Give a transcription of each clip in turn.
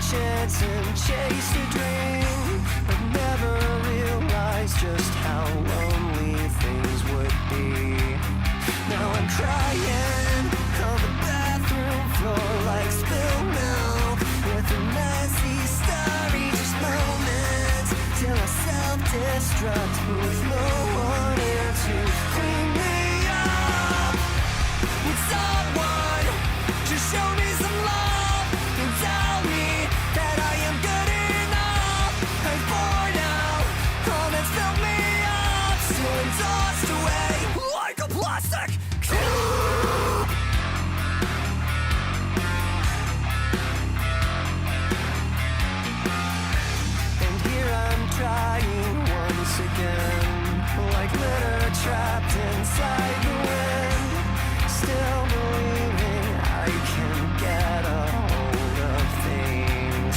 chance and chased a dream, but never realized just how lonely things would be. Now I'm crying on the bathroom floor like spilled milk, with a messy story, just moments till I self-destruct with no one here to clean me up. Would someone just show me some love and tell me that I am good enough? I'm bored now, all that's filled me up, still tossed away like a plastic cube. And here I'm trying once again, like litter trapped inside the wind, still believing I can get a hold of things.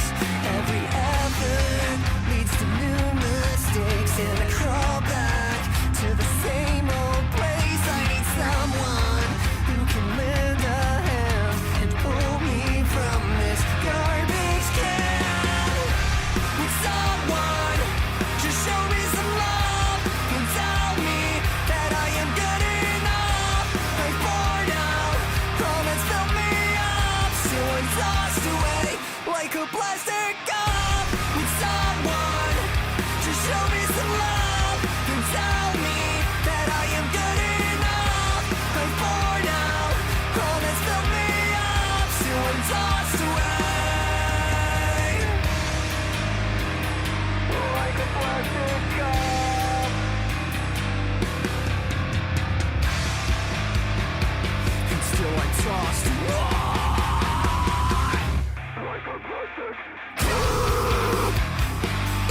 Every effort leads to new mistakes, and I crawl back to the same old place. I need someone who can lend a hand and pull me from this garbage can. Would someone just show me some love and tell me that I am good enough? I'm bored out, all that's filled me up, still I'm tossed away like a plastic cup. Would someone just show me some love and tell me that I am good enough? I'm bored out, all that's filled me up, still I'm tossed away like a plastic cup. And still I'm tossed away like a plastic cup.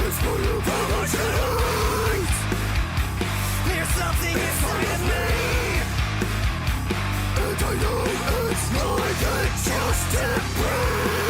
It's for your vibrations. There's something inside of me, and I know it's more than just a breath.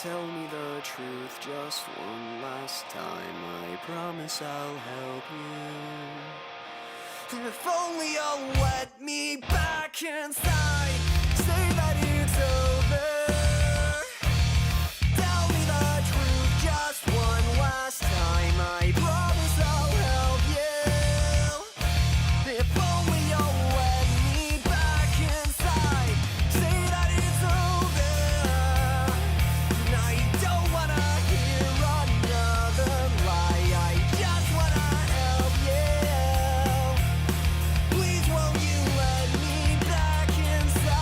Tell me the truth just one last time. I promise I'll help you. If only you'll let me back inside. Say that it's over. Tell me the truth just one last time. I promise I'll help you. If only you'll let me back inside. Say that it's over. And I don't wanna hear another lie. I just wanna help you. Please won't you let me back inside?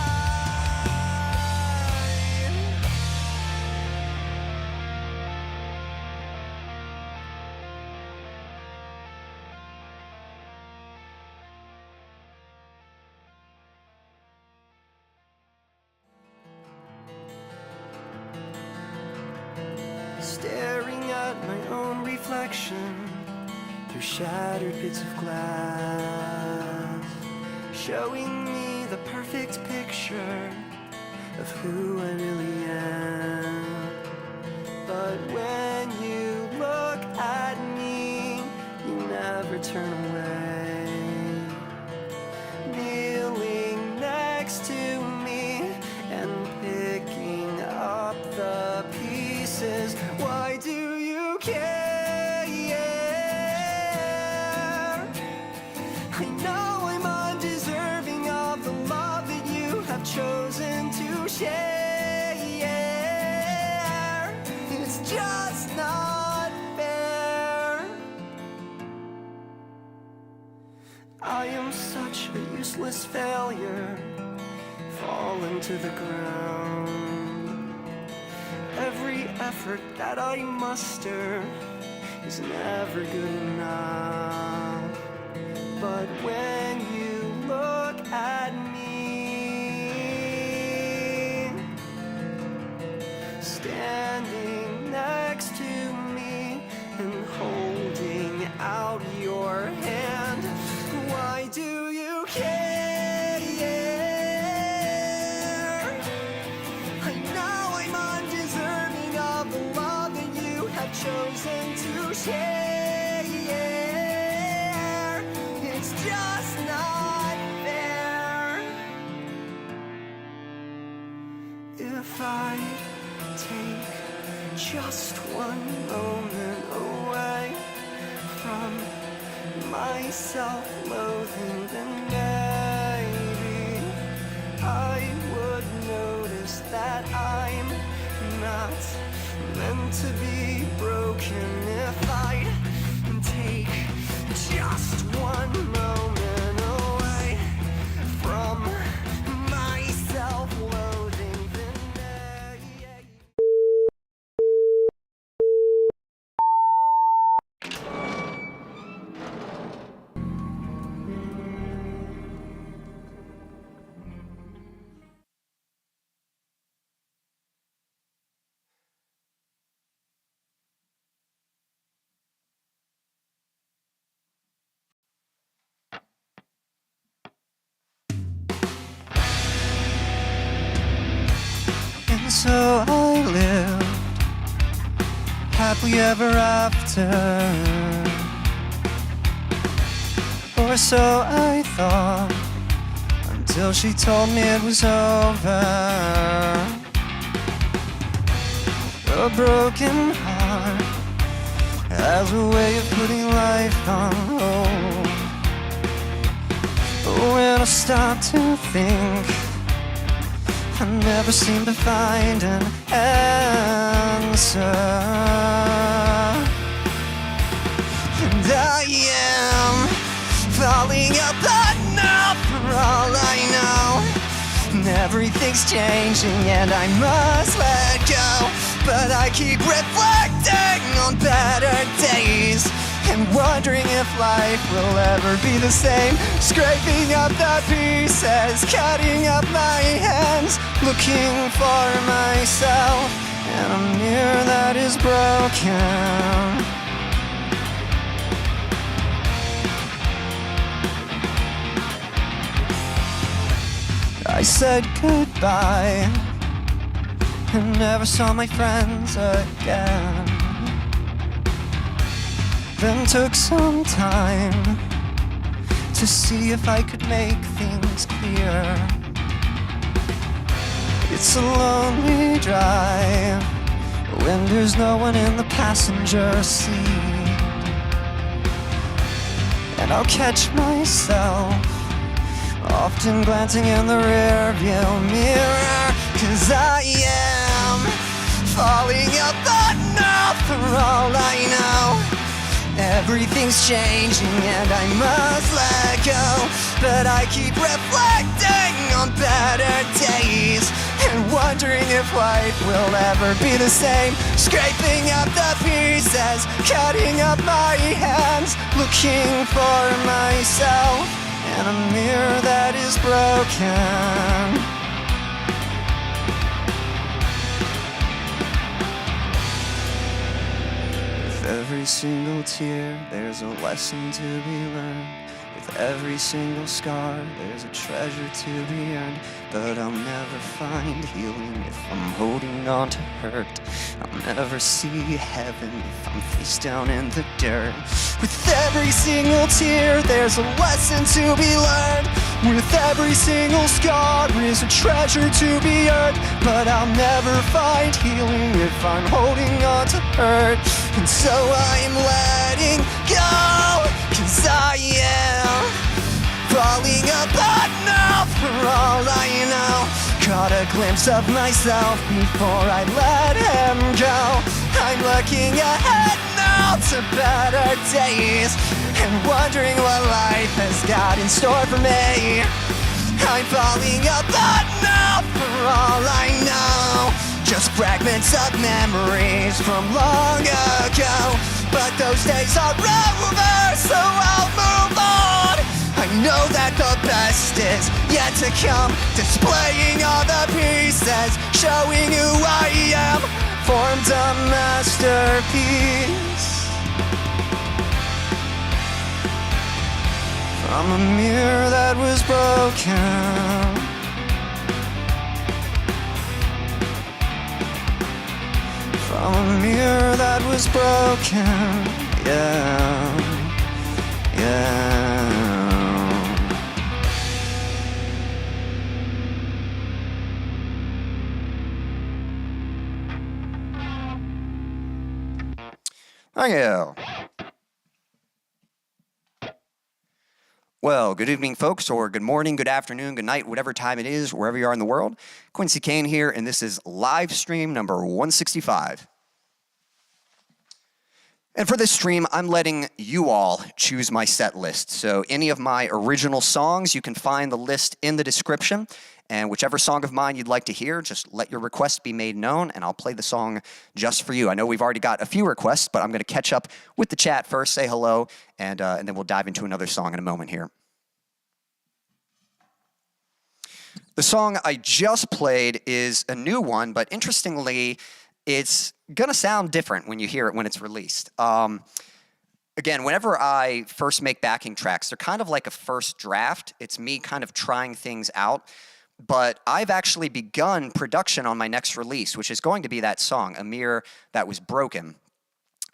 Staring at my own reflection through shattered bits of glass, showing me the perfect picture of who I really am. But when you look at me, you never turn away. Kneeling next to me and picking up the pieces. Why do you care? I know I'm undeserving of the love that you have chosen to share. It's just not fair. I am such a useless failure, fallen to the ground. Every effort that I muster is never good enough. But when you look at me, standing next to me and holding out your hand, why do you care? I know I'm undeserving of the love that you have chosen to share. It's just not fair. If I take just one moment away from my self-loathing, then maybe I would notice that I'm not meant to be broken. If I take just one moment away from my self-loathing, then so I lived happily ever after, or so I thought, until she told me it was over. A broken heart has a way of putting life on hold. When I stop to think, I never seem to find an answer. And I am falling apart now for all I know. And everything's changing and I must let go. But I keep reflecting on better days and wondering if life will ever be the same. Scraping up the pieces, cutting up my hands, looking for myself in a mirror that is broken. I said goodbye and never saw my friends again. Then took some time to see if I could make things clear. It's a lonely drive when there's no one in the passenger seat, and I'll catch myself often glancing in the rearview mirror, 'cause I am falling apart now for all I know. Everything's changing and I must let go, but I keep reflecting on better days and wondering if life will ever be the same. Scraping up the pieces, cutting up my hands, looking for myself in a mirror that is broken. Every single tear, there's a lesson to be learned. With every single scar, there's a treasure to be earned. But I'll never find healing if I'm holding on to hurt. I'll never see heaven if I'm face down in the dirt. With every single tear, there's a lesson to be learned. With every single scar is a treasure to be earned. But I'll never find healing if I'm holding on to hurt. And so I'm letting go, 'cause I am falling apart now for all I know. Caught a glimpse of myself before I let him go. I'm looking ahead now to better days and wondering what life has got in store for me. I'm falling apart now for all I know. Just fragments of memories from long ago. But those days are over, so I'll move on. I know that the best is yet to come. Displaying all the pieces, showing who I am. Formed a masterpiece from a mirror that was broken. From a mirror that was broken, yeah, yeah. Thank you. Well, good evening, folks, or good morning, good afternoon, good night, whatever time it is, wherever you are in the world. Quincy Kane here, and this is live stream number 165. And for this stream, I'm letting you all choose my set list. So any of my original songs, you can find the list in the description. And whichever song of mine you'd like to hear, just let your request be made known, and I'll play the song just for you. I know we've already got a few requests, but I'm going to catch up with the chat first, say hello, and then we'll dive into another song in a moment here. The song I just played is a new one, but interestingly, it's going to sound different when you hear it when it's released. Again, whenever I first make backing tracks, they're kind of like a first draft. It's me kind of trying things out. But I've actually begun production on my next release, which is going to be that song, A Mirror That Was Broken.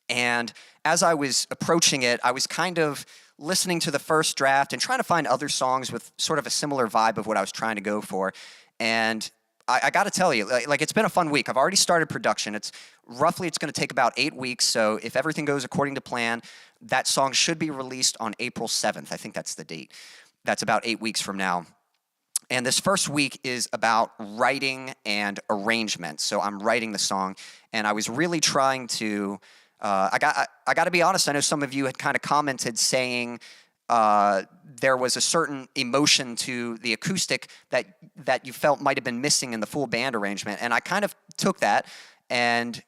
And as I was approaching it, I was kind of listening to the first draft and trying to find other songs with sort of a similar vibe of what I was trying to go for. And I got to tell you, like it's been a fun week. I've already started production. It's going to take about 8 weeks. So if everything goes according to plan, that song should be released on April 7th. I think that's the date. That's about 8 weeks from now. And this first week is about writing and arrangement. So I'm writing the song, and I was really trying to. I got to be honest. I know some of you had kind of commented saying there was a certain emotion to the acoustic that you felt might have been missing in the full band arrangement, and I kind of took that and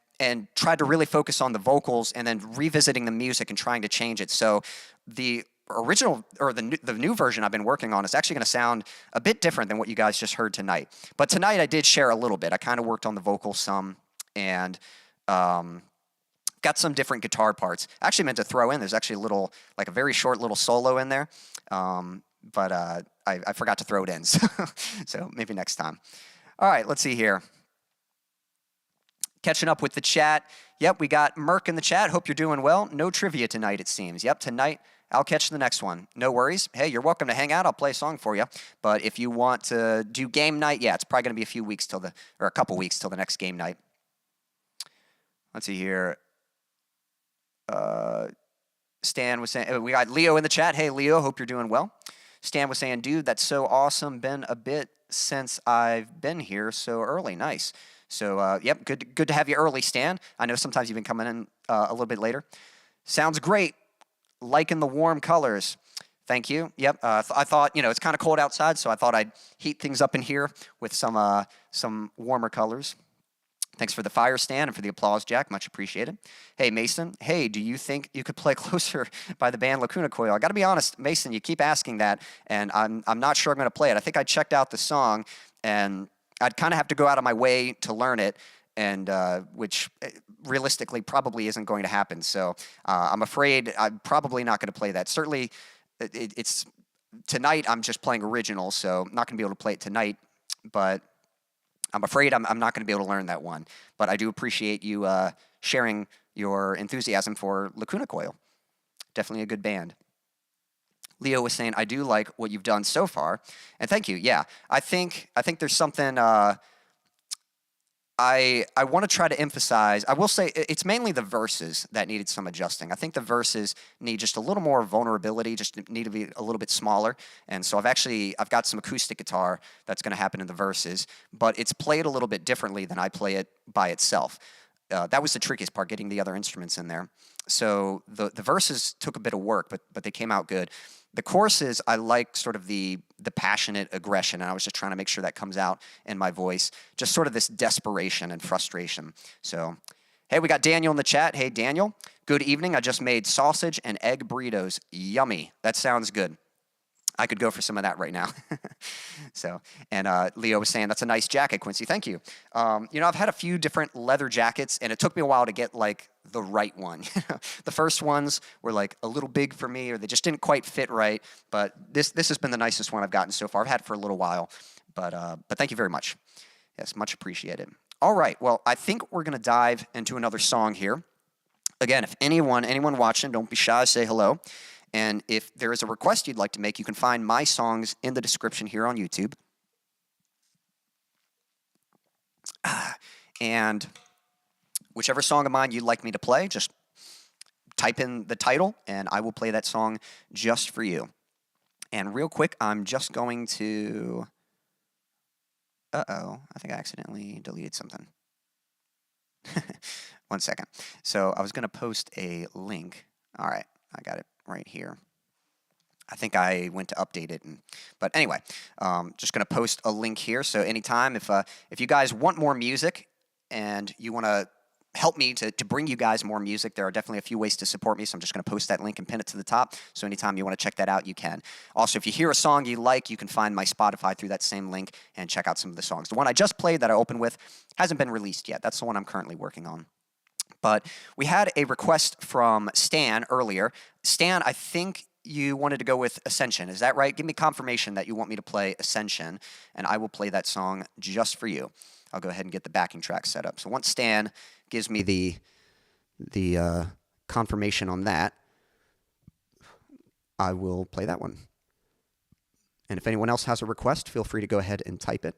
tried to really focus on the vocals, and then revisiting the music and trying to change it. So the original, or the new version I've been working on, is actually going to sound a bit different than what you guys just heard tonight. But tonight I did share a little bit. I kind of worked on the vocals some, and got some different guitar parts. I actually meant to throw in, there's actually a little, like a very short little solo in there, but I forgot to throw it in, so maybe next time. All right, let's see here. Catching up with the chat. Yep, we got Merc in the chat. Hope you're doing well. No trivia tonight, it seems. Yep, tonight I'll catch the next one. No worries. Hey, you're welcome to hang out. I'll play a song for you. But if you want to do game night, yeah, it's probably going to be a few weeks or a couple weeks till the next game night. Let's see here. Stan was saying, we got Leo in the chat. Hey, Leo, hope you're doing well. Stan was saying, dude, that's so awesome. Been a bit since I've been here so early. Nice. So, yep, good to have you early, Stan. I know sometimes you've been coming in a little bit later. Sounds great. Liking the warm colors. Thank you. Yep, I thought, it's kind of cold outside, so I thought I'd heat things up in here with some warmer colors. Thanks for the fire, Stan, and for the applause, Jack. Much appreciated. Hey, Mason. Hey, do you think you could play Closer by the band Lacuna Coil? I got to be honest, Mason, you keep asking that, and I'm not sure I'm going to play it. I think I checked out the song, and I'd kind of have to go out of my way to learn it, and which realistically probably isn't going to happen. So I'm afraid I'm probably not going to play that. Certainly, it's tonight I'm just playing original, so I'm not going to be able to play it tonight, but I'm afraid I'm not going to be able to learn that one. But I do appreciate you sharing your enthusiasm for Lacuna Coil. Definitely a good band. Leo was saying, I do like what you've done so far. And thank you. Yeah, I think there's something I want to try to emphasize. I will say it's mainly the verses that needed some adjusting. I think the verses need just a little more vulnerability, just need to be a little bit smaller. And so I've got some acoustic guitar that's going to happen in the verses, but it's played a little bit differently than I play it by itself. That was the trickiest part, getting the other instruments in there. So the verses took a bit of work, but they came out good. The choruses, I like sort of the passionate aggression, and I was just trying to make sure that comes out in my voice, just sort of this desperation and frustration. So, hey, we got Daniel in the chat. Hey, Daniel, good evening. I just made sausage and egg burritos. Yummy. That sounds good. I could go for some of that right now. So, and Leo was saying, that's a nice jacket, Quincy. Thank you. I've had a few different leather jackets, and it took me a while to get, the right one. The first ones were, a little big for me, or they just didn't quite fit right. But this has been the nicest one I've gotten so far. I've had it for a little while. But thank you very much. Yes, much appreciated. All right. Well, I think we're going to dive into another song here. Again, if anyone watching, don't be shy, say hello. And if there is a request you'd like to make, you can find my songs in the description here on YouTube. And whichever song of mine you'd like me to play, just type in the title, and I will play that song just for you. And real quick, I'm just going to... Uh-oh, I think I accidentally deleted something. 1 second. So I was going to post a link. All right, I got it right here. I think I went to update it, but anyway, just going to post a link here. So anytime, if you guys want more music and you want to help me to bring you guys more music, there are definitely a few ways to support me. So I'm just going to post that link and pin it to the top. So anytime you want to check that out, you can. Also, if you hear a song you like, you can find my Spotify through that same link and check out some of the songs. The one I just played that I opened with hasn't been released yet. That's the one I'm currently working on. But we had a request from Stan earlier. Stan, I think you wanted to go with Ascension. Is that right? Give me confirmation that you want me to play Ascension, and I will play that song just for you. I'll go ahead and get the backing track set up. So once Stan gives me the confirmation on that, I will play that one. And if anyone else has a request, feel free to go ahead and type it.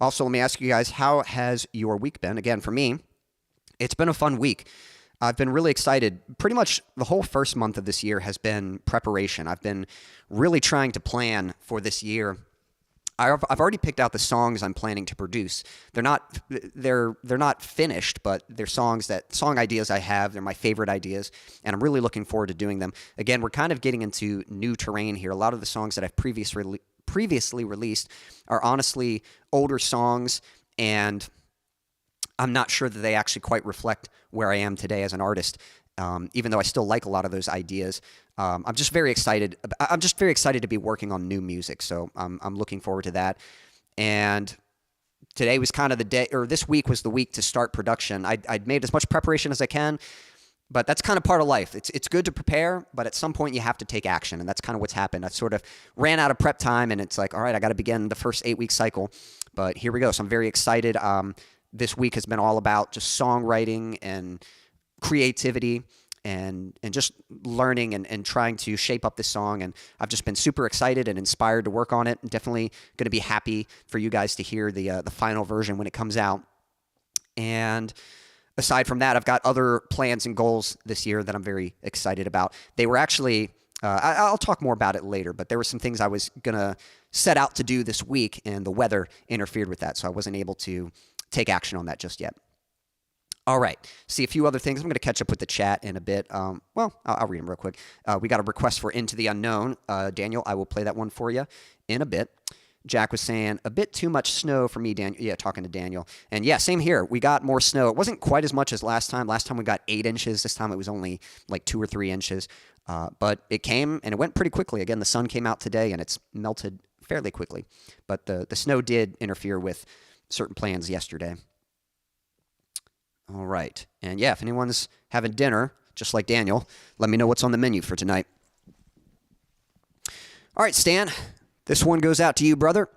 Also, let me ask you guys, how has your week been? Again, for me, it's been a fun week. I've been really excited. Pretty much the whole first month of this year has been preparation. I've been really trying to plan for this year. I've already picked out the songs I'm planning to produce. They're not finished, but they're song ideas I have. They're my favorite ideas, and I'm really looking forward to doing them. Again, we're kind of getting into new terrain here. A lot of the songs that I've previously released are honestly older songs, and I'm not sure that they actually quite reflect where I am today as an artist. Even though I still like a lot of those ideas, I'm just very excited. I'm just very excited to be working on new music. So I'm looking forward to that. And today was kind of the day, or this week was the week to start production. I'd made as much preparation as I can, but that's kind of part of life. It's good to prepare, but at some point you have to take action, and that's kind of what's happened. I sort of ran out of prep time, and it's like, all right, I got to begin the first 8-week cycle. But here we go. So I'm very excited. This week has been all about just songwriting and creativity and just learning and trying to shape up this song. And I've just been super excited and inspired to work on it. I'm definitely going to be happy for you guys to hear the final version when it comes out. And aside from that, I've got other plans and goals this year that I'm very excited about. They were actually, I'll talk more about it later, but there were some things I was going to set out to do this week, and the weather interfered with that, so I wasn't able to take action on that just yet. All right, see a few other things. I'm going to catch up with the chat in a bit. Well, I'll read them real quick. We got a request for Into the Unknown. Daniel, I will play that one for you in a bit. Jack was saying, a bit too much snow for me, Daniel. Yeah, talking to Daniel. And yeah, same here. We got more snow. It wasn't quite as much as last time. Last time we got 8 inches. This time it was only like 2 or 3 inches. But it came and it went pretty quickly. Again, the sun came out today and it's melted fairly quickly. But the snow did interfere with certain plans yesterday. All right. And yeah, if anyone's having dinner, just like Daniel, let me know what's on the menu for tonight. All right, Stan. This one goes out to you, brother.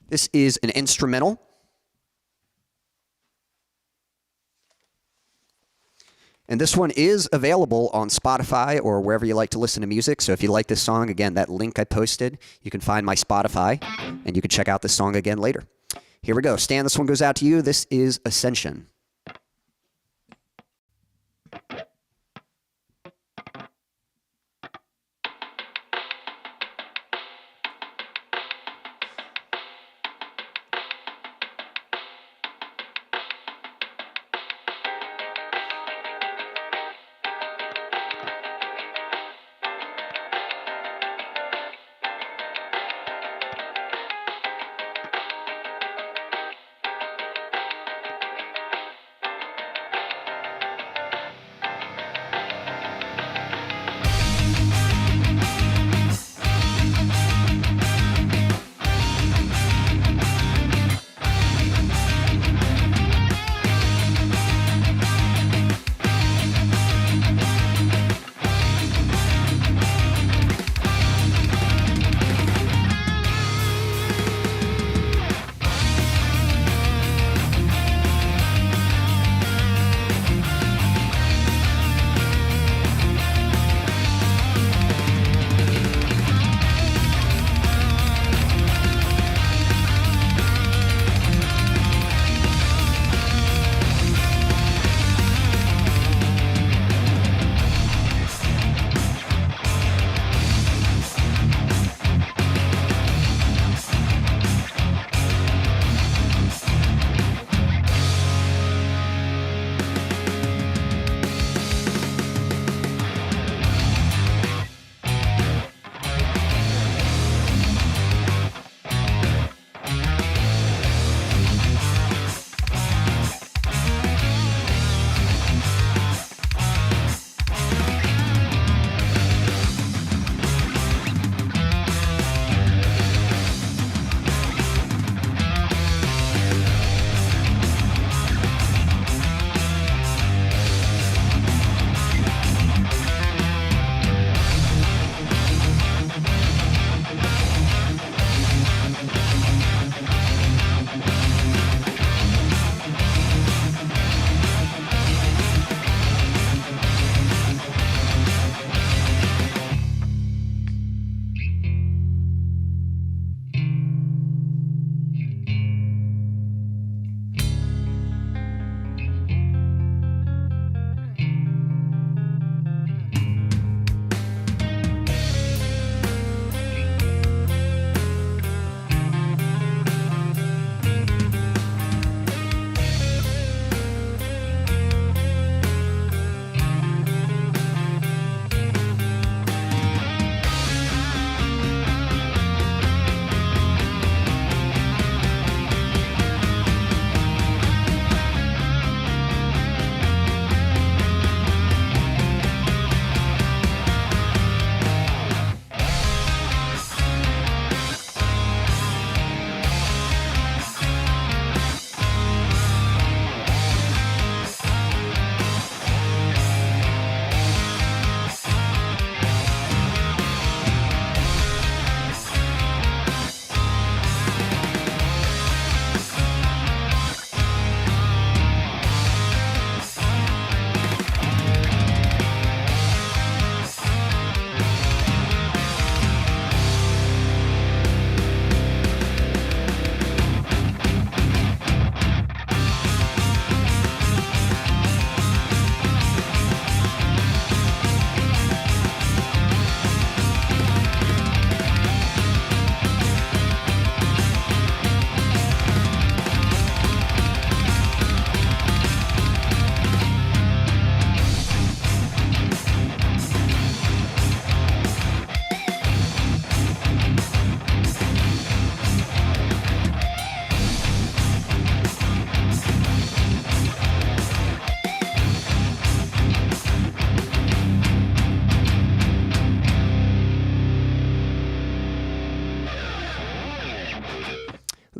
This is an instrumental. And this one is available on Spotify or wherever you like to listen to music. So if you like this song, again, that link I posted, you can find my Spotify, and you can check out this song again later. Here we go. Stan, this one goes out to you. This is Ascension.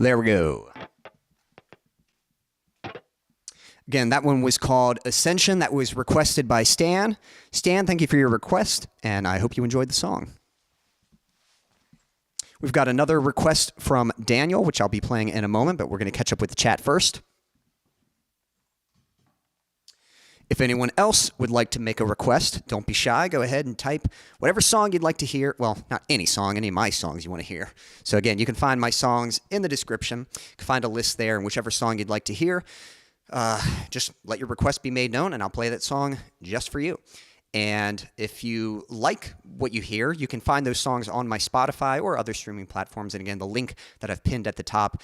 There we go. Again, that one was called Ascension. That was requested by Stan. Stan, thank you for your request, and I hope you enjoyed the song. We've got another request from Daniel, which I'll be playing in a moment, but we're going to catch up with the chat first. If anyone else would like to make a request, don't be shy. Go ahead and type whatever song you'd like to hear. Well, not any song, any of my songs you want to hear. So again, you can find my songs in the description. You can find a list there, and whichever song you'd like to hear, just let your request be made known, and I'll play that song just for you. And if you like what you hear, you can find those songs on my Spotify or other streaming platforms. And again, the link that I've pinned at the top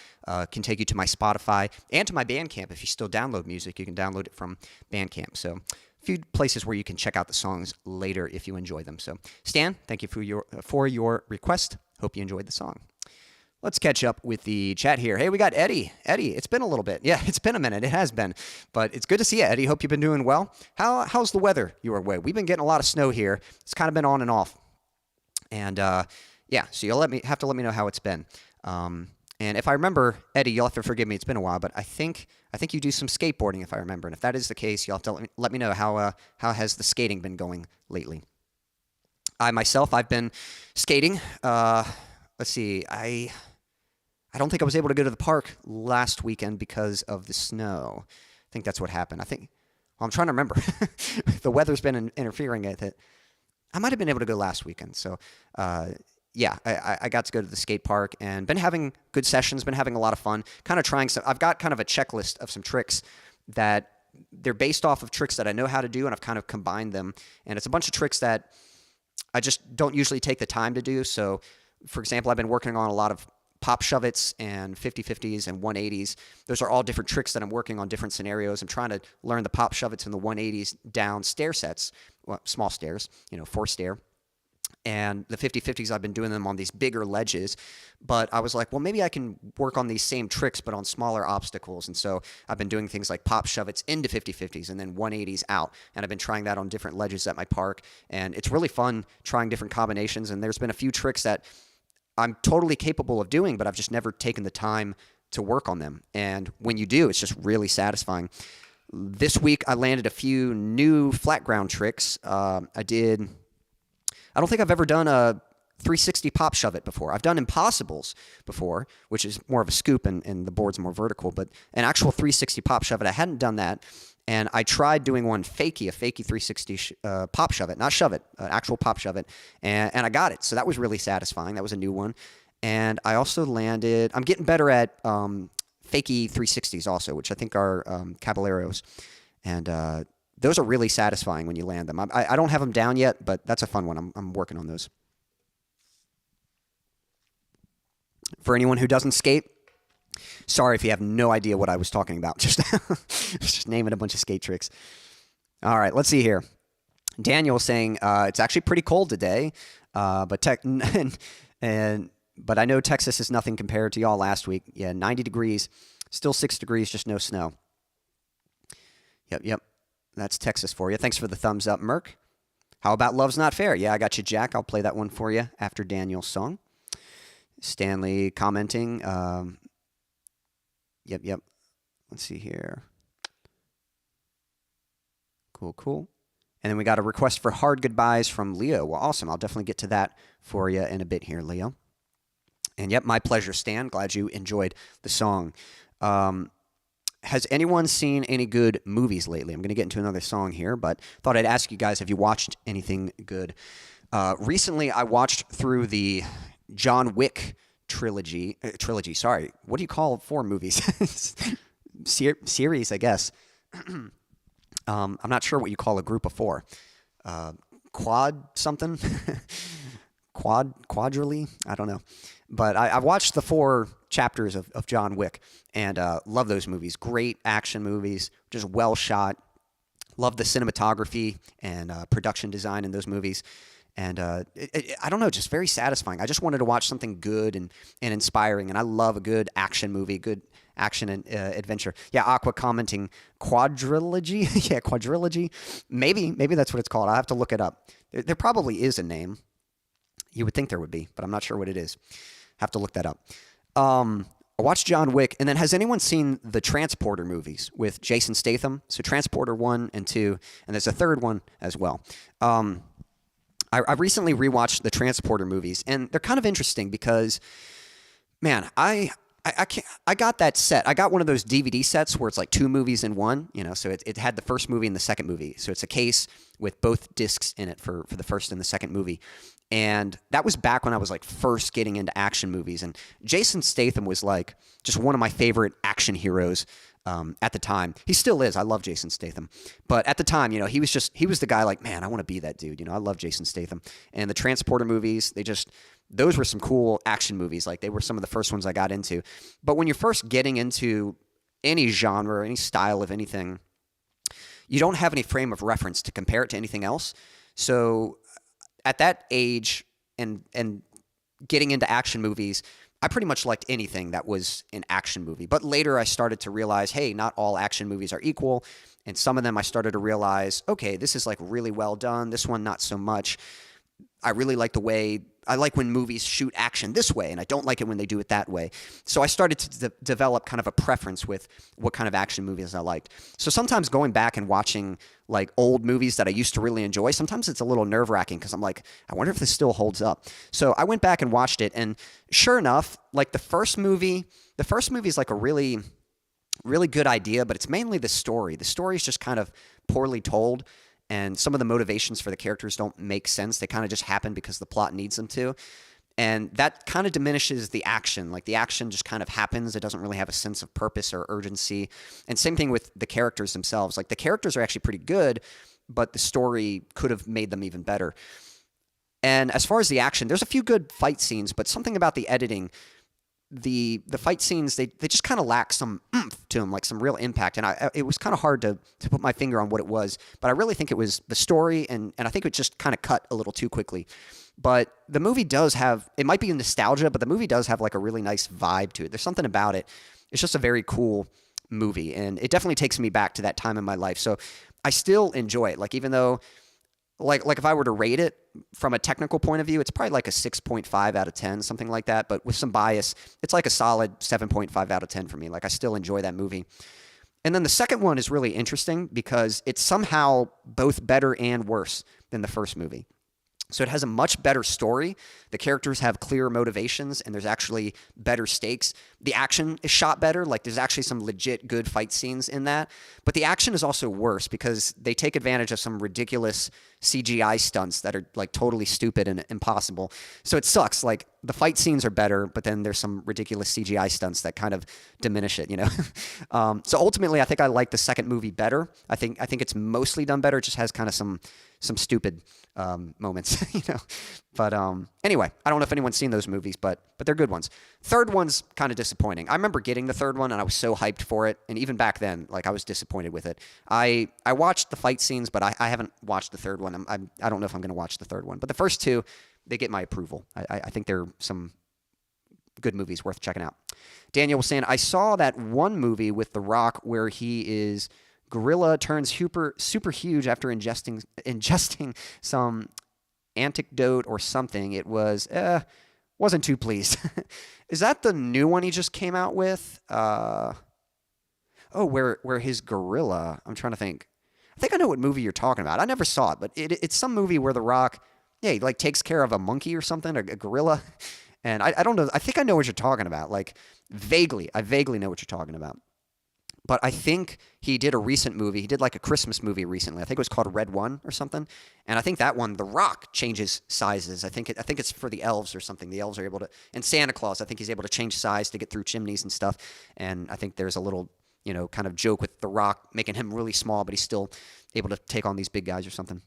can take you to my Spotify and to my Bandcamp. If you still download music, you can download it from Bandcamp. So a few places where you can check out the songs later if you enjoy them. So Stan, thank you for your request. Hope you enjoyed the song. Let's catch up with the chat here. Hey, we got Eddie. Eddie, it's been a little bit. Yeah, it's been a minute. It has been. But it's good to see you, Eddie. Hope you've been doing well. How's the weather your way? We've been getting a lot of snow here. It's kind of been on and off. And, yeah, so you'll have to let me know how it's been. And if I remember, Eddie, you'll have to forgive me. It's been a while. But I think you do some skateboarding, if I remember. And if that is the case, you'll have to let me know how has the skating been going lately. I've been skating. Let's see. I don't think I was able to go to the park last weekend because of the snow. I think that's what happened. I'm trying to remember. The weather's been interfering with it. I might have been able to go last weekend. So, yeah, I got to go to the skate park and been having good sessions, been having a lot of fun, kind of trying some. I've got kind of a checklist of some tricks that they're based off of tricks that I know how to do, and I've kind of combined them. And it's a bunch of tricks that I just don't usually take the time to do. So, for example, I've been working on a lot of pop shove-its and 50-50s and 180s. Those are all different tricks that I'm working on different scenarios. I'm trying to learn the pop shove-its and the 180s down stair sets, well, small stairs, 4-stair. And the 50-50s, I've been doing them on these bigger ledges. But I was like, well, maybe I can work on these same tricks, but on smaller obstacles. And so I've been doing things like pop shove-its into 50-50s and then 180s out. And I've been trying that on different ledges at my park. And it's really fun trying different combinations. And there's been a few tricks that I'm totally capable of doing, but I've just never taken the time to work on them. And when you do, it's just really satisfying. This week, I landed a few new flat ground tricks. I don't think I've ever done a 360 pop shove it before. I've done impossibles before, which is more of a scoop and the board's more vertical, but an actual 360 pop shove it, I hadn't done that. And I tried doing one a fakey 360 pop shove it, not shove it, actual pop shove it, and I got it. So that was really satisfying. That was a new one. And I also landed, I'm getting better at fakey 360s also, which I think are Caballeros. And those are really satisfying when you land them. I don't have them down yet, but that's a fun one. I'm working on those. For anyone who doesn't skate, sorry if you have no idea what I was talking about. Just naming a bunch of skate tricks. All right, let's see here. Daniel saying it's actually pretty cold today, but I know Texas is nothing compared to y'all last week. Yeah, 90 degrees, still 6 degrees, just no snow. Yep. That's Texas for you. Thanks for the thumbs up, Merc. How about Love's Not Fair? Yeah, I got you, Jack. I'll play that one for you after Daniel's song. Stanley commenting. Yep. Let's see here. Cool. And then we got a request for Hard Goodbyes from Leo. Well, awesome. I'll definitely get to that for you in a bit here, Leo. And yep, my pleasure, Stan. Glad you enjoyed the song. Has anyone seen any good movies lately? I'm going to get into another song here, but thought I'd ask you guys, have you watched anything good? Recently, I watched through the John Wick trilogy, sorry. What do you call 4 movies? Series, I guess. I'm not sure what you call a group of 4. Quad something? Quadrily? I don't know. But I watched the 4 chapters of John Wick and love those movies. Great action movies, just well shot. Love the cinematography and production design in those movies. And I don't know, just very satisfying. I just wanted to watch something good and inspiring. And I love a good action movie, good action and adventure. Yeah, Aqua commenting quadrilogy. Yeah, quadrilogy. Maybe that's what it's called. I'll have to look it up. There probably is a name. You would think there would be, but I'm not sure what it is. Have to look that up. A I watched John Wick, and then has anyone seen the Transporter movies with Jason Statham? So Transporter 1 and 2, and there's a third one as well. I recently rewatched the Transporter movies, and they're kind of interesting because, man, I got that set. I got one of those DVD sets where it's like 2 movies in one, so it had the first movie and the second movie. So it's a case with both discs in it for the first and the second movie. And that was back when I was like first getting into action movies. And Jason Statham was like just one of my favorite action heroes at the time. He still is. I love Jason Statham. But at the time, he was the guy like, man, I want to be that dude. I love Jason Statham. And the Transporter movies, those were some cool action movies. Like they were some of the first ones I got into. But when you're first getting into any genre, any style of anything, you don't have any frame of reference to compare it to anything else. So at that age and getting into action movies, I pretty much liked anything that was an action movie. But later I started to realize, hey, not all action movies are equal. And some of them I started to realize, okay, this is like really well done. This one, not so much. I really like I like when movies shoot action this way, and I don't like it when they do it that way. So I started to develop kind of a preference with what kind of action movies I liked. So sometimes going back and watching like old movies that I used to really enjoy, sometimes it's a little nerve-wracking because I'm like, I wonder if this still holds up. So I went back and watched it, and sure enough, like the first movie is like a really, really good idea, but it's mainly the story. The story is just kind of poorly told. And some of the motivations for the characters don't make sense. They kind of just happen because the plot needs them to. And that kind of diminishes the action. Like the action just kind of happens. It doesn't really have a sense of purpose or urgency. And same thing with the characters themselves. Like the characters are actually pretty good, but the story could have made them even better. And as far as the action, there's a few good fight scenes, but something about the editing, the fight scenes, they just kind of lack some oomph to them, like some real impact. And it was kind of hard to put my finger on what it was, but I really think it was the story, and I think it just kind of cut a little too quickly. But the movie does have, it might be nostalgia, but the movie does have like a really nice vibe to it. There's something about it. It's just a very cool movie, and it definitely takes me back to that time in my life. So I still enjoy it. Like even though, like if I were to rate it from a technical point of view, it's probably like a 6.5 out of 10, something like that. But with some bias, it's like a solid 7.5 out of 10 for me. Like I still enjoy that movie. And then the second one is really interesting because it's somehow both better and worse than the first movie. So it has a much better story. The characters have clearer motivations, and there's actually better stakes. The action is shot better. Like there's actually some legit good fight scenes in that. But the action is also worse because they take advantage of some ridiculous CGI stunts that are like totally stupid and impossible. So it sucks. Like the fight scenes are better, but then there's some ridiculous CGI stunts that kind of diminish it, So ultimately, I think I like the second movie better. I think it's mostly done better. It just has kind of some stupid moments, But anyway, I don't know if anyone's seen those movies, but they're good ones. Third one's kind of disappointing. I remember getting the third one, and I was so hyped for it. And even back then, like I was disappointed with it. I watched the fight scenes, but I haven't watched the third one. I don't know if I'm going to watch the third one. But the first two, they get my approval. I think they're some good movies worth checking out. Daniel was saying, I saw that one movie with The Rock where he is gorilla turns super huge after ingesting some antidote or something. It was wasn't too pleased. Is that the new one he just came out with? Where his gorilla. I'm trying to think. I think I know what movie you're talking about. I never saw it, but it's some movie where The Rock, he like takes care of a monkey or something, a gorilla. And I don't know. I think I know what you're talking about. Like vaguely, I vaguely know what you're talking about. But I think he did a recent movie. He did like a Christmas movie recently. I think it was called Red One or something. And I think that one, The Rock changes sizes. I think it's for the elves or something. The elves are able to, and Santa Claus, I think he's able to change size to get through chimneys and stuff. And I think there's a little, kind of joke with The Rock making him really small, but he's still able to take on these big guys or something.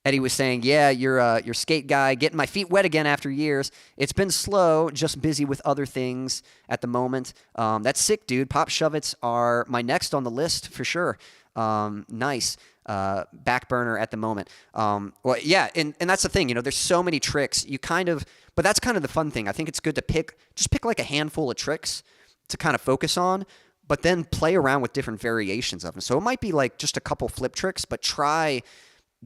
Eddie was saying, yeah, you're skate guy, getting my feet wet again after years. It's been slow, just busy with other things at the moment. That's sick, dude. Pop Shovets are my next on the list for sure. Nice. Back burner at the moment. Well, yeah, and that's the thing, there's so many tricks. But that's kind of the fun thing. I think it's good to pick like a handful of tricks to kind of focus on, but then play around with different variations of them. So it might be like just a couple flip tricks, but try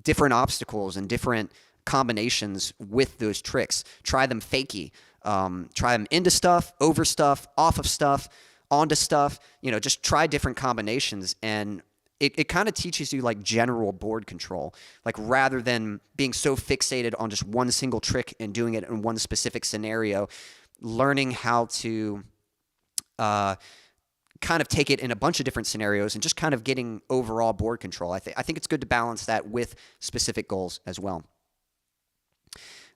different obstacles and different combinations with those tricks. Try them fakey. Try them into stuff, over stuff, off of stuff, onto stuff. Just try different combinations, and it kind of teaches you like general board control, like rather than being so fixated on just one single trick and doing it in one specific scenario, learning how to kind of take it in a bunch of different scenarios and just kind of getting overall board control. I think it's good to balance that with specific goals as well.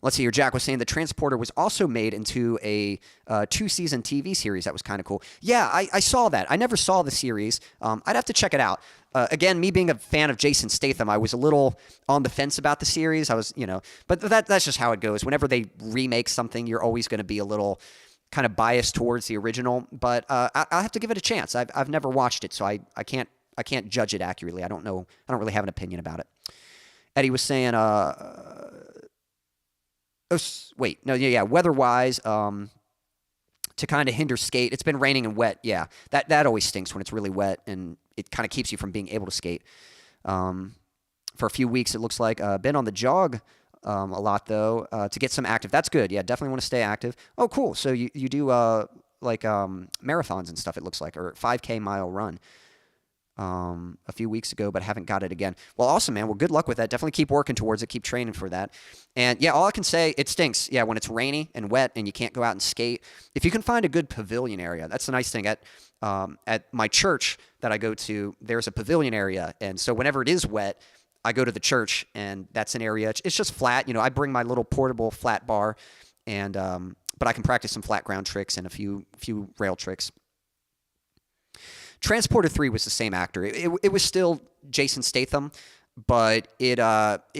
Let's see here. Jack was saying the Transporter was also made into a 2-season TV series. That was kind of cool. Yeah, I saw that. I never saw the series. I'd have to check it out. Again, me being a fan of Jason Statham, I was a little on the fence about the series. I was, but that's just how it goes. Whenever they remake something, you're always going to be a little kind of biased towards the original. But I'll have to give it a chance. I've never watched it, so I can't judge it accurately. I don't know. I don't really have an opinion about it. Eddie was saying, weather-wise, to kind of hinder skate. It's been raining and wet. Yeah, that always stinks when it's really wet, and it kind of keeps you from being able to skate. For a few weeks, it looks like. Been on the jog a lot, though, to get some active. That's good. Yeah, definitely want to stay active. Oh, cool. So you do marathons and stuff, it looks like, or 5K mile run. A few weeks ago, but haven't got it again. Well, awesome, man. Well, good luck with that. Definitely keep working towards it. Keep training for that. And yeah, all I can say, it stinks. Yeah, when it's rainy and wet and you can't go out and skate. If you can find a good pavilion area, that's the nice thing. At my church that I go to, there's a pavilion area, and so whenever it is wet, I go to the church, and that's an area. It's just flat. I bring my little portable flat bar, and but I can practice some flat ground tricks and a few rail tricks. Transporter 3 was the same actor. It was still Jason Statham, but it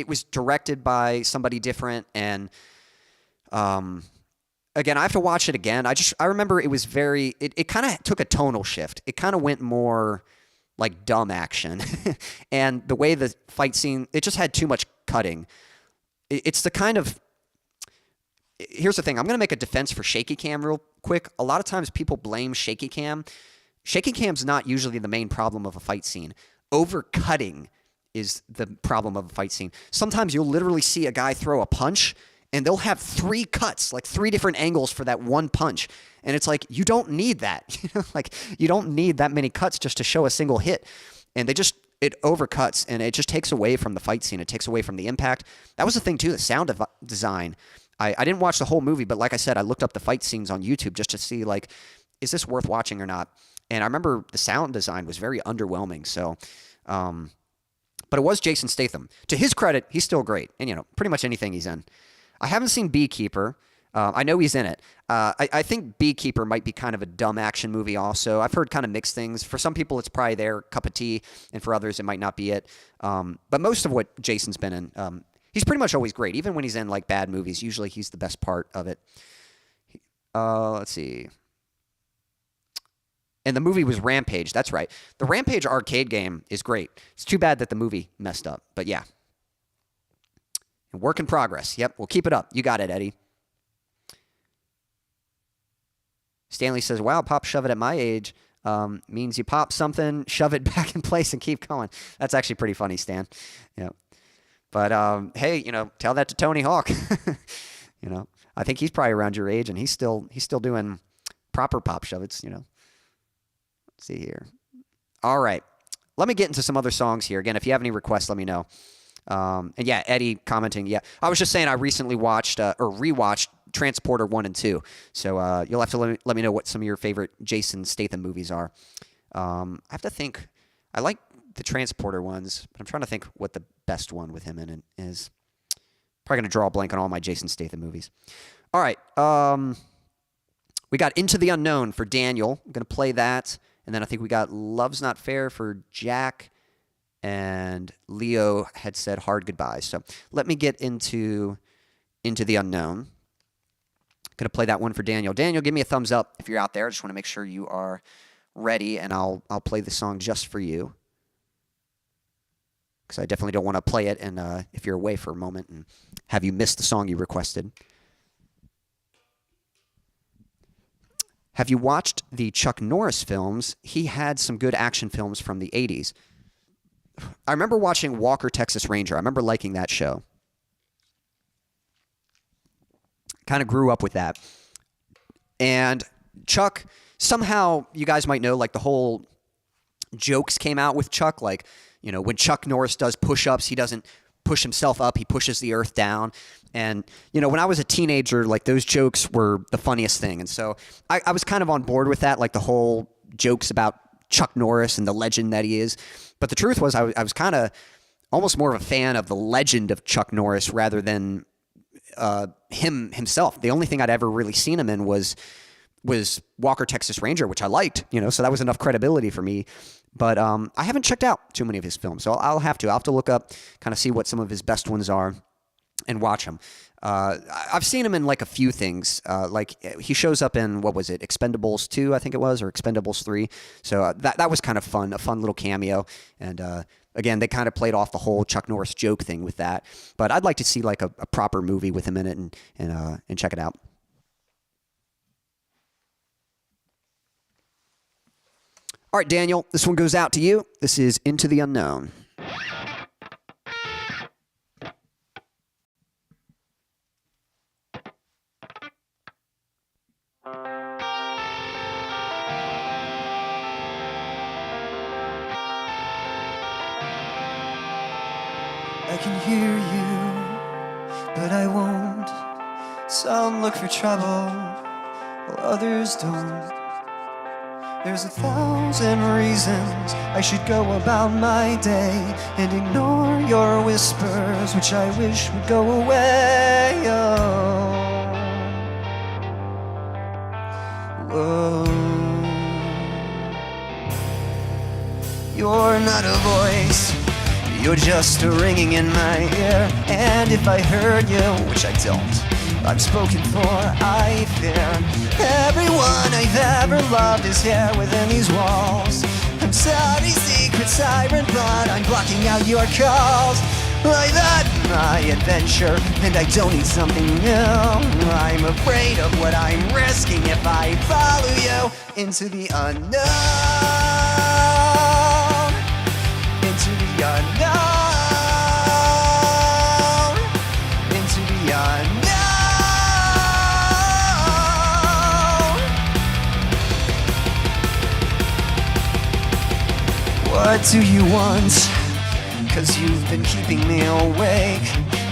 was directed by somebody different. And again, I have to watch it again. I remember it was it kind of took a tonal shift. It kind of went more like dumb action, and the way the fight scene, it just had too much cutting. It's the kind of. Here's the thing. I'm going to make a defense for shaky cam real quick. A lot of times people blame shaky cam. Shaky cam's not usually the main problem of a fight scene. Overcutting is the problem of a fight scene. Sometimes you'll literally see a guy throw a punch, and they'll have 3 cuts, like 3 different angles for that one punch. And it's like, you don't need that. You don't need that many cuts just to show a single hit. And it overcuts, and it just takes away from the fight scene. It takes away from the impact. That was the thing, too, the sound design. I didn't watch the whole movie, but like I said, I looked up the fight scenes on YouTube just to see, like, is this worth watching or not? And I remember the sound design was very underwhelming. So, but it was Jason Statham. To his credit, he's still great. And, pretty much anything he's in. I haven't seen Beekeeper. I know he's in it. I think Beekeeper might be kind of a dumb action movie also. I've heard kind of mixed things. For some people, it's probably their cup of tea. And for others, it might not be it. But most of what Jason's been in, he's pretty much always great. Even when he's in, like, bad movies, usually he's the best part of it. Let's see. And the movie was Rampage. That's right. The Rampage arcade game is great. It's too bad that the movie messed up. But yeah. Work in progress. Yep, we'll keep it up. You got it, Eddie. Stanley says, wow, pop shove it at my age means you pop something, shove it back in place, and keep going. That's actually pretty funny, Stan. Yeah. But, hey, tell that to Tony Hawk. I think he's probably around your age, and he's still doing proper pop shove. It's, Let's see here. All right. Let me get into some other songs here. Again, if you have any requests, let me know. And yeah, Eddie commenting. Yeah, I was just saying I recently watched or rewatched Transporter 1 and 2. So you'll have to let me know what some of your favorite Jason Statham movies are. I have to think. I like the Transporter ones, but I'm trying to think what the best one with him in it is. Probably going to draw a blank on all my Jason Statham movies. All right. We got Into the Unknown for Daniel. I'm going to play that. And then I think we got Love's Not Fair for Jack, and Leo had said Hard Goodbye. So let me get into the Unknown. Going to play that one for Daniel. Daniel, give me a thumbs up if you're out there. I just want to make sure you are ready, and I'll play the song just for you. Because I definitely don't want to play it, and if you're away for a moment and have you missed the song you requested. Have you watched the Chuck Norris films? He had some good action films from the 80s. I remember watching Walker, Texas Ranger. I remember liking that show. Kind of grew up with that. And Chuck, somehow, you guys might know, like the whole jokes came out with Chuck. Like, you know, when Chuck Norris does push-ups, he doesn't push himself up, he pushes the earth down. And, you know, when I was a teenager, like those jokes were the funniest thing. And so I was kind of on board with that, like the whole jokes about Chuck Norris and the legend that he is. But the truth was I was kind of almost more of a fan of the legend of Chuck Norris rather than himself. The only thing I'd ever really seen him in was Walker, Texas Ranger, which I liked, you know, so that was enough credibility for me. But I haven't checked out too many of his films, so I'll have to look up, kind of see what some of his best ones are and watch them. I've seen him in like a few things. Like he shows up in, what was it, Expendables 2, I think it was, or Expendables 3. So that was kind of fun, a fun little cameo. And again, they kind of played off the whole Chuck Norris joke thing with that. But I'd like to see like a proper movie with him in it and check it out. All right, Daniel, this one goes out to you. This is Into the Unknown. I can hear you, but I won't. Some look for trouble, while others don't. There's 1,000 reasons I should go about my day and ignore your whispers, which I wish would go away. Oh. Whoa. You're not a voice, you're just a ringing in my ear. And if I heard you, which I don't, I'm spoken for, I fear. Everyone I've ever loved is here within these walls. I'm sorry, secret siren, but I'm blocking out your calls. I've had my adventure, and I don't need something new. I'm afraid of what I'm risking if I follow you into the unknown. Into the unknown. Into the unknown. What do you want? 'Cause you've been keeping me awake.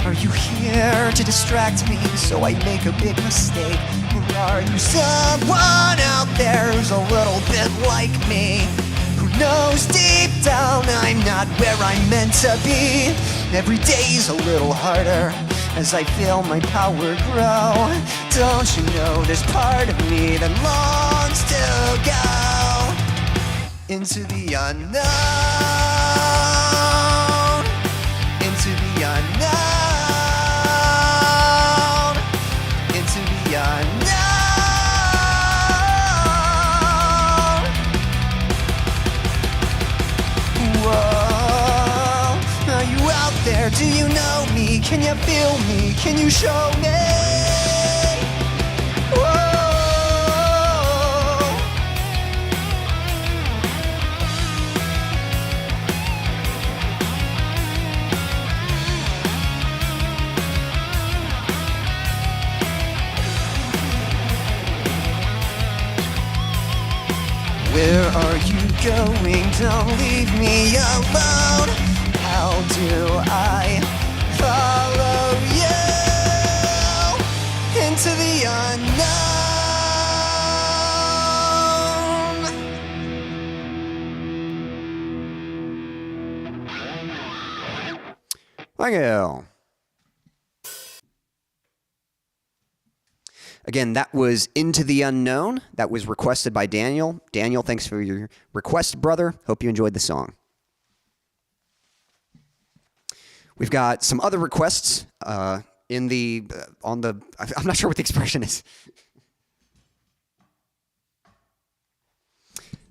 Are you here to distract me so I make a big mistake? Or are you someone out there who's a little bit like me? Who knows deep down I'm not where I'm meant to be? Every day's a little harder as I feel my power grow. Don't you know there's part of me that longs to go into the unknown, into the unknown, into the unknown. Whoa, are you out there? Do you know me? Can you feel me? Can you show me? Whoa. Where are you going? Don't leave me alone. How do I follow you into the unknown? Thank you. Again, that was Into the Unknown. That was requested by Daniel. Daniel, thanks for your request, brother. Hope you enjoyed the song. We've got some other requests in the on the. I'm not sure what the expression is.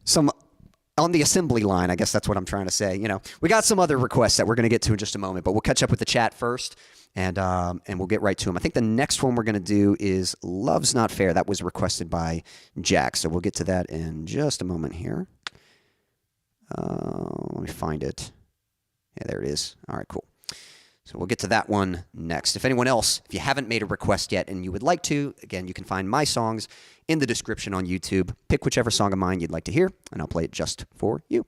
Some on the assembly line. I guess that's what I'm trying to say. You know, we got some other requests that we're going to get to in just a moment, but we'll catch up with the chat first. And we'll get right to them. I think the next one we're going to do is Love's Not Fair. That was requested by Jack. So we'll get to that in just a moment here. Let me find it. Yeah, there it is. All right, cool. So we'll get to that one next. If anyone else, if you haven't made a request yet and you would like to, again, you can find my songs in the description on YouTube. Pick whichever song of mine you'd like to hear, and I'll play it just for you.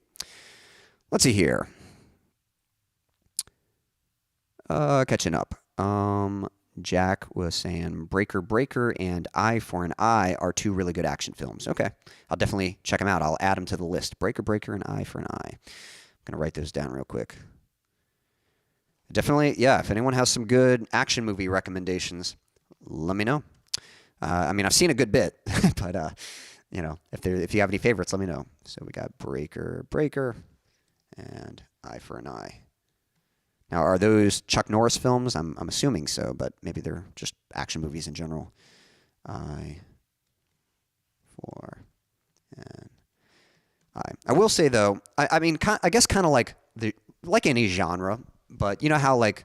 Let's see here. Catching up. Jack was saying Breaker Breaker and Eye for an Eye are two really good action films. Okay. I'll definitely check them out. I'll add them to the list. Breaker Breaker and Eye for an Eye. I'm going to write those down real quick. Definitely, yeah, if anyone has some good action movie recommendations, let me know. I mean, I've seen a good bit, but, you know, if you have any favorites, let me know. So we got Breaker Breaker and Eye for an Eye. Now, are those Chuck Norris films? I'm assuming so, but maybe they're just action movies in general. Eye for an Eye. I will say, though, I mean, I guess kind of like any genre, but you know how, like,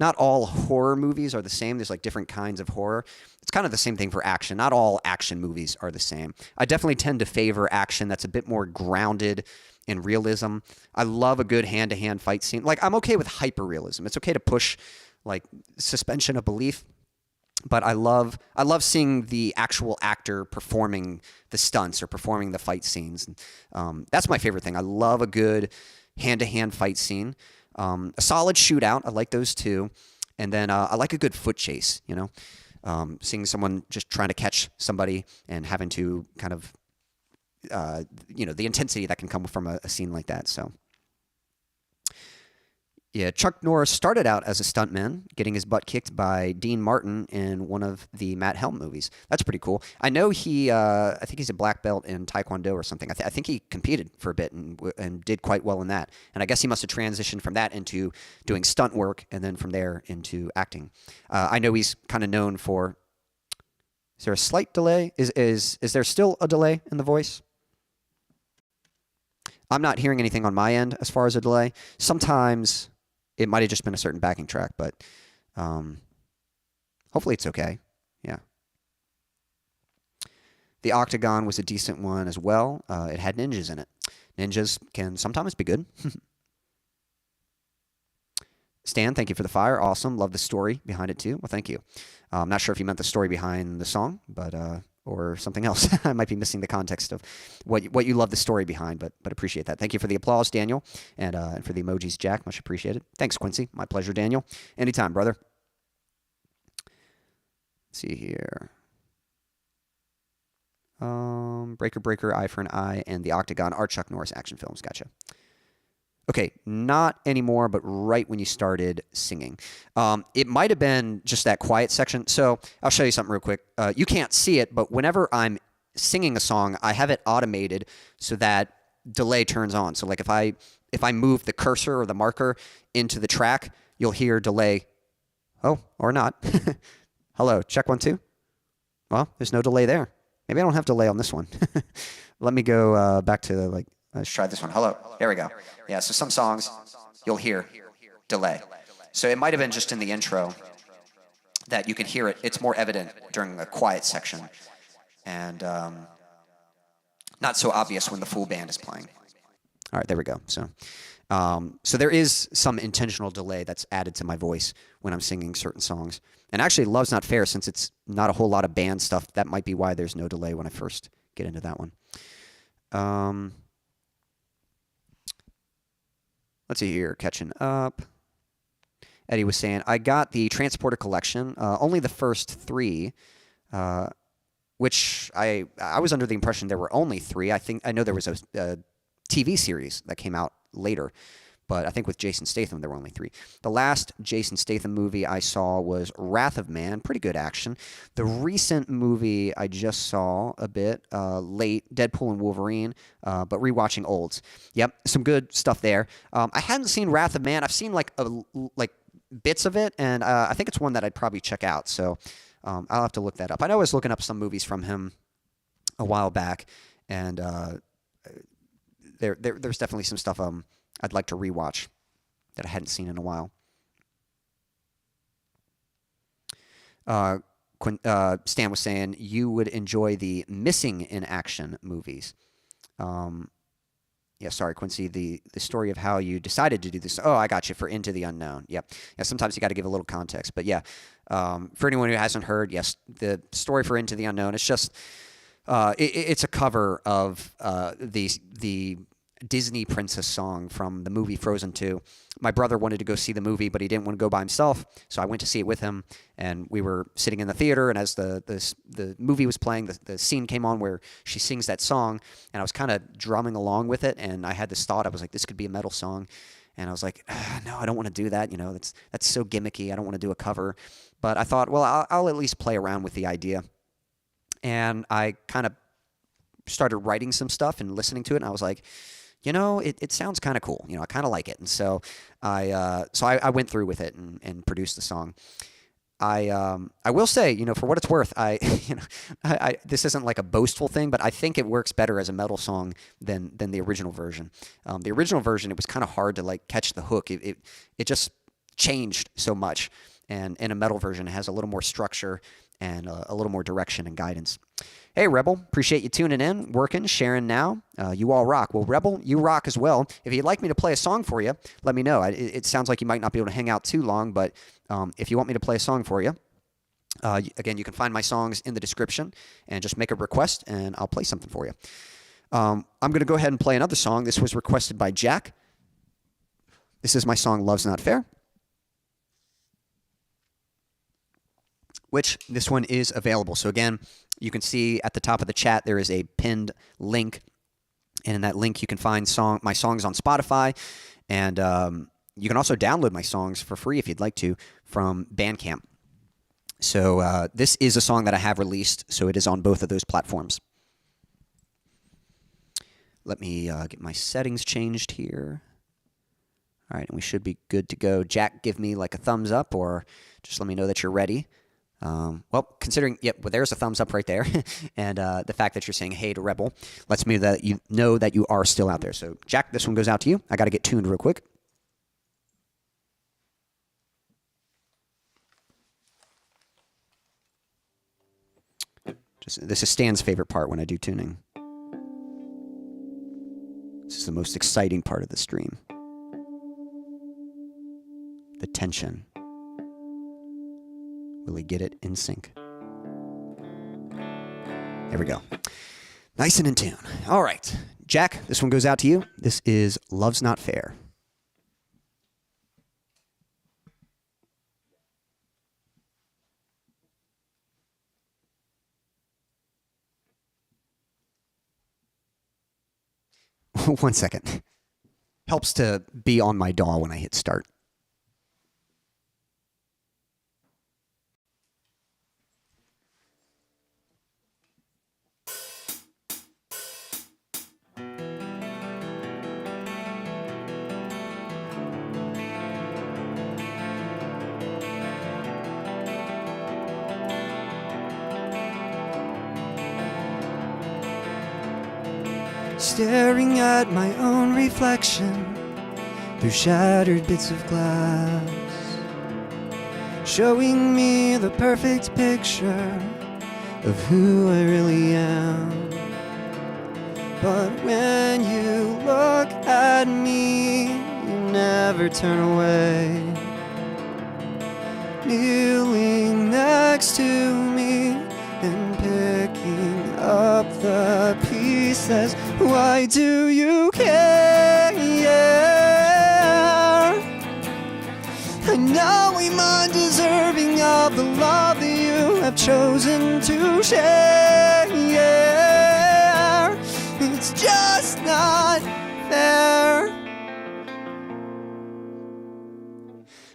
not all horror movies are the same. There's, like, different kinds of horror. It's kind of the same thing for action. Not all action movies are the same. I definitely tend to favor action that's a bit more grounded in realism. I love a good hand-to-hand fight scene. Like, I'm okay with hyper-realism. It's okay to push, like, suspension of belief. But I love seeing the actual actor performing the stunts or performing the fight scenes. That's my favorite thing. I love a good hand-to-hand fight scene. A solid shootout, I like those too. And then I like a good foot chase, you know. Seeing someone just trying to catch somebody and having to kind of, you know, the intensity that can come from a scene like that. So, yeah, Chuck Norris started out as a stuntman, getting his butt kicked by Dean Martin in one of the Matt Helm movies. That's pretty cool. I know I think he's a black belt in Taekwondo or something. I think he competed for a bit and did quite well in that. And I guess he must have transitioned from that into doing stunt work and then from there into acting. I know he's kind of known for. Is there a slight delay? Is there still a delay in the voice? I'm not hearing anything on my end as far as a delay. Sometimes it might have just been a certain backing track, but hopefully it's okay. Yeah. The Octagon was a decent one as well. It had ninjas in it. Ninjas can sometimes be good. Stan, thank you for the fire. Awesome. Love the story behind it too. Well, thank you. I'm not sure if you meant the story behind the song, but or something else. I might be missing the context of what you love the story behind, but appreciate that. Thank you for the applause, Daniel, and for the emojis, Jack. Much appreciated. Thanks, Quincy. My pleasure, Daniel. Anytime, brother. Let's see here. Breaker Breaker, Eye for an Eye, and The Octagon are Chuck Norris action films. Gotcha. Okay, not anymore, but right when you started singing. It might have been just that quiet section. So I'll show you something real quick. You can't see it, but whenever I'm singing a song, I have it automated so that delay turns on. So like if I move the cursor or the marker into the track, you'll hear delay. Oh, or not. Hello, check 1, 2. Well, there's no delay there. Maybe I don't have delay on this one. Let me go back to like. Let's try this one. Hello. There we go. Yeah, so some songs you'll hear delay. So it might have been just in the intro that you can hear it. It's more evident during the quiet section and not so obvious when the full band is playing. All right, there we go. So there is some intentional delay that's added to my voice when I'm singing certain songs. And actually, Love's Not Fair, since it's not a whole lot of band stuff, that might be why there's no delay when I first get into that one. Let's see here, catching up. Eddie was saying, I got the Transporter collection, only the first 3, which I was under the impression there were only 3. I know there was a TV series that came out later, but I think with Jason Statham there were only 3. The last Jason Statham movie I saw was Wrath of Man, pretty good action. The recent movie I just saw a bit late, Deadpool and Wolverine, but rewatching olds. Yep, some good stuff there. I hadn't seen Wrath of Man. I've seen like bits of it, and I think it's one that I'd probably check out. So I'll have to look that up. I know I was looking up some movies from him a while back, and there's definitely some stuff I'd like to rewatch that I hadn't seen in a while. Stan was saying you would enjoy the missing in action movies. Yeah, sorry, Quincy. The story of how you decided to do this. Oh, I got you, for Into the Unknown. Yep. Yeah, sometimes you got to give a little context. But yeah, for anyone who hasn't heard, yes, the story for Into the Unknown, it's just it's a cover of the Disney princess song from the movie Frozen 2. My brother wanted to go see the movie, but he didn't want to go by himself, so I went to see it with him. And we were sitting in the theater, and as the movie was playing, the scene came on where she sings that song, and I was kind of drumming along with it, and I had this thought. I was like, this could be a metal song. And I was like, no, I don't want to do that. That's so gimmicky. I don't want to do a cover. But I thought, well, I'll at least play around with the idea. And I kind of started writing some stuff and listening to it, and I was like, it sounds kind of cool. I kind of like it. And so I went through with it and produced the song. I will say, for what it's worth, this isn't like a boastful thing, but I think it works better as a metal song than the original version. The original version, it was kind of hard to like catch the hook. It just changed so much. And in a metal version, it has a little more structure and a little more direction and guidance. Hey, Rebel, appreciate you tuning in, working, sharing now. You all rock. Well, Rebel, you rock as well. If you'd like me to play a song for you, let me know. It sounds like you might not be able to hang out too long, but if you want me to play a song for you, again, you can find my songs in the description and just make a request, and I'll play something for you. I'm going to go ahead and play another song. This was requested by Jack. This is my song, Love's Not Fair, which this one is available. So again, you can see at the top of the chat there is a pinned link, and in that link you can find my songs on Spotify, and you can also download my songs for free if you'd like to from Bandcamp. So this is a song that I have released, so it is on both of those platforms. Let me get my settings changed here. All right, and we should be good to go. Jack, give me like a thumbs up, or just let me know that you're ready. Well, considering, there's a thumbs up right there, and the fact that you're saying hey to Rebel lets me that you know that you are still out there. So, Jack, this one goes out to you. I got to get tuned real quick. This is Stan's favorite part when I do tuning. This is the most exciting part of the stream. The tension. Will he get it in sync? There we go. Nice and in tune. All right. Jack, this one goes out to you. This is Love's Not Fair. One second. Helps to be on my DAW when I hit start. Staring at my own reflection through shattered bits of glass, showing me the perfect picture of who I really am. But when you look at me, you never turn away. Kneeling next to me and picking up the pieces. Why do you care? I know I'm undeserving of the love that you have chosen to share. It's just not fair.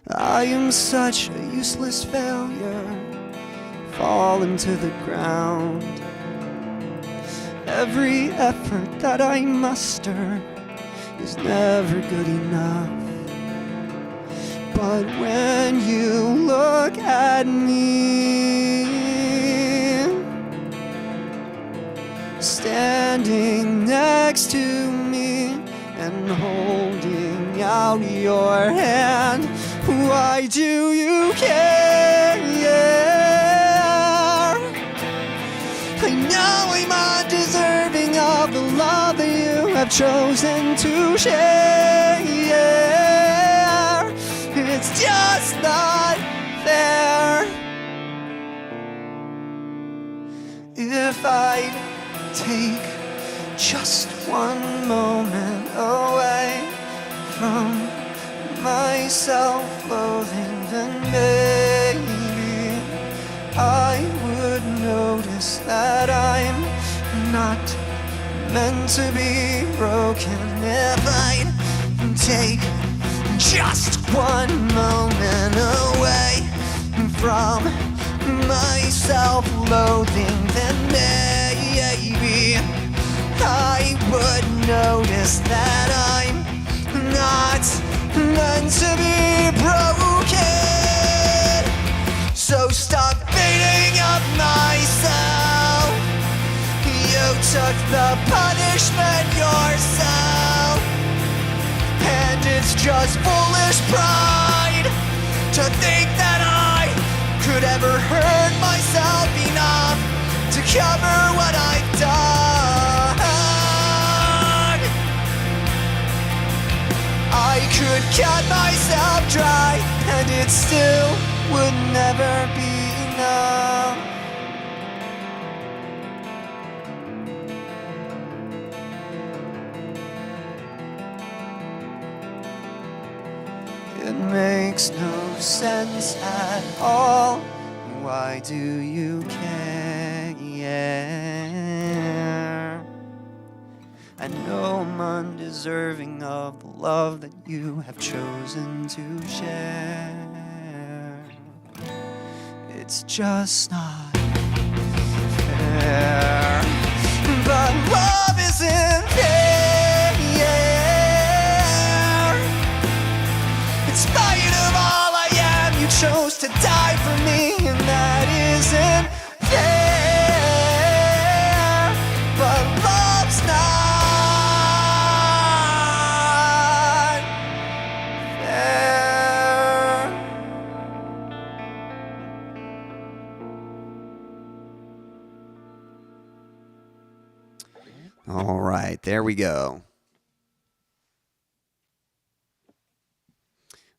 I am such a useless failure, fallen to the ground. Every effort that I muster is never good enough. But when you look at me, standing next to me and holding out your hand, why do you care? I know I'm undeserving of the love that you have have chosen to share. It's just not fair. If I take just one moment away from my self-loathing, then maybe I would notice that I'm not meant to be broken. If I take just one moment away from my self-loathing, then maybe I would notice that I'm not meant to be broken. So stop beating up myself. You took the punishment yourself, and it's just foolish pride to think that I could ever hurt myself enough to cover what I've done. I could cut myself dry, and it still would never be enough. It makes no sense at all. Why do you care? I know I'm undeserving of the love that you have chosen to share. It's just not fair. But love isn't fair. In spite of all I am, you chose to die for me, and that isn't fair. But love's not fair. All right, there we go.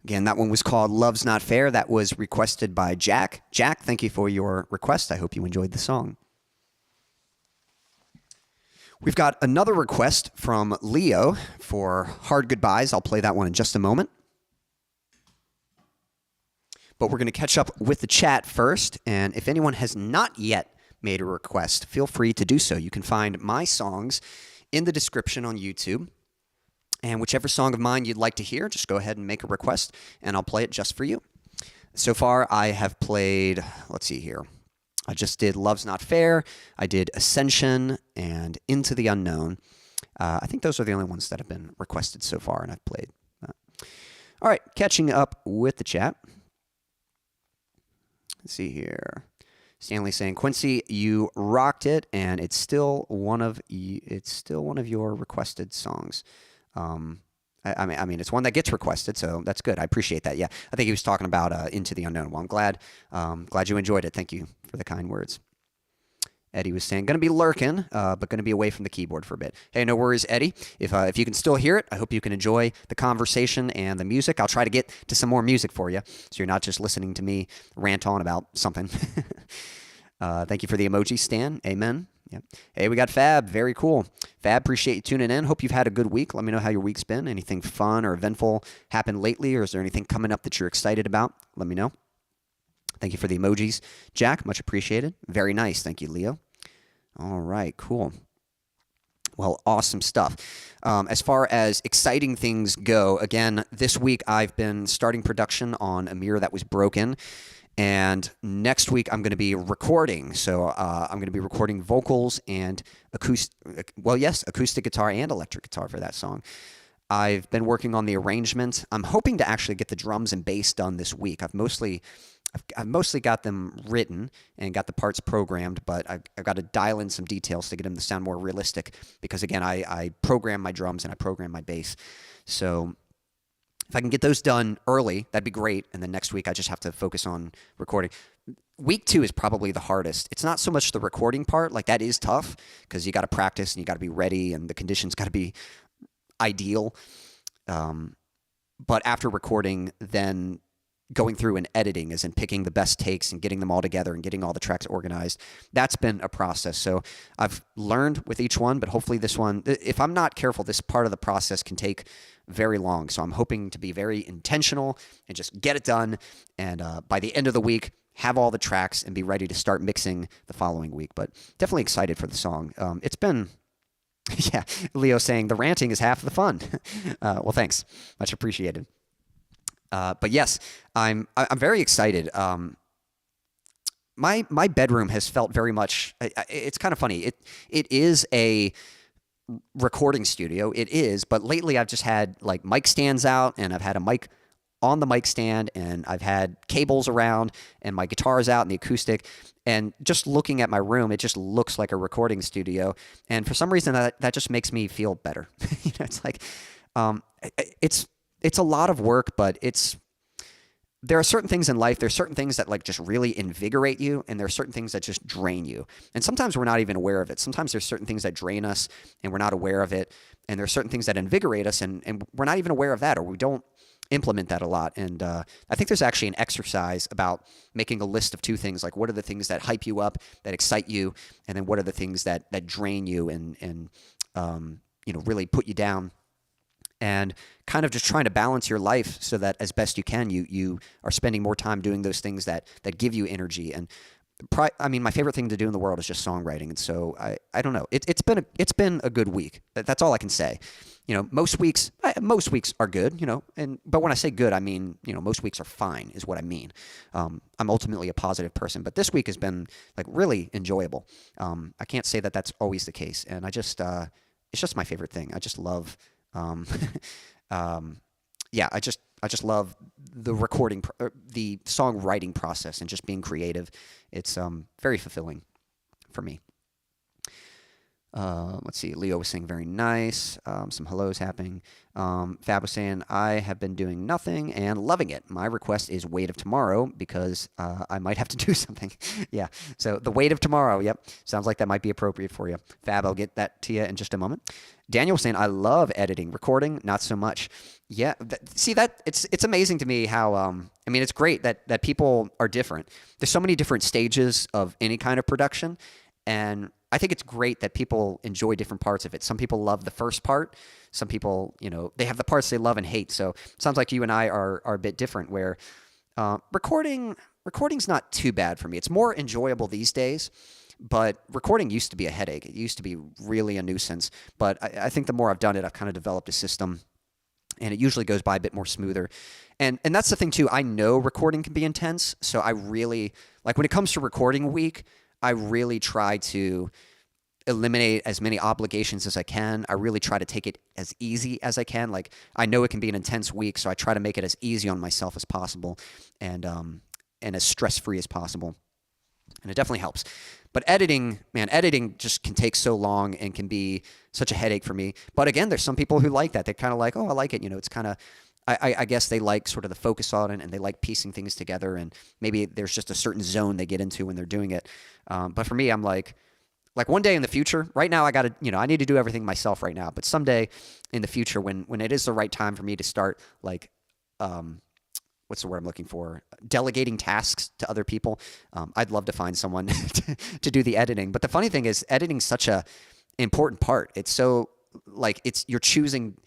Again, that one was called Love's Not Fair. That was requested by Jack. Jack, thank you for your request. I hope you enjoyed the song. We've got another request from Leo for Hard Goodbyes. I'll play that one in just a moment. But we're going to catch up with the chat first. And if anyone has not yet made a request, feel free to do so. You can find my songs in the description on YouTube. And whichever song of mine you'd like to hear, just go ahead and make a request, and I'll play it just for you. So far, I have played, let's see here. I just did Love's Not Fair. I did Ascension and Into the Unknown. I think those are the only ones that have been requested so far, and I've played. All right, catching up with the chat. Let's see here. Stanley saying, Quincy, you rocked it, and it's still one of your requested songs. I mean, it's one that gets requested, so that's good. I appreciate that. Yeah, I think he was talking about Into the Unknown. Well, I'm glad you enjoyed it. Thank you for the kind words. Eddie was saying, going to be lurking, but going to be away from the keyboard for a bit. Hey, no worries, Eddie. If you can still hear it, I hope you can enjoy the conversation and the music. I'll try to get to some more music for you, so you're not just listening to me rant on about something. Thank you for the emoji, Stan. Amen. Yep. Hey, we got Fab. Very cool. Fab, appreciate you tuning in. Hope you've had a good week. Let me know how your week's been. Anything fun or eventful happened lately, or is there anything coming up that you're excited about? Let me know. Thank you for the emojis, Jack. Much appreciated. Very nice. Thank you, Leo. All right, cool. Well, awesome stuff. As far as exciting things go, again, this week I've been starting production on a mirror that was broken. And next week, I'm going to be recording. So I'm going to be recording vocals and acoustic guitar and electric guitar for that song. I've been working on the arrangement. I'm hoping to actually get the drums and bass done this week. I've mostly got them written and got the parts programmed, but I've got to dial in some details to get them to sound more realistic. Because again, I program my drums and I program my bass. So if I can get those done early, that'd be great. And then next week, I just have to focus on recording. Week 2 is probably the hardest. It's not so much the recording part. Like, that is tough because you got to practice and you got to be ready and the conditions got to be ideal. But after recording, then going through and editing, as in picking the best takes and getting them all together and getting all the tracks organized, that's been a process. So I've learned with each one, but hopefully this one, if I'm not careful, this part of the process can take very long. So I'm hoping to be very intentional and just get it done. And by the end of the week, have all the tracks and be ready to start mixing the following week. But definitely excited for the song. It's been, yeah, Leo saying the ranting is half the fun. Well, thanks. Much appreciated. But yes, I'm very excited. My bedroom has felt very much, it's kind of funny. It is a recording studio. It is, but lately I've just had like mic stands out, and I've had a mic on the mic stand, and I've had cables around, and my guitar's out and the acoustic, and just looking at my room, it just looks like a recording studio. And for some reason that just makes me feel better. It's like, it's a lot of work, but there are certain things in life, there's certain things that like just really invigorate you, and there are certain things that just drain you. And sometimes we're not even aware of it. Sometimes there's certain things that drain us and we're not aware of it. And there are certain things that invigorate us and we're not even aware of that, or we don't implement that a lot. And I think there's actually an exercise about making a list of 2 things, like what are the things that hype you up, that excite you, and then what are the things that drain you and really put you down. And kind of just trying to balance your life so that as best you can, you are spending more time doing those things that give you energy. And my favorite thing to do in the world is just songwriting. And so I don't know. It's been a good week. That's all I can say. Most weeks are good. But when I say good, I mean most weeks are fine is what I mean. I'm ultimately a positive person, but this week has been like really enjoyable. I can't say that that's always the case, and it's just my favorite thing. I just love. I just love the recording, the songwriting process, and just being creative. It's very fulfilling for me. Let's see. Leo was saying very nice. Some hellos happening. Fab was saying, I have been doing nothing and loving it. My request is Weight of Tomorrow because I might have to do something. Yeah. So the Weight of Tomorrow. Yep. Sounds like that might be appropriate for you. Fab, I'll get that to you in just a moment. Daniel was saying, I love editing. Recording, not so much. Yeah. It's amazing to me how, it's great that people are different. There's so many different stages of any kind of production. And I think it's great that people enjoy different parts of it. Some people love the first part. Some people, they have the parts they love and hate. So it sounds like you and I are a bit different, where recording's not too bad for me. It's more enjoyable these days, but recording used to be a headache. It used to be really a nuisance. But I think the more I've done it, I've kind of developed a system, and it usually goes by a bit more smoother. And that's the thing too. I know recording can be intense. So I really, like when it comes to recording week, I really try to eliminate as many obligations as I can. I really try to take it as easy as I can. Like, I know it can be an intense week, so I try to make it as easy on myself as possible and as stress-free as possible. And it definitely helps. But editing just can take so long and can be such a headache for me. But again, there's some people who like that. They're kind of like, oh, I like it. It's kind of, I guess they like sort of the focus on it, and they like piecing things together, and maybe there's just a certain zone they get into when they're doing it. But for me, I'm like one day in the future, right now I got to, I need to do everything myself right now. But someday in the future, when it is the right time for me to start, like, what's the word I'm looking for? Delegating tasks to other people. I'd love to find someone to do the editing. But the funny thing is, editing is such a important part. It's so you're choosing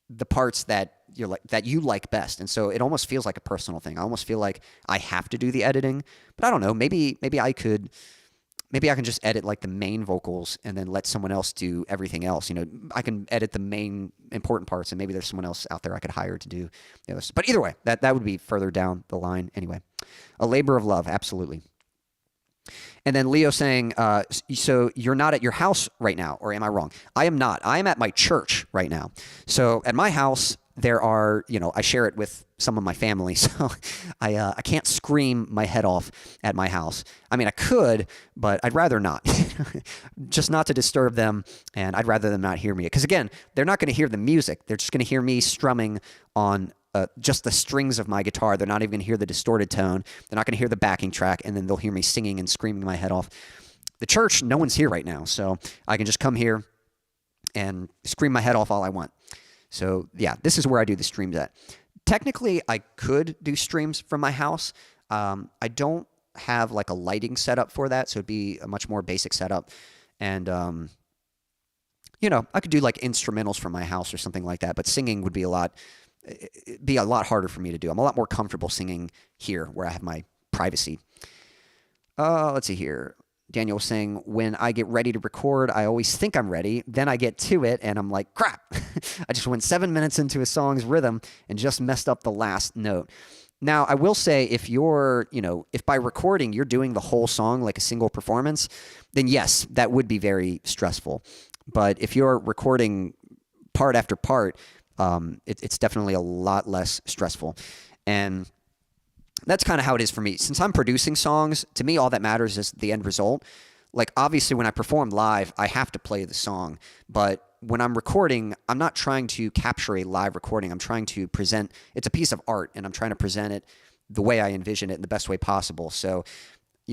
the parts that you like best, and so it almost feels like a personal thing. I almost feel like I have to do the editing, but I don't know. Maybe I can just edit like the main vocals and then let someone else do everything else. I can edit the main important parts, and maybe there's someone else out there I could hire to do the others. But either way, that would be further down the line. Anyway, a labor of love, absolutely. And then Leo saying, so you're not at your house right now, or am I wrong? I am not. I am at my church right now. So at my house, there are, I share it with some of my family, so I can't scream my head off at my house. I mean, I could, but I'd rather not. Just not to disturb them, and I'd rather them not hear me. Because again, they're not going to hear the music. They're just going to hear me strumming on just the strings of my guitar. They're not even going to hear the distorted tone. They're not going to hear the backing track, and then they'll hear me singing and screaming my head off. The church, no one's here right now, so I can just come here and scream my head off all I want. So yeah, this is where I do the streams at. Technically, I could do streams from my house. I don't have like a lighting setup for that, so it'd be a much more basic setup. And, you know, I could do like instrumentals from my house or something like that, but singing would be it'd be a lot harder for me to do. I'm a lot more comfortable singing here where I have my privacy. Let's see here. Daniel was saying, when I get ready to record, I always think I'm ready. Then I get to it, and I'm like, crap. I just went 7 minutes into a song's rhythm and just messed up the last note. Now, I will say, if if by recording you're doing the whole song like a single performance, then yes, that would be very stressful. But if you're recording part after part, it's definitely a lot less stressful. And that's kind of how it is for me. Since I'm producing songs, to me, all that matters is the end result. Like, obviously, when I perform live, I have to play the song. But when I'm recording, I'm not trying to capture a live recording. I'm trying to present, it's a piece of art, and I'm trying to present it the way I envision it in the best way possible. So,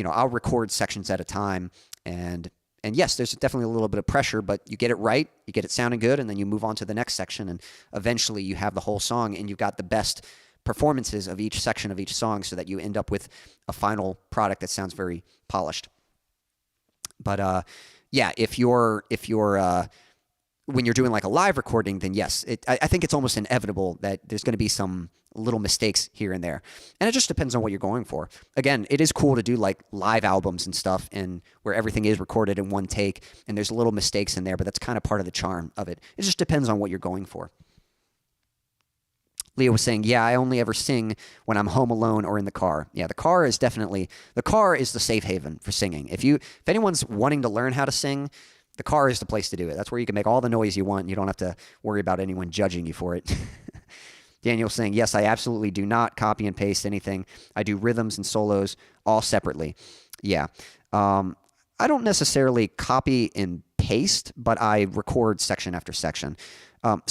I'll record sections at a time. And yes, there's definitely a little bit of pressure, but you get it right, you get it sounding good, and then you move on to the next section. And eventually you have the whole song, and you've got the best performances of each section of each song so that you end up with a final product that sounds very polished. But yeah, if you're when you're doing like a live recording, then yes, I think it's almost inevitable that there's going to be some little mistakes here and there. And it just depends on what you're going for. Again, it is cool to do like live albums and stuff, and where everything is recorded in one take and there's little mistakes in there, but that's kind of part of the charm of it. It just depends on what you're going for. Leo was saying, yeah, I only ever sing when I'm home alone or in the car. Yeah, the car is the safe haven for singing. If anyone's wanting to learn how to sing, the car is the place to do it. That's where you can make all the noise you want, and you don't have to worry about anyone judging you for it. Daniel's saying, yes, I absolutely do not copy and paste anything. I do rhythms and solos all separately. Yeah. I don't necessarily copy and paste, but I record section after section. I'll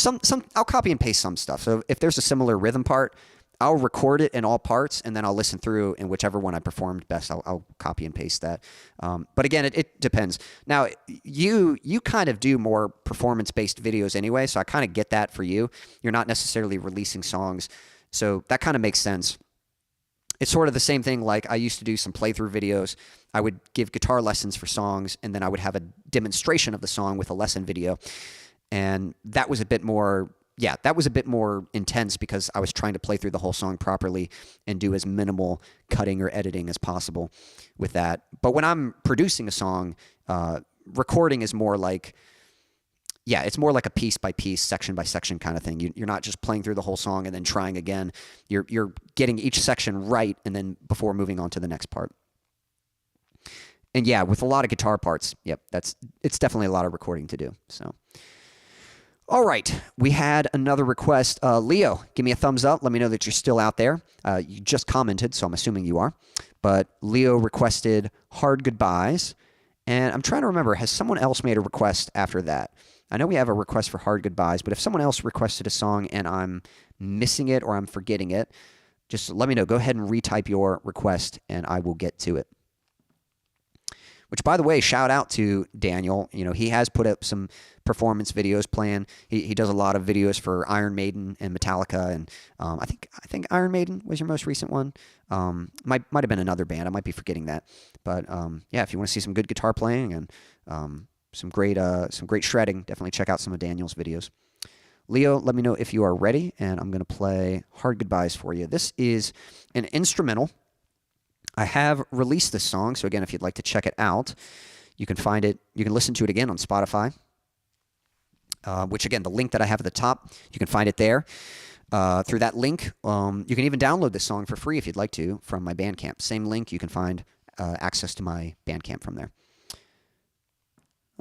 copy and paste some stuff. So if there's a similar rhythm part, I'll record it in all parts, and then I'll listen through, and whichever one I performed best, I'll copy and paste that. But again, it depends. Now, you kind of do more performance-based videos anyway, so I kind of get that for you. You're not necessarily releasing songs, so that kind of makes sense. It's sort of the same thing like I used to do some playthrough videos. I would give guitar lessons for songs, and then I would have a demonstration of the song with a lesson video. And that was a bit more intense because I was trying to play through the whole song properly and do as minimal cutting or editing as possible with that. But when I'm producing a song, recording is more like, it's more like a piece by piece, section by section kind of thing. You're not just playing through the whole song and then trying again. You're getting each section right, and then before moving on to the next part. And yeah, with a lot of guitar parts, it's definitely a lot of recording to do. So. All right, we had another request. Leo, give me a thumbs up. Let me know that you're still out there. You just commented, so I'm assuming you are. But Leo requested Hard Goodbyes. And I'm trying to remember, has someone else made a request after that? I know we have a request for Hard Goodbyes, but if someone else requested a song and I'm missing it or I'm forgetting it, just let me know. Go ahead and retype your request, and I will get to it. Which, by the way, shout out to Daniel. He has put up some performance videos playing. He does a lot of videos for Iron Maiden and Metallica, and I think Iron Maiden was your most recent one. Might have been another band. I might be forgetting that. But yeah, if you want to see some good guitar playing and some great shredding, definitely check out some of Daniel's videos. Leo, let me know if you are ready, and I'm going to play Hard Goodbyes for you. This is an instrumental. I have released this song, so again, if you'd like to check it out, you can find it. You can listen to it again on Spotify, which again, the link that I have at the top, you can find it there. Through that link, you can even download this song for free if you'd like to from my Bandcamp. Same link, you can find access to my Bandcamp from there.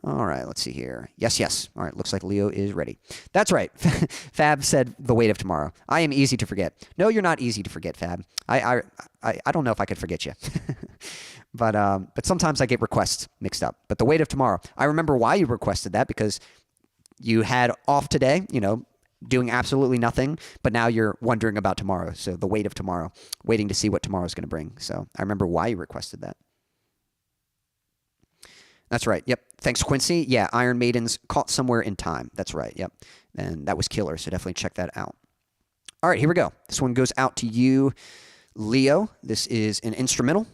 All right, let's see here. Yes. All right, looks like Leo is ready. That's right. Fab said the weight of tomorrow. I am easy to forget. No, you're not easy to forget, Fab. I don't know if I could forget you. But sometimes I get requests mixed up. But the weight of tomorrow. I remember why you requested that, because you had off today, doing absolutely nothing, but now you're wondering about tomorrow. So the weight of tomorrow, waiting to see what tomorrow's going to bring. So I remember why you requested that. That's right. Yep. Thanks, Quincy. Yeah, Iron Maiden's Caught Somewhere in Time. That's right. Yep. And that was killer, so definitely check that out. All right, here we go. This one goes out to you, Leo. This is an instrumental.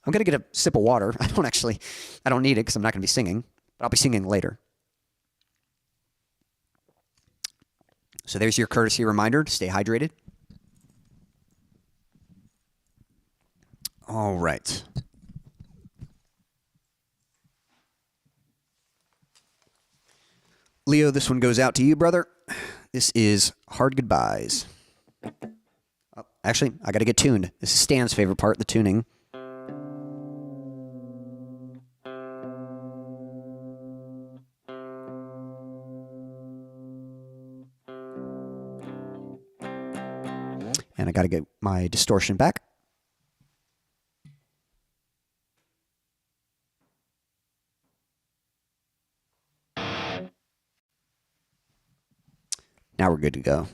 I'm going to get a sip of water. I don't need it because I'm not going to be singing, but I'll be singing later. So there's your courtesy reminder to stay hydrated. All right. Leo, this one goes out to you, brother. This is Hard Goodbyes. Oh, actually, I got to get tuned. This is Stan's favorite part, the tuning. And I got to get my distortion back. Now we're good to go.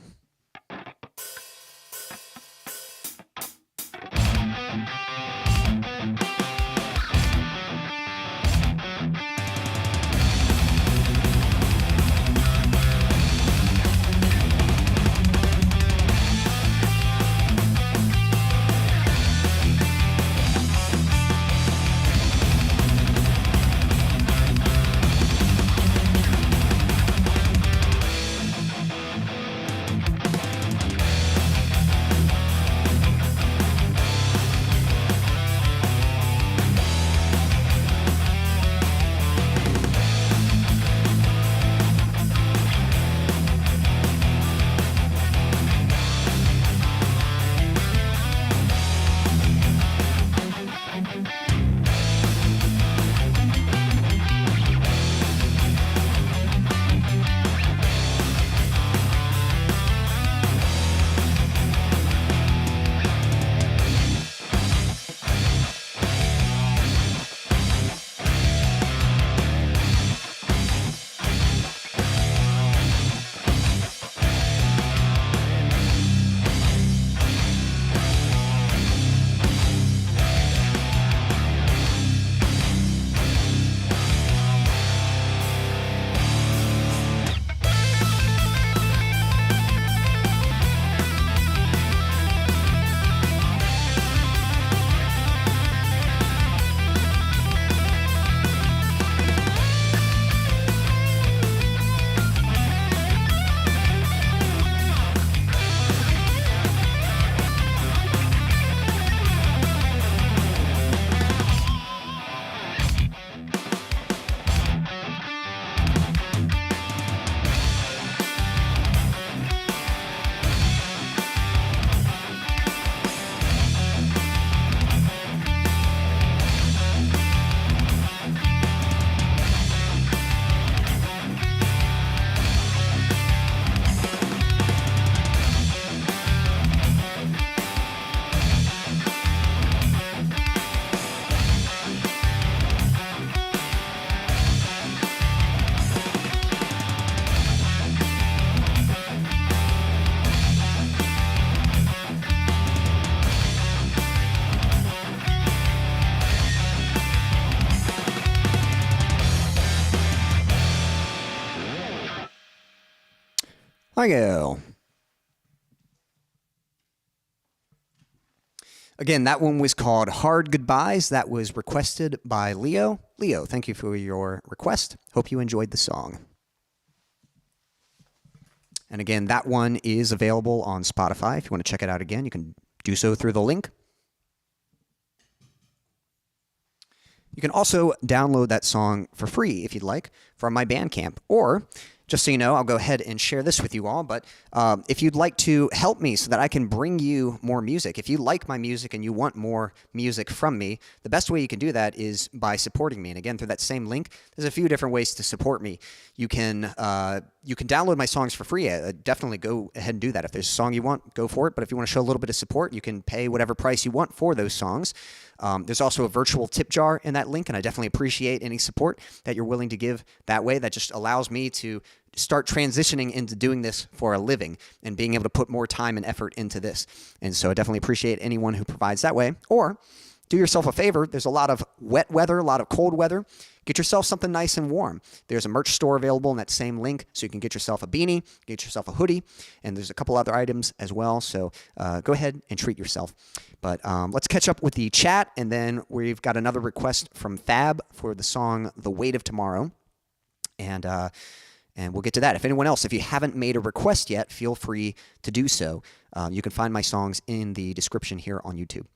Hi, go. Again, that one was called Hard Goodbyes. That was requested by Leo. Leo, thank you for your request. Hope you enjoyed the song. And again, that one is available on Spotify. If you want to check it out again, you can do so through the link. You can also download that song for free, if you'd like, from my Bandcamp. Or, just so you know, I'll go ahead and share this with you all, but if you'd like to help me so that I can bring you more music, if you like my music and you want more music from me, the best way you can do that is by supporting me. And again, through that same link, there's a few different ways to support me. You can download my songs for free. Definitely go ahead and do that. If there's a song you want, go for it. But if you want to show a little bit of support, you can pay whatever price you want for those songs. There's also a virtual tip jar in that link, and I definitely appreciate any support that you're willing to give that way. That just allows me to start transitioning into doing this for a living and being able to put more time and effort into this. And so I definitely appreciate anyone who provides that way. Or do yourself a favor. There's a lot of wet weather, a lot of cold weather. Get yourself something nice and warm. There's a merch store available in that same link, so you can get yourself a beanie, get yourself a hoodie, and there's a couple other items as well. So go ahead and treat yourself. But let's catch up with the chat, and then we've got another request from Fab for the song "The Weight of Tomorrow," and we'll get to that. If anyone else, if you haven't made a request yet, feel free to do so. You can find my songs in the description here on YouTube.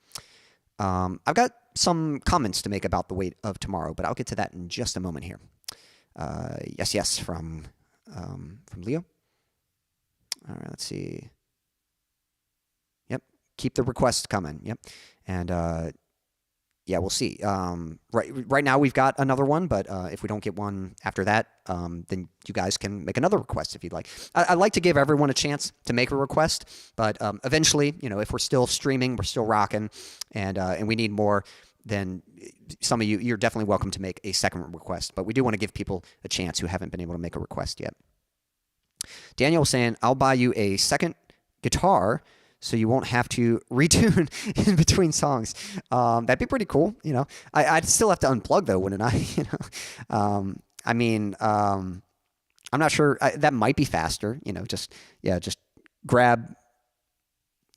I've got some comments to make about "The Weight of Tomorrow," but I'll get to that in just a moment here. Yes, from Leo. All right, let's see. Yep, keep the requests coming. Yep, and yeah, we'll see. Right now we've got another one, but if we don't get one after that, then you guys can make another request if you'd like. I like to give everyone a chance to make a request, but eventually, if we're still streaming, we're still rocking, and we need more, then some of you're definitely welcome to make a second request. But we do want to give people a chance who haven't been able to make a request yet. Daniel was saying, "I'll buy you a second guitar so you won't have to retune in between songs." That'd be pretty cool. I'd still have to unplug though, wouldn't I? I'm not sure. That might be faster. Just grab.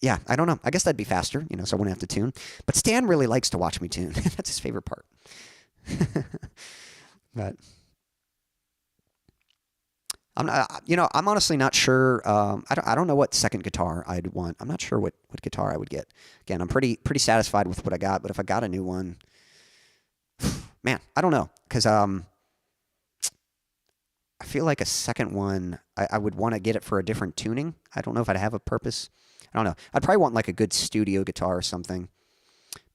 Yeah, I don't know. I guess that'd be faster. So I wouldn't have to tune. But Stan really likes to watch me tune. That's his favorite part. But I'm honestly not sure. I don't know what second guitar I'd want. I'm not sure what guitar I would get. Again, I'm pretty satisfied with what I got. But if I got a new one, man, I don't know, because I feel like a second one, I would want to get it for a different tuning. I don't know if I'd have a purpose. I don't know. I'd probably want like a good studio guitar or something.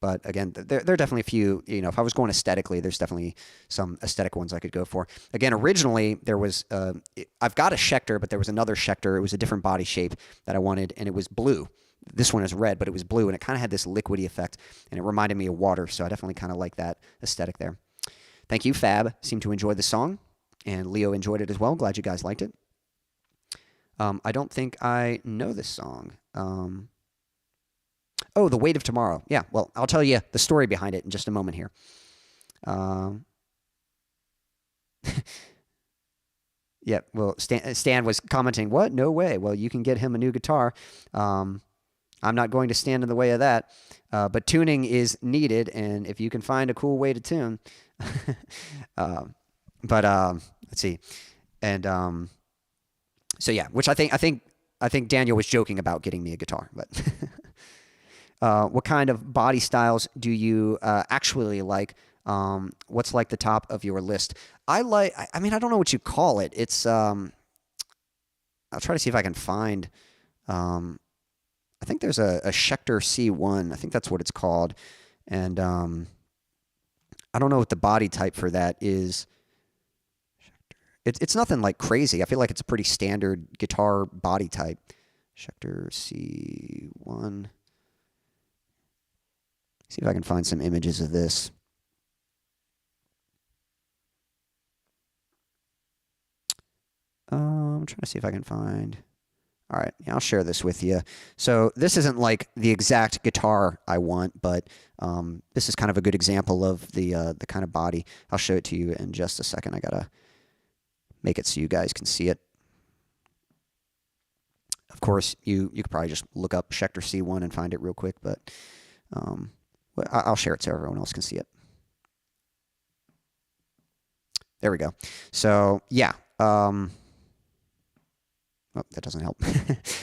But again, there are definitely a few, if I was going aesthetically, there's definitely some aesthetic ones I could go for. Again, originally there was, I've got a Schecter, but there was another Schecter. It was a different body shape that I wanted, and it was blue. This one is red, but it was blue, and it kind of had this liquidy effect, and it reminded me of water, so I definitely kind of like that aesthetic there. Thank you, Fab. Seemed to enjoy the song, and Leo enjoyed it as well. Glad you guys liked it. I don't think I know this song. Oh, "The Weight of Tomorrow." Yeah, well, I'll tell you the story behind it in just a moment here. Yeah, well, Stan was commenting, "What? No way." Well, you can get him a new guitar. I'm not going to stand in the way of that. But tuning is needed, and if you can find a cool way to tune. Let's see. And so yeah, which I think Daniel was joking about getting me a guitar, but what kind of body styles do you actually like? What's like the top of your list? I don't know what you call it. It's I'll try to see if I can find. I think there's a Schecter C1. I think that's what it's called, and I don't know what the body type for that is. It's nothing like crazy. I feel like it's a pretty standard guitar body type. Schecter C1. See if I can find some images of this. I'm trying to see if I can find. All right, yeah, I'll share this with you. So this isn't like the exact guitar I want, but this is kind of a good example of the kind of body. I'll show it to you in just a second. I gotta make it so you guys can see it. Of course, you could probably just look up Schecter C1 and find it real quick, but I'll share it so everyone else can see it. There we go. So yeah. Oh, that doesn't help.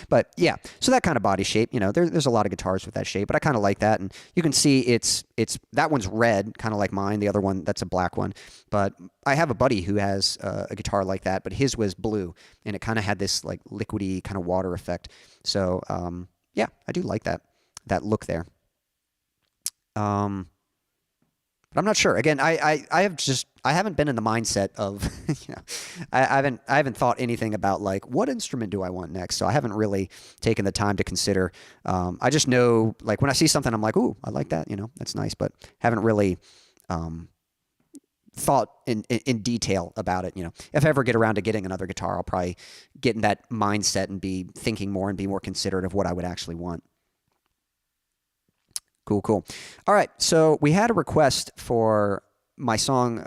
But yeah, so that kind of body shape, there's a lot of guitars with that shape, but I kind of like that. And you can see it's that one's red, kind of like mine. The other one, that's a black one. But I have a buddy who has a guitar like that, but his was blue, and it kind of had this like liquidy kind of water effect. So yeah, I do like that look there. But I'm not sure. Again, I haven't been in the mindset of, I haven't thought anything about like what instrument do I want next. So I haven't really taken the time to consider. I just know like when I see something, I'm like, ooh, I like that. That's nice. But haven't really thought in detail about it. If I ever get around to getting another guitar, I'll probably get in that mindset and be thinking more and be more considerate of what I would actually want. Cool. All right, so we had a request for my song,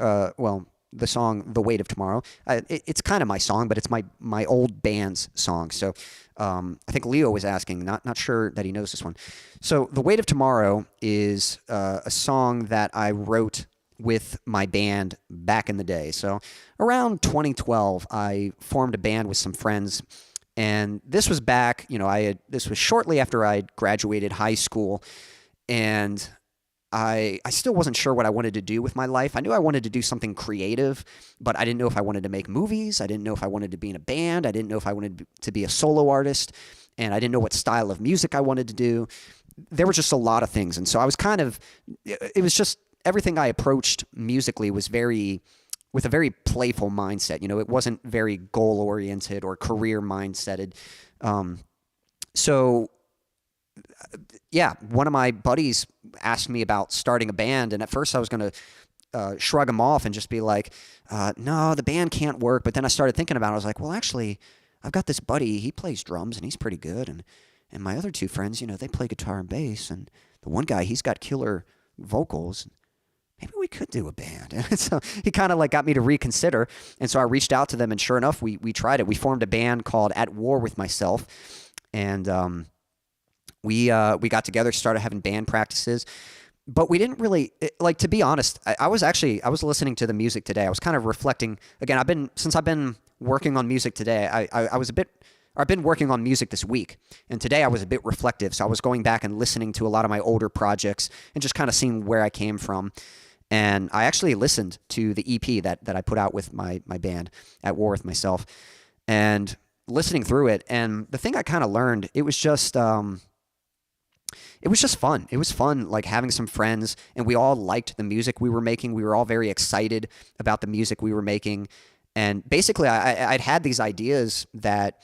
the song "The Weight of Tomorrow." It's kind of my song, but it's my old band's song. So I think Leo was asking, not sure that he knows this one. So "The Weight of Tomorrow" is a song that I wrote with my band back in the day. So around 2012, I formed a band with some friends, and this was back, this was shortly after I graduated high school. And I still wasn't sure what I wanted to do with my life. I knew I wanted to do something creative, but I didn't know if I wanted to make movies. I didn't know if I wanted to be in a band. I didn't know if I wanted to be a solo artist. And I didn't know what style of music I wanted to do. There were just a lot of things. And so I was it was just everything I approached musically was with a very playful mindset. It wasn't very goal-oriented or career mindseted. Yeah, one of my buddies asked me about starting a band, and at first I was going to shrug him off and just be like, no, the band can't work. But then I started thinking about it. I was like, well, actually, I've got this buddy. He plays drums, and he's pretty good. And my other two friends, they play guitar and bass. And the one guy, he's got killer vocals. Maybe we could do a band. And so he kind of like got me to reconsider. And so I reached out to them, and sure enough, we tried it. We formed a band called At War With Myself. And we got together, started having band practices, but we didn't really to be honest. I was listening to the music today. I was kind of reflecting again. Since I've been working on music today. I've been working on music this week, and today I was a bit reflective. So I was going back and listening to a lot of my older projects and just kind of seeing where I came from. And I actually listened to the EP that I put out with my band At War With Myself, and listening through it. And the thing I kind of learned, it was just fun. It was fun, like having some friends, and we all liked the music we were making. We were all very excited about the music we were making. And basically, I'd had these ideas that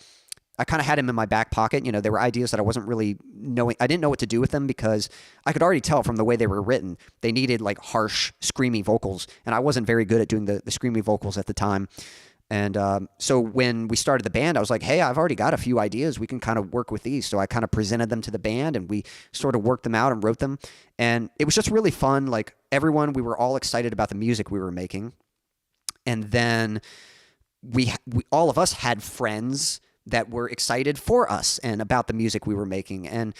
I kind of had them in my back pocket. There were ideas that I wasn't really knowing. I didn't know what to do with them because I could already tell from the way they were written. They needed like harsh, screamy vocals, and I wasn't very good at doing the screamy vocals at the time. And so when we started the band, I was like, hey, I've already got a few ideas. We can kind of work with these. So I kind of presented them to the band, and we sort of worked them out and wrote them. And it was just really fun. Like we were all excited about the music we were making. And then we all of us had friends that were excited for us and about the music we were making. And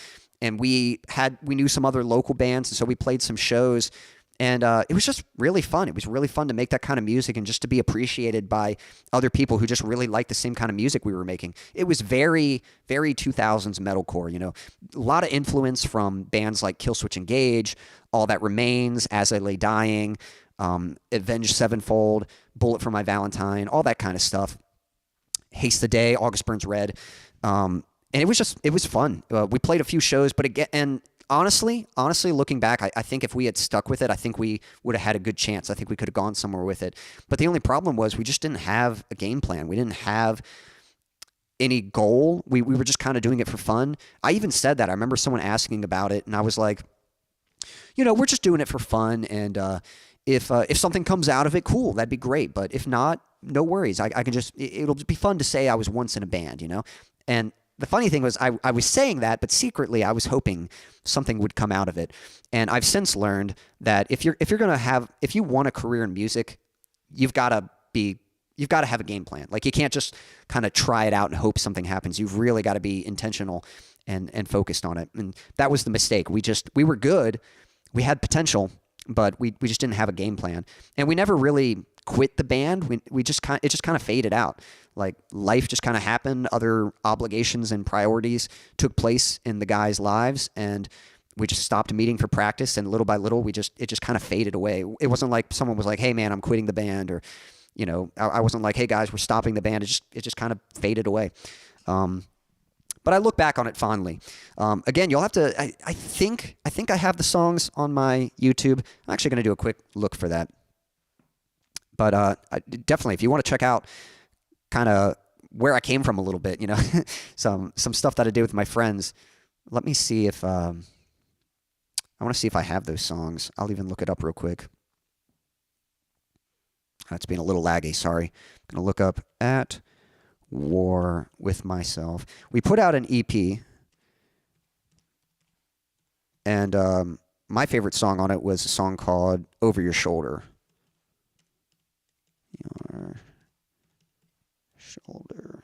we knew some other local bands. And so we played some shows. And it was just really fun. It was really fun to make that kind of music and just to be appreciated by other people who just really liked the same kind of music we were making. It was very, very 2000s metalcore, A lot of influence from bands like Killswitch Engage, All That Remains, As I Lay Dying, Avenged Sevenfold, Bullet for My Valentine, all that kind of stuff. Haste the Day, August Burns Red. And it was fun. We played a few shows, but again, and honestly, looking back, I think if we had stuck with it, I think we would have had a good chance. I think we could have gone somewhere with it. But the only problem was we just didn't have a game plan. We didn't have any goal. We were just kind of doing it for fun. I even said that. I remember someone asking about it, and I was like, we're just doing it for fun. And if something comes out of it, cool, that'd be great. But if not, no worries. I can just, it'll be fun to say I was once in a band, And the funny thing was I was saying that, but secretly I was hoping something would come out of it. And I've since learned that if you want a career in music, you've got to have a game plan. Like you can't just kind of try it out and hope something happens. You've really got to be intentional and focused on it. And that was the mistake. We were good. We had potential, but we just didn't have a game plan. And we never really quit the band. It just kind of faded out. Like life just kind of happened. Other obligations and priorities took place in the guys' lives, and we just stopped meeting for practice. And little by little, it just kind of faded away. It wasn't like someone was like, "Hey, man, I'm quitting the band," or I wasn't like, "Hey, guys, we're stopping the band." It just kind of faded away. but I look back on it fondly. Again, you'll have to. I think I have the songs on my YouTube. I'm actually going to do a quick look for that. But definitely, if you want to check out kind of where I came from a little bit, you know, some stuff that I did with my friends. Let me see if I want to see if I have those songs. I'll even look it up real quick. It's being a little laggy. Sorry. I'm going to look up At War with Myself. We put out an EP, and my favorite song on it was a song called Over Your Shoulder. Your shoulder.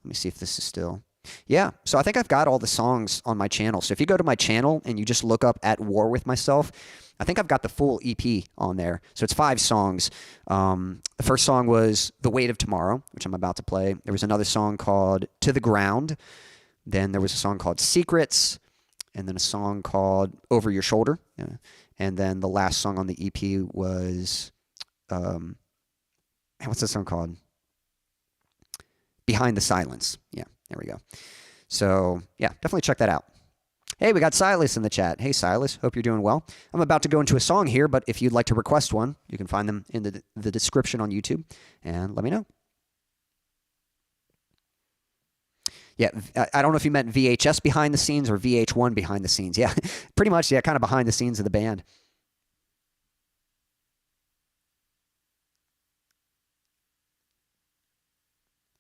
Let me see if this is still. Yeah, so I think I've got all the songs on my channel. So if you go to my channel and you just look up At War with Myself, I think I've got the full EP on there. So it's 5 songs. The first song was The Weight of Tomorrow, which I'm about to play. There was another song called To the Ground. Then there was a song called Secrets. And then a song called Over Your Shoulder. Yeah. And then the last song on the EP was... what's this song called? Behind the Silence. Yeah, there we go. So, yeah, definitely check that out. Hey, we got Silas in the chat. Hey, Silas, hope you're doing well. I'm about to go into a song here, but if you'd like to request one, you can find them in the description on YouTube, and let me know. Yeah, I don't know if you meant VHS behind the scenes or VH1 behind the scenes. Yeah, pretty much, yeah, kind of behind the scenes of the band.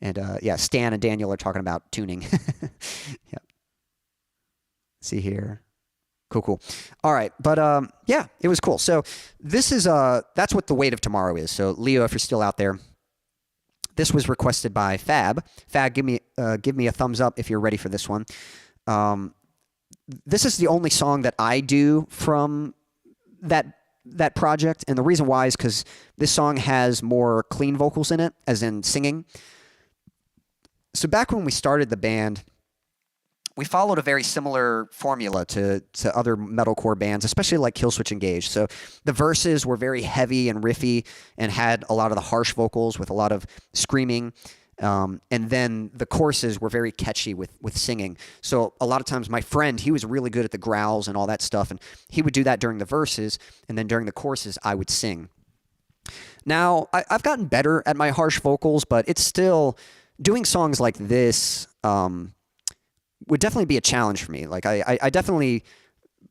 And yeah, Stan and Daniel are talking about tuning. Yep. See here. Cool. All right, but yeah, it was cool. So this is that's what The Weight of Tomorrow is. So Leo, if you're still out there, this was requested by Fab. Fab, give me a thumbs up if you're ready for this one. This is the only song that I do from that project, and the reason why is because this song has more clean vocals in it, as in singing. So back when we started the band, we followed a very similar formula to other metalcore bands, especially like Killswitch Engage. So the verses were very heavy and riffy and had a lot of the harsh vocals with a lot of screaming. And then the choruses were very catchy with singing. So a lot of times my friend, he was really good at the growls and all that stuff, and he would do that during the verses, and then during the choruses, I would sing. Now, I've gotten better at my harsh vocals, but it's still... Doing songs like this would definitely be a challenge for me. Like I definitely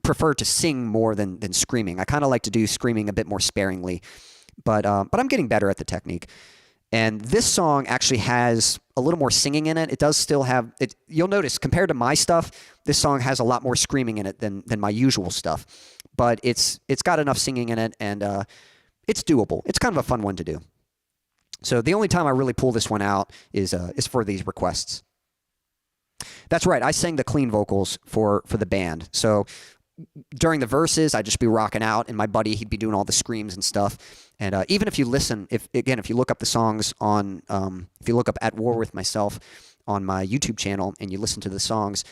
prefer to sing more than screaming. I kind of like to do screaming a bit more sparingly, but I'm getting better at the technique. And this song actually has a little more singing in it. It does still have it. You'll notice compared to my stuff, this song has a lot more screaming in it than my usual stuff. But it's got enough singing in it, and it's doable. It's kind of a fun one to do. So the only time I really pull this one out is for these requests. That's right. I sang the clean vocals for the band. So during the verses, I'd just be rocking out, and my buddy, he'd be doing all the screams and stuff. And even if you listen, if you look up the songs on, if you look up At War with Myself on my YouTube channel and you listen to the songs,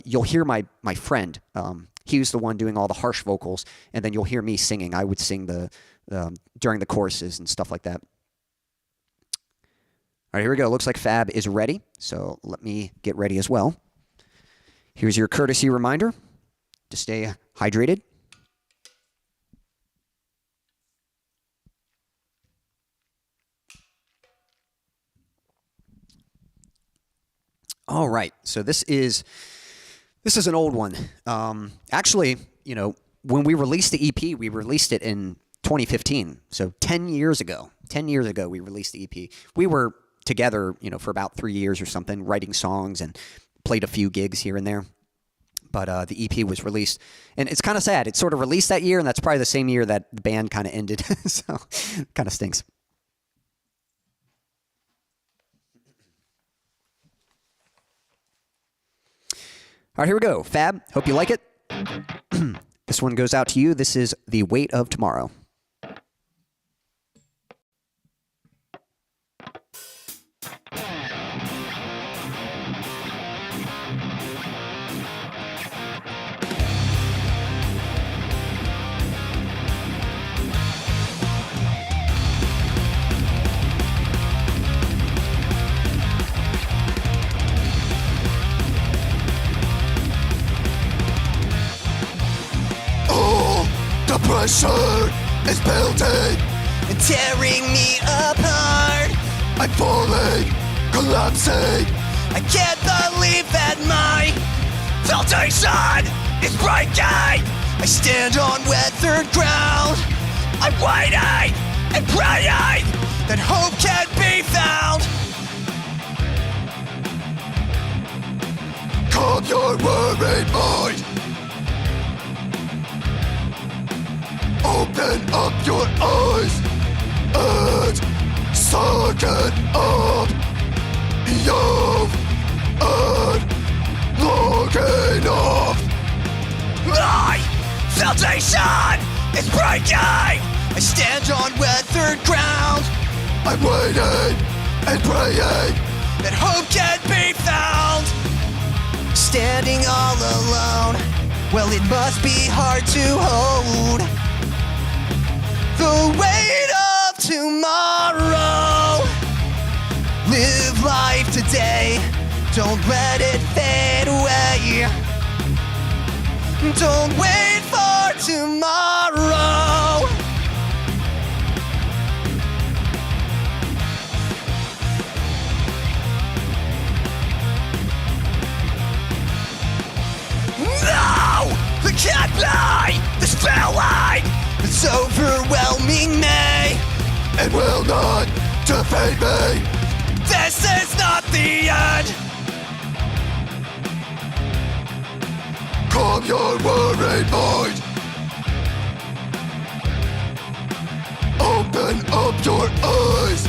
you'll hear my friend. He was the one doing all the harsh vocals, and then you'll hear me singing. I would sing during the choruses and stuff like that. All right, here we go. Looks like Fab is ready, so let me get ready as well. Here's your courtesy reminder to stay hydrated. All right, so this is an old one. Actually, you know, when we released the EP, we released it in 2015, so 10 years ago. 10 years ago, we released the EP. We were together, you know, for about 3 years or something, writing songs and played a few gigs here and there. But the EP was released, and it's kind of sad. It sort of released that year, and that's probably the same year that the band kind of ended, so kind of stinks. All right, here we go. Fab, hope you like it. This one goes out to you. This is The Weight of Tomorrow. Pressure is building and tearing me apart. I'm falling, collapsing. I can't believe that my foundation is breaking. I stand on weathered ground. I'm waiting and praying that hope can be found. Calm your worried mind. Open up your eyes and suck it up. You've had long enough. My foundation is breaking. I stand on weathered ground. I'm waiting and praying that hope can be found. Standing all alone, well, it must be hard to hold the weight of tomorrow. Live life today, don't let it fade away. Don't wait for tomorrow. No! I can't lie! This feeling that's overwhelming me. It will not defeat me. This is not the end. Calm your worried mind. Open up your eyes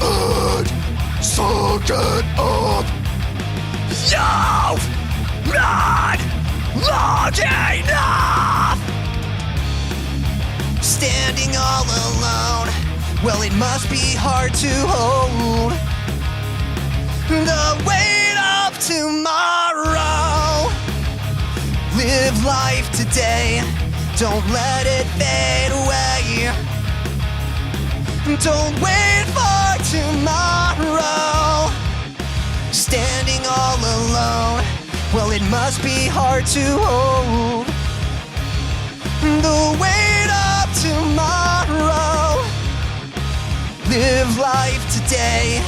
and suck it up. You've not long enough. Standing all alone, well, it must be hard to hold the weight of tomorrow. Live life today, don't let it fade away. Don't wait for tomorrow. Standing all alone, well, it must be hard to hold the weight of tomorrow. Live life today,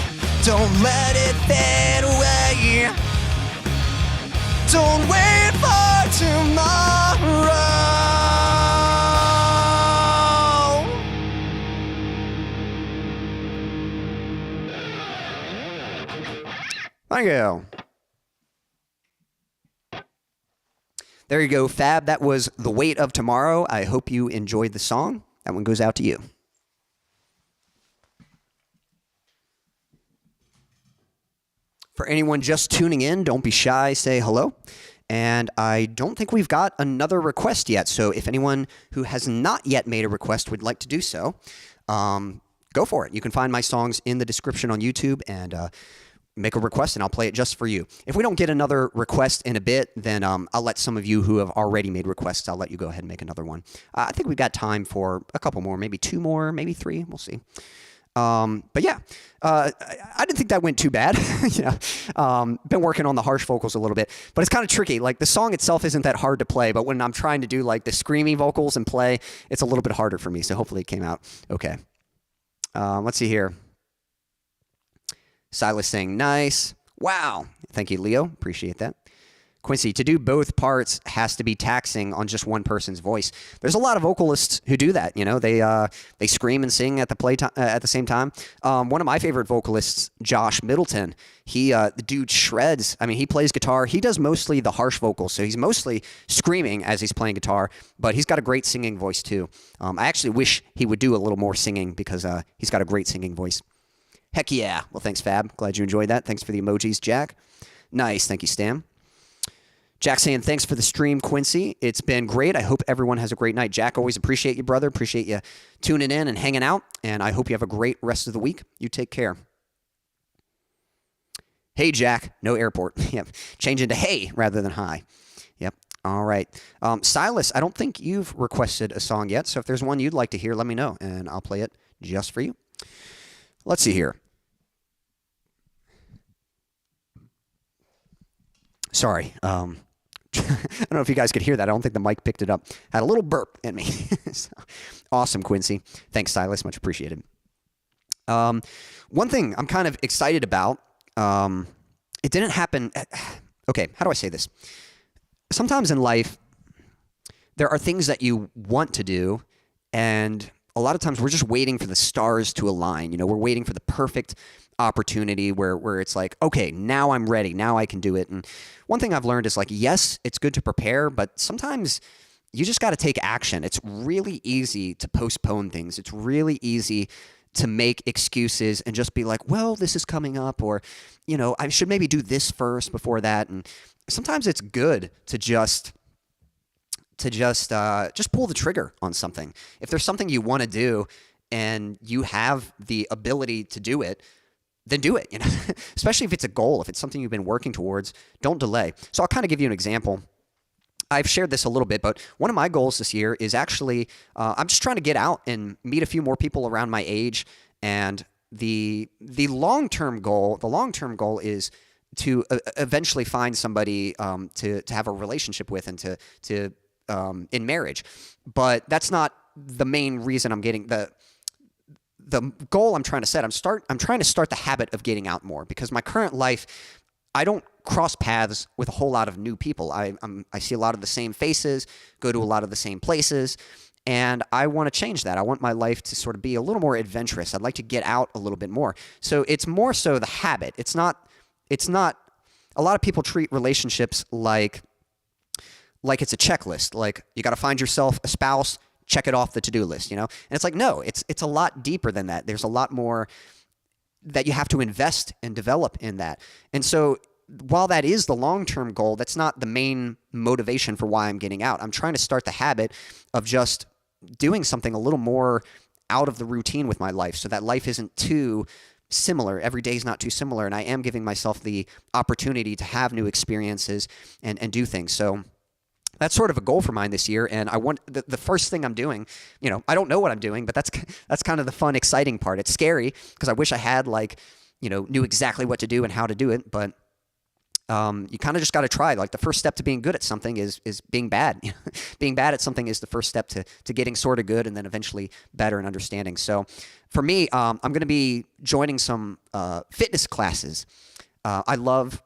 don't let it fade away. Don't wait for tomorrow. Thank you. There you go, Fab. That was The Weight of Tomorrow. I hope you enjoyed the song. That one goes out to you. For anyone just tuning in, don't be shy, say hello. And I don't think we've got another request yet. So if anyone who has not yet made a request would like to do so, go for it. You can find my songs in the description on YouTube and make a request and I'll play it just for you. If we don't get another request in a bit, then I'll let some of you who have already made requests, I'll let you go ahead and make another one. I think we've got time for a couple more, maybe 2 more, maybe 3. We'll see. But yeah, I didn't think that went too bad. Been working on the harsh vocals a little bit, but it's kind of tricky. Like the song itself isn't that hard to play, but when I'm trying to do like the screamy vocals and play, it's a little bit harder for me. So hopefully it came out okay. Let's see here. Silas saying nice. Wow. Thank you, Leo. Appreciate that. Quincy, to do both parts has to be taxing on just one person's voice. There's a lot of vocalists who do that. You know, they scream and sing at the same time. One of my favorite vocalists, Josh Middleton, the dude shreds. I mean, he plays guitar. He does mostly the harsh vocals, so he's mostly screaming as he's playing guitar, but he's got a great singing voice too. I actually wish he would do a little more singing because he's got a great singing voice. Heck yeah. Well, thanks, Fab. Glad you enjoyed that. Thanks for the emojis, Jack. Nice. Thank you, Stam. Jack saying, thanks for the stream, Quincy. It's been great. I hope everyone has a great night. Jack, always appreciate you, brother. Appreciate you tuning in and hanging out. And I hope you have a great rest of the week. You take care. Hey, Jack. No airport. Yep. Change into hey rather than hi. Yep. All right. Silas, I don't think you've requested a song yet. So if there's one you'd like to hear, let me know. And I'll play it just for you. Let's see here. Sorry. I don't know if you guys could hear that. I don't think the mic picked it up. Had a little burp in me. So, awesome, Quincy. Thanks, Silas. Much appreciated. One thing I'm kind of excited about, it didn't happen. Okay, how do I say this? Sometimes in life, there are things that you want to do, and a lot of times we're just waiting for the stars to align. You know, we're waiting for the perfect opportunity where it's like, okay, now I'm ready. Now I can do it. And one thing I've learned is like, yes, it's good to prepare, but sometimes you just got to take action. It's really easy to postpone things. It's really easy to make excuses and just be like, well, this is coming up, or, you know, I should maybe do this first before that. And sometimes it's good to just pull the trigger on something. If there's something you want to do and you have the ability to do it, then do it. You know, especially if it's a goal, if it's something you've been working towards, don't delay. So I'll kind of give you an example. I've shared this a little bit, but one of my goals this year is actually, I'm just trying to get out and meet a few more people around my age. And the long-term goal is to eventually find somebody to have a relationship with and to in marriage. But that's not the main reason I'm getting the goal I'm trying to set. I'm trying to start the habit of getting out more, because my current life, I don't cross paths with a whole lot of new people. I see a lot of the same faces, go to a lot of the same places, and I want to change that. I want my life to sort of be a little more adventurous. I'd like to get out a little bit more. So it's more so the habit. It's not a lot of people treat relationships like it's a checklist. Like, you got to find yourself a spouse, check it off the to-do list, you know? And it's like, no, it's a lot deeper than that. There's a lot more that you have to invest and develop in that. And so while that is the long-term goal, that's not the main motivation for why I'm getting out. I'm trying to start the habit of just doing something a little more out of the routine with my life, so that life isn't too similar. Every day is not too similar, and I am giving myself the opportunity to have new experiences and do things. So that's sort of a goal for mine this year, and I want the first thing I'm doing, you know, I don't know what I'm doing, but that's kind of the fun, exciting part. It's scary because I wish I had, like, you know, knew exactly what to do and how to do it, but you kind of just got to try. Like, the first step to being good at something is being bad. Being bad at something is the first step to getting sort of good and then eventually better and understanding. So for me, I'm going to be joining some fitness classes. I love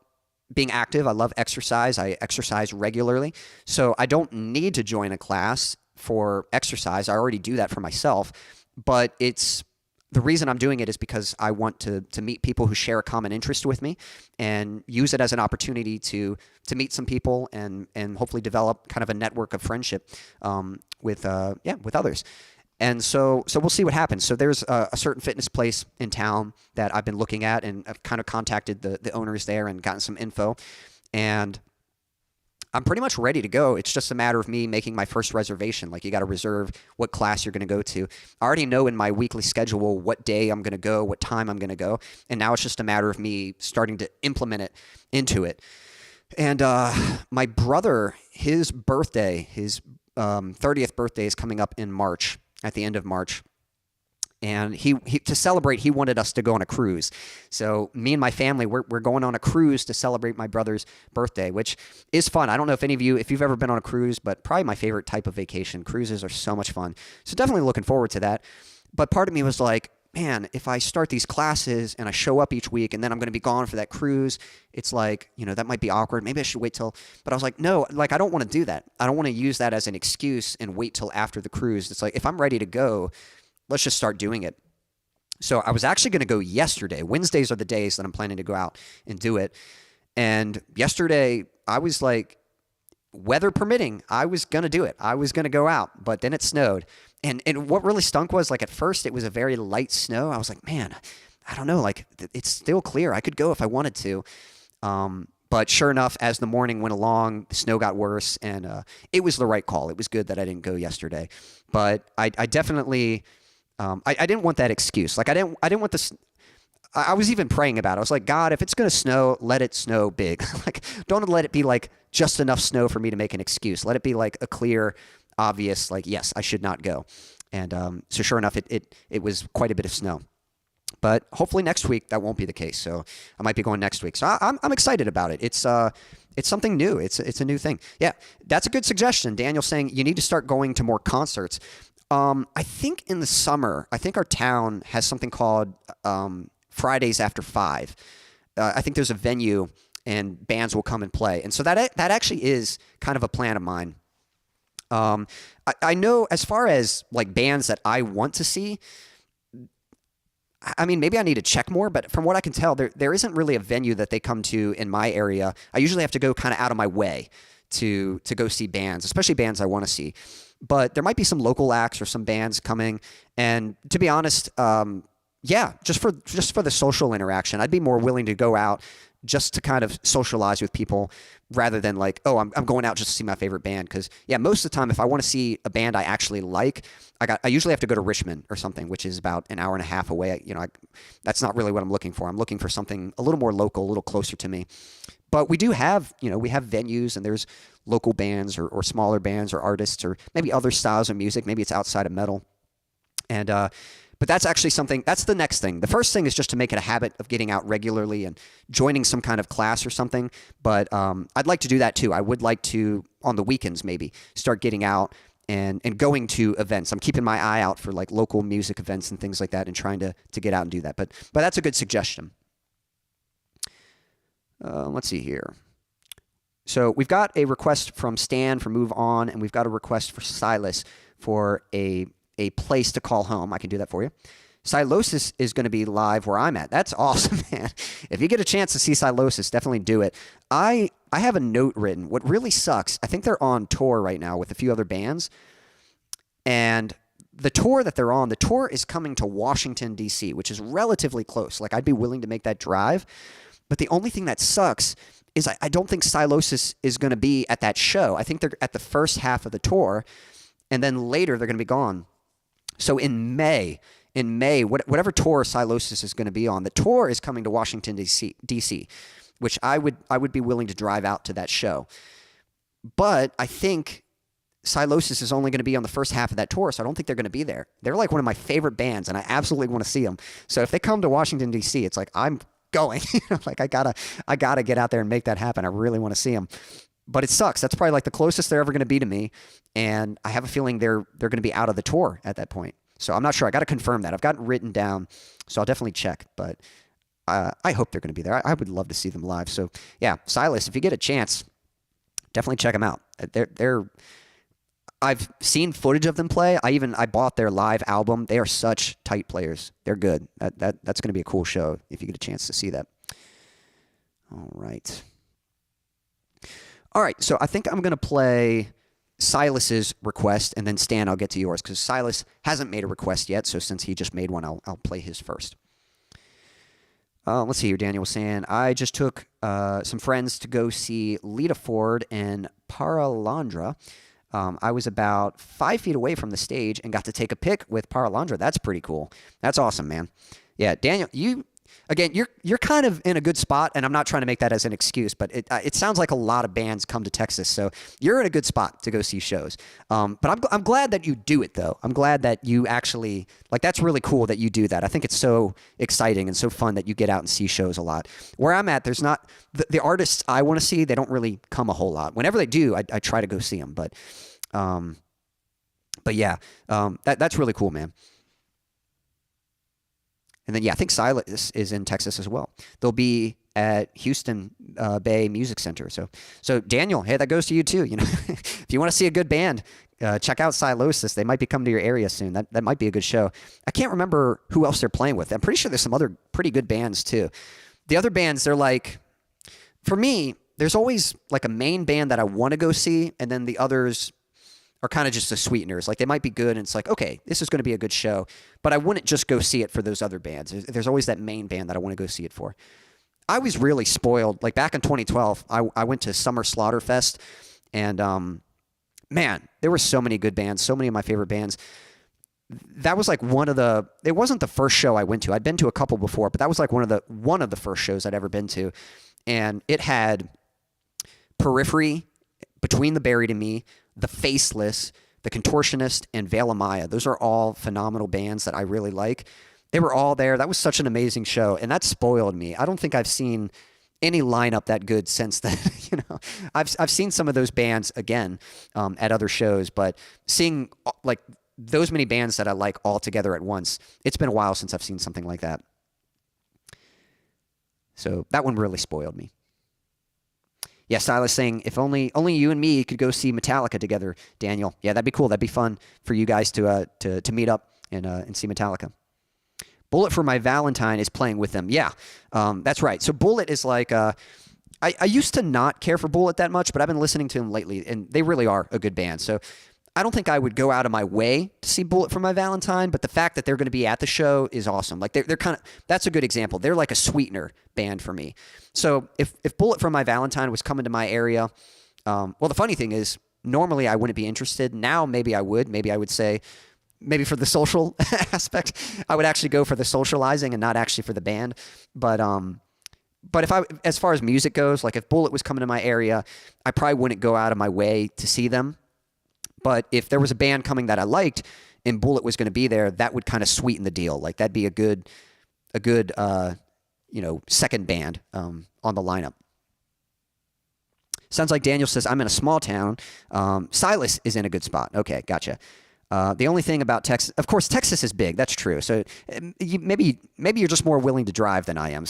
being active. I love exercise. I exercise regularly. So I don't need to join a class for exercise. I already do that for myself. But the reason I'm doing it is because I want to meet people who share a common interest with me and use it as an opportunity to meet some people and hopefully develop kind of a network of friendship with others. And so we'll see what happens. So there's a certain fitness place in town that I've been looking at, and I've kind of contacted the owners there and gotten some info. And I'm pretty much ready to go. It's just a matter of me making my first reservation. Like, you got to reserve what class you're going to go to. I already know in my weekly schedule what day I'm going to go, what time I'm going to go. And now it's just a matter of me starting to implement it into it. And my brother, his birthday, his 30th birthday is coming up in March. At the end of March. And he to celebrate, he wanted us to go on a cruise. So me and my family, we're going on a cruise to celebrate my brother's birthday, which is fun. I don't know if any of you, if you've ever been on a cruise, but probably my favorite type of vacation. Cruises are so much fun. So definitely looking forward to that. But part of me was like, man, if I start these classes and I show up each week and then I'm going to be gone for that cruise, it's like, you know, that might be awkward. Maybe I should wait till, but I was like, no, like, I don't want to do that. I don't want to use that as an excuse and wait till after the cruise. It's like, if I'm ready to go, let's just start doing it. So I was actually going to go yesterday. Wednesdays are the days that I'm planning to go out and do it. And yesterday I was like, weather permitting, I was going to do it. I was going to go out, but then it snowed. And what really stunk was, like, at first it was a very light snow. I was like, man, I don't know, like, it's still clear. I could go if I wanted to. But sure enough, as the morning went along, the snow got worse, and it was the right call. It was good that I didn't go yesterday. But I definitely, I didn't want that excuse. Like, I didn't want this. I was even praying about it. I was like, God, if it's going to snow, let it snow big. Like, don't let it be like just enough snow for me to make an excuse. Let it be like a clear, obvious, like, yes, I should not go. And so sure enough, it was quite a bit of snow. But hopefully next week that won't be the case. So I might be going next week. So I'm excited about it. It's it's something new. It's a new thing. Yeah, that's a good suggestion. Daniel saying you need to start going to more concerts. I think in the summer, I think our town has something called Fridays After 5. I think there's a venue and bands will come and play. And so that actually is kind of a plan of mine. I know as far as like bands that I want to see, I mean, maybe I need to check more, but from what I can tell, there isn't really a venue that they come to in my area. I usually have to go kind of out of my way to go see bands, especially bands I want to see. But there might be some local acts or some bands coming. And to be honest, yeah, just for the social interaction, I'd be more willing to go out just to kind of socialize with people rather than like, oh, I'm going out just to see my favorite band. Because, yeah, most of the time, if I want to see a band I actually like, I usually have to go to Richmond or something, which is about an hour and a half away. That's not really what I'm looking for. I'm looking for something a little more local, a little closer to me. But we do have, we have venues and there's local bands or smaller bands or artists or maybe other styles of music. Maybe it's outside of metal. And, but that's actually something, that's the next thing. The first thing is just to make it a habit of getting out regularly and joining some kind of class or something. But I'd like to do that too. I would like to, on the weekends maybe, start getting out and going to events. I'm keeping my eye out for like local music events and things like that and trying to get out and do that. But that's a good suggestion. Let's see here. So we've got a request from Stan for Move On, and we've got a request for Silas for a place to call home. I can do that for you. Silosis is going to be live where I'm at. That's awesome, man. If you get a chance to see Silosis, definitely do it. I have a note written. What really sucks, I think they're on tour right now with a few other bands. And the tour that they're on, the tour is coming to Washington, D.C., which is relatively close. Like, I'd be willing to make that drive. But the only thing that sucks is I don't think Silosis is going to be at that show. I think they're at the first half of the tour, and then later they're going to be gone. So in May, whatever tour Silosis is going to be on, the tour is coming to Washington, D.C., which I would be willing to drive out to that show. But I think Silosis is only going to be on the first half of that tour, so I don't think they're going to be there. They're like one of my favorite bands, and I absolutely want to see them. So if they come to Washington, D.C., it's like I'm going. Like I gotta get out there and make that happen. I really want to see them. But it sucks. That's probably like the closest they're ever going to be to me. And I have a feeling they're going to be out of the tour at that point. So I'm not sure. I got to confirm that. I've got it written down. So I'll definitely check. But I hope they're going to be there. I would love to see them live. So yeah, Silas, if you get a chance, definitely check them out. I've seen footage of them play. I bought their live album. They are such tight players. They're good. That's going to be a cool show if you get a chance to see that. All right. All right, so I think I'm going to play Silas's request, and then Stan, I'll get to yours, because Silas hasn't made a request yet, so since he just made one, I'll play his first. Let's see here. Daniel was saying, I just took some friends to go see Lita Ford and Paralandra. I was about 5 feet away from the stage and got to take a pic with Paralandra. That's pretty cool. That's awesome, man. Yeah, Daniel, you're kind of in a good spot, and I'm not trying to make that as an excuse, but it sounds like a lot of bands come to Texas, so you're in a good spot to go see shows. But I'm glad that you do it, though. I'm glad that you actually, like, that's really cool that you do that. I think it's so exciting and so fun that you get out and see shows a lot. Where I'm at, there's not, the artists I want to see, they don't really come a whole lot. Whenever they do, I try to go see them, but yeah, that's really cool, man. And then, yeah, I think Silas is in Texas as well. They'll be at Houston Bay Music Center. So Daniel, hey, that goes to you too. If you want to see a good band, check out Silosis. They might be coming to your area soon. That might be a good show. I can't remember who else they're playing with. I'm pretty sure there's some other pretty good bands too. The other bands, they're like, for me, there's always like a main band that I want to go see, and then the others are kind of just the sweeteners. Like, they might be good, and it's like, okay, this is going to be a good show, but I wouldn't just go see it for those other bands. There's always that main band that I want to go see it for. I was really spoiled. Like, back in 2012, I went to Summer Slaughterfest, and man, there were so many good bands, so many of my favorite bands. That was like it wasn't the first show I went to. I'd been to a couple before, but that was like one of the first shows I'd ever been to. And it had Periphery, Between the Buried and Me, The Faceless, The Contortionist, and Veil Amaya. Those are all phenomenal bands that I really like. They were all there. That was such an amazing show, and that spoiled me. I don't think I've seen any lineup that good since then. You know, I've seen some of those bands again at other shows, but seeing like those many bands that I like all together at once, it's been a while since I've seen something like that. So that one really spoiled me. Yeah, Silas saying, if only you and me could go see Metallica together, Daniel. Yeah, that'd be cool. That'd be fun for you guys to meet up and see Metallica. Bullet for My Valentine is playing with them. Yeah, that's right. So Bullet is like, I used to not care for Bullet that much, but I've been listening to them lately, and they really are a good band. So I don't think I would go out of my way to see Bullet for My Valentine, but the fact that they're going to be at the show is awesome. Like they're kind of, that's a good example. They're like a sweetener band for me. So if Bullet for My Valentine was coming to my area, well, the funny thing is normally I wouldn't be interested. Now maybe I would. Maybe I would say, maybe for the social aspect, I would actually go for the socializing and not actually for the band. But if as far as music goes, like if Bullet was coming to my area, I probably wouldn't go out of my way to see them. But if there was a band coming that I liked and Bullet was going to be there, that would kind of sweeten the deal. Like that'd be a good second band on the lineup. Sounds like Daniel says, I'm in a small town. Silas is in a good spot. Okay, gotcha. The only thing about Texas, of course, Texas is big. That's true. So maybe you're just more willing to drive than I am.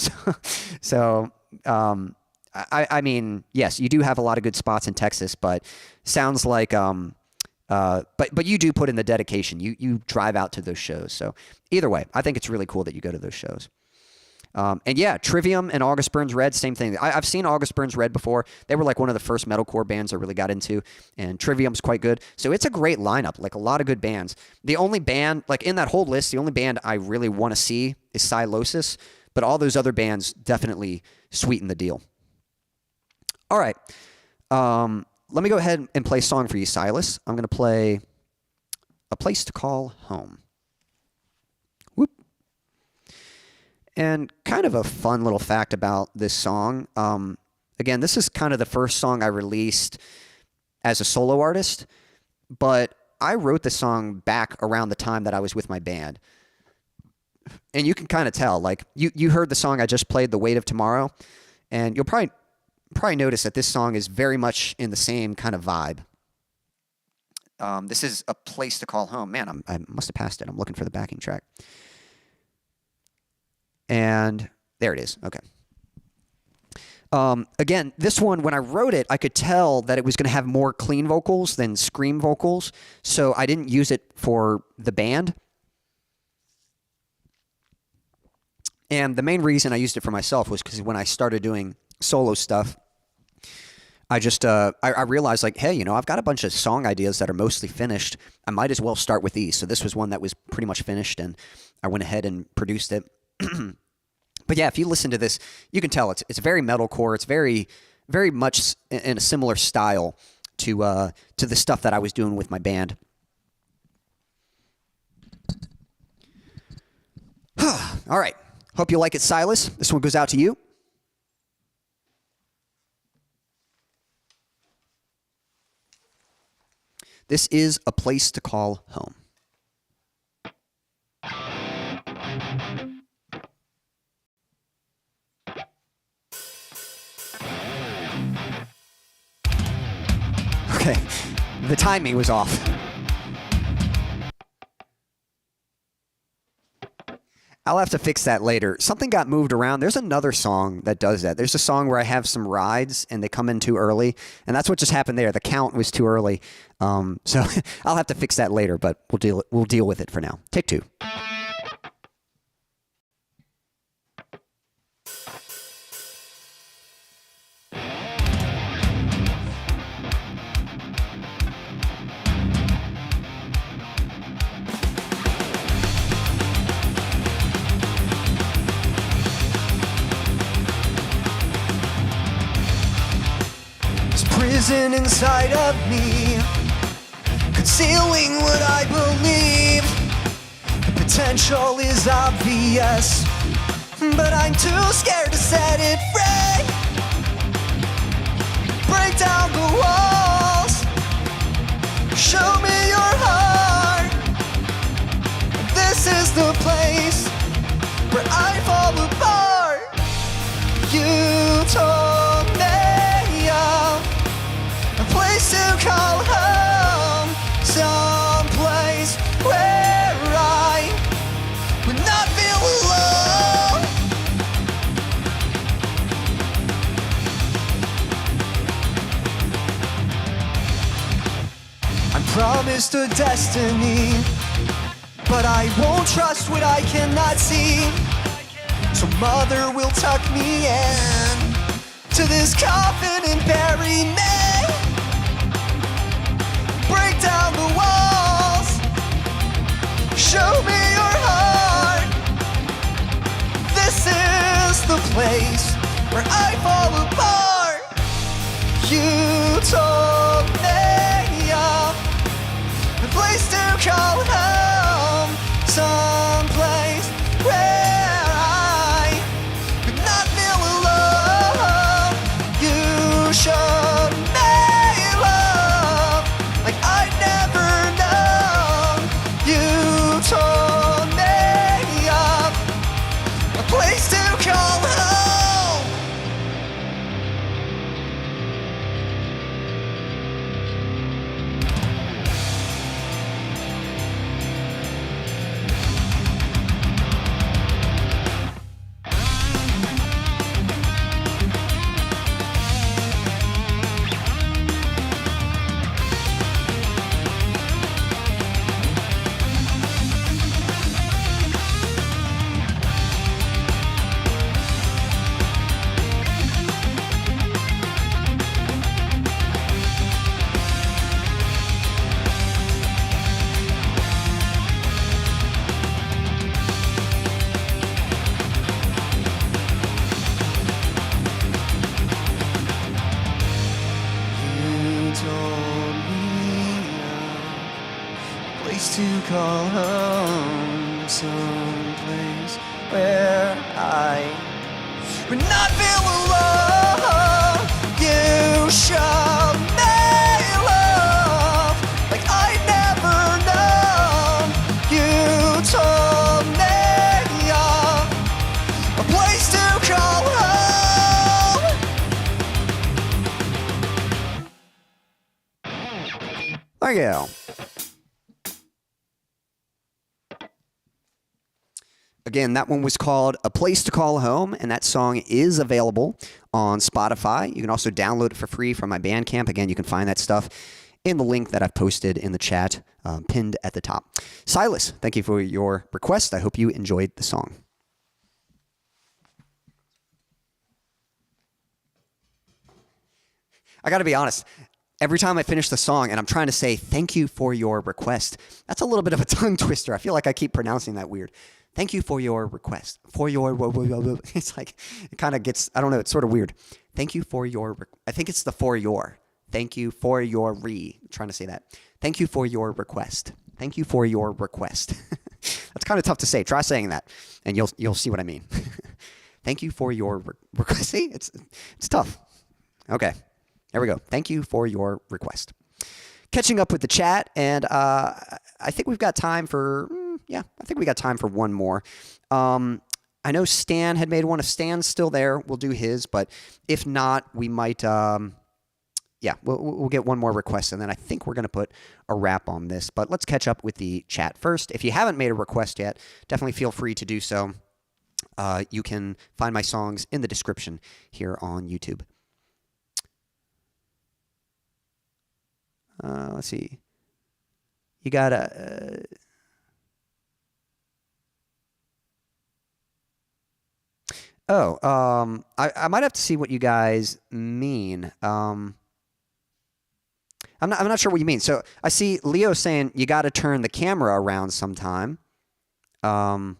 So I mean, yes, you do have a lot of good spots in Texas, but sounds like but you do put in the dedication. You drive out to those shows. So either way, I think it's really cool that you go to those shows. And yeah, Trivium and August Burns Red, same thing. I've seen August Burns Red before. They were like one of the first metalcore bands I really got into, and Trivium's quite good. So it's a great lineup, like a lot of good bands. The only band, like in that whole list, the only band I really want to see is Silosis, but all those other bands definitely sweeten the deal. All right. Let me go ahead and play a song for you, Silas. I'm going to play A Place to Call Home. Whoop. And kind of a fun little fact about this song. Again, this is kind of the first song I released as a solo artist, but I wrote the song back around the time that I was with my band. And you can kind of tell, like, you heard the song I just played, The Weight of Tomorrow, and you'll probably notice that this song is very much in the same kind of vibe. This is A Place to Call Home. Man, I must have passed it. I'm looking for the backing track. And there it is. Okay. Again, this one, when I wrote it, I could tell that it was going to have more clean vocals than scream vocals, so I didn't use it for the band. And the main reason I used it for myself was because when I started doing solo stuff, I just I realized, like, hey, I've got a bunch of song ideas that are mostly finished. I might as well start with these. So this was one that was pretty much finished, and I went ahead and produced it. But yeah, if you listen to this, you can tell it's very metalcore. It's very, very much in a similar style to the stuff that I was doing with my band. All right. Hope you like it, Silas. This one goes out to you. This is A Place to Call Home. Okay, the timing was off. I'll have to fix that later. Something got moved around. There's another song that does that. There's a song where I have some rides and they come in too early, and that's what just happened there. The count was too early. So I'll have to fix that later, but we'll deal with it for now. Take two. Prison inside of me, concealing what I believe. The potential is obvious, but I'm too scared to set it free. Break down the walls, show me your heart. This is the place where I fall apart. You told place to call home, someplace where I would not feel alone. I'm promised a destiny, but I won't trust what I cannot see. So mother will tuck me in to this coffin and bury me. Break down the walls, show me your heart. This is the place where I fall apart. You told me of a place to call home, someplace where I could not feel alone. You showed me love like I'd never known. You told me of a place to call home. To call home, someplace where I would not feel alone. You showed me love like I'd never known. You told me of a place to call home. There you go. Again, that one was called A Place to Call Home, and that song is available on Spotify. You can also download it for free from my Bandcamp. Again, you can find that stuff in the link that I've posted in the chat, pinned at the top. Silas, thank you for your request. I hope you enjoyed the song. I got to be honest. Every time I finish the song and I'm trying to say thank you for your request, that's a little bit of a tongue twister. I feel like I keep pronouncing that weird. Thank you for your request. For your... It's like, it kind of gets, I don't know, it's sort of weird. Thank you for your... I think it's the for your. Thank you for your I'm trying to say that. Thank you for your request. Thank you for your request. That's kind of tough to say. Try saying that, and you'll see what I mean. Thank you for your request. See, it's tough. Okay, there we go. Thank you for your request. Catching up with the chat, and I think we've got time for... Yeah, I think we got time for one more. I know Stan had made one. If Stan's still there, we'll do his. But if not, we might, yeah, we'll get one more request. And then I think we're going to put a wrap on this. But let's catch up with the chat first. If you haven't made a request yet, definitely feel free to do so. You can find my songs in the description here on YouTube. Let's see. You got a... I might have to see what you guys mean. I'm not sure what you mean. So I see Leo saying you got to turn the camera around sometime. And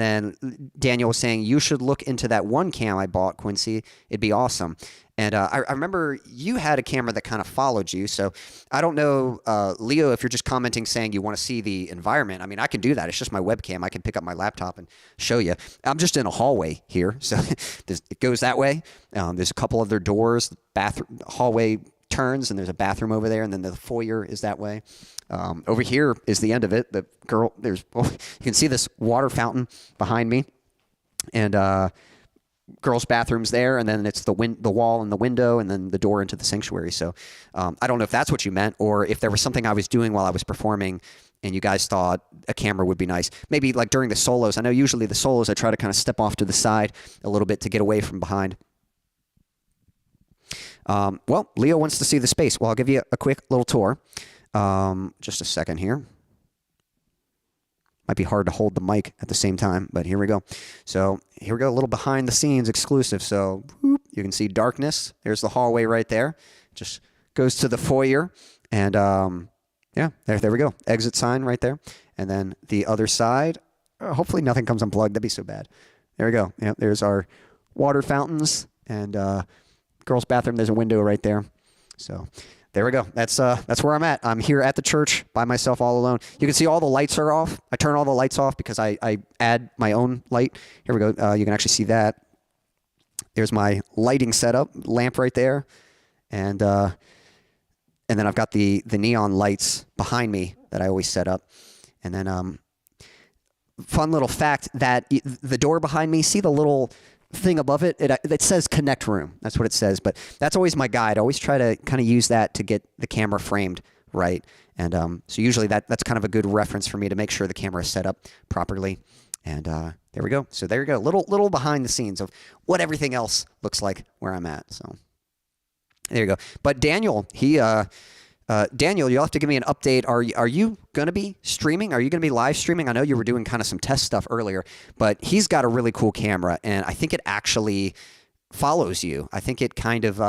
then Daniel was saying you should look into that one cam I bought, Quincy. It'd be awesome. And I remember you had a camera that kind of followed you. So I don't know, Leo, if you're just commenting saying you want to see the environment. I mean, I can do that. It's just my webcam. I can pick up my laptop and show you. I'm just in a hallway here. So it goes that way. There's a couple other doors. Bathroom, hallway turns, and there's a bathroom over there. And then the foyer is that way. Over here is the end of it. The girl, you can see this water fountain behind me. And girls' bathrooms there, and then it's the wall and the window, and then the door into the sanctuary. So I don't know if that's what you meant, or if there was something I was doing while I was performing and you guys thought a camera would be nice. Maybe like during the solos. I know usually the solos I try to kind of step off to the side a little bit to get away from behind. Well, Leo wants to see the space. Well, I'll give you a quick little tour. Just a second here. Might be hard to hold the mic at the same time, but here we go. So here we go, a little behind the scenes exclusive. So whoop, you can see darkness. There's the hallway right there. Just goes to the foyer. And yeah, there we go. Exit sign right there. And then the other side, hopefully nothing comes unplugged. That'd be so bad. There we go. Yeah, there's our water fountains and girls' bathroom. There's a window right there. So there we go. That's where I'm at. I'm here at the church by myself all alone. You can see all the lights are off. I turn all the lights off because I add my own light. Here we go. You can actually see that. There's my lighting setup, lamp right there. And then I've got the neon lights behind me that I always set up. And then fun little fact that the door behind me, see the little thing above it? It says connect room. That's what it says. But that's always my guide. I always try to kind of use that to get the camera framed right. And so usually that's kind of a good reference for me to make sure the camera is set up properly. And there we go. So there you go. Little behind the scenes of what everything else looks like where I'm at. So there you go. But Daniel, Daniel, you'll have to give me an update. Are you going to be streaming? Are you going to be live streaming? I know you were doing kind of some test stuff earlier, but he's got a really cool camera, and I think it actually follows you. I think it kind of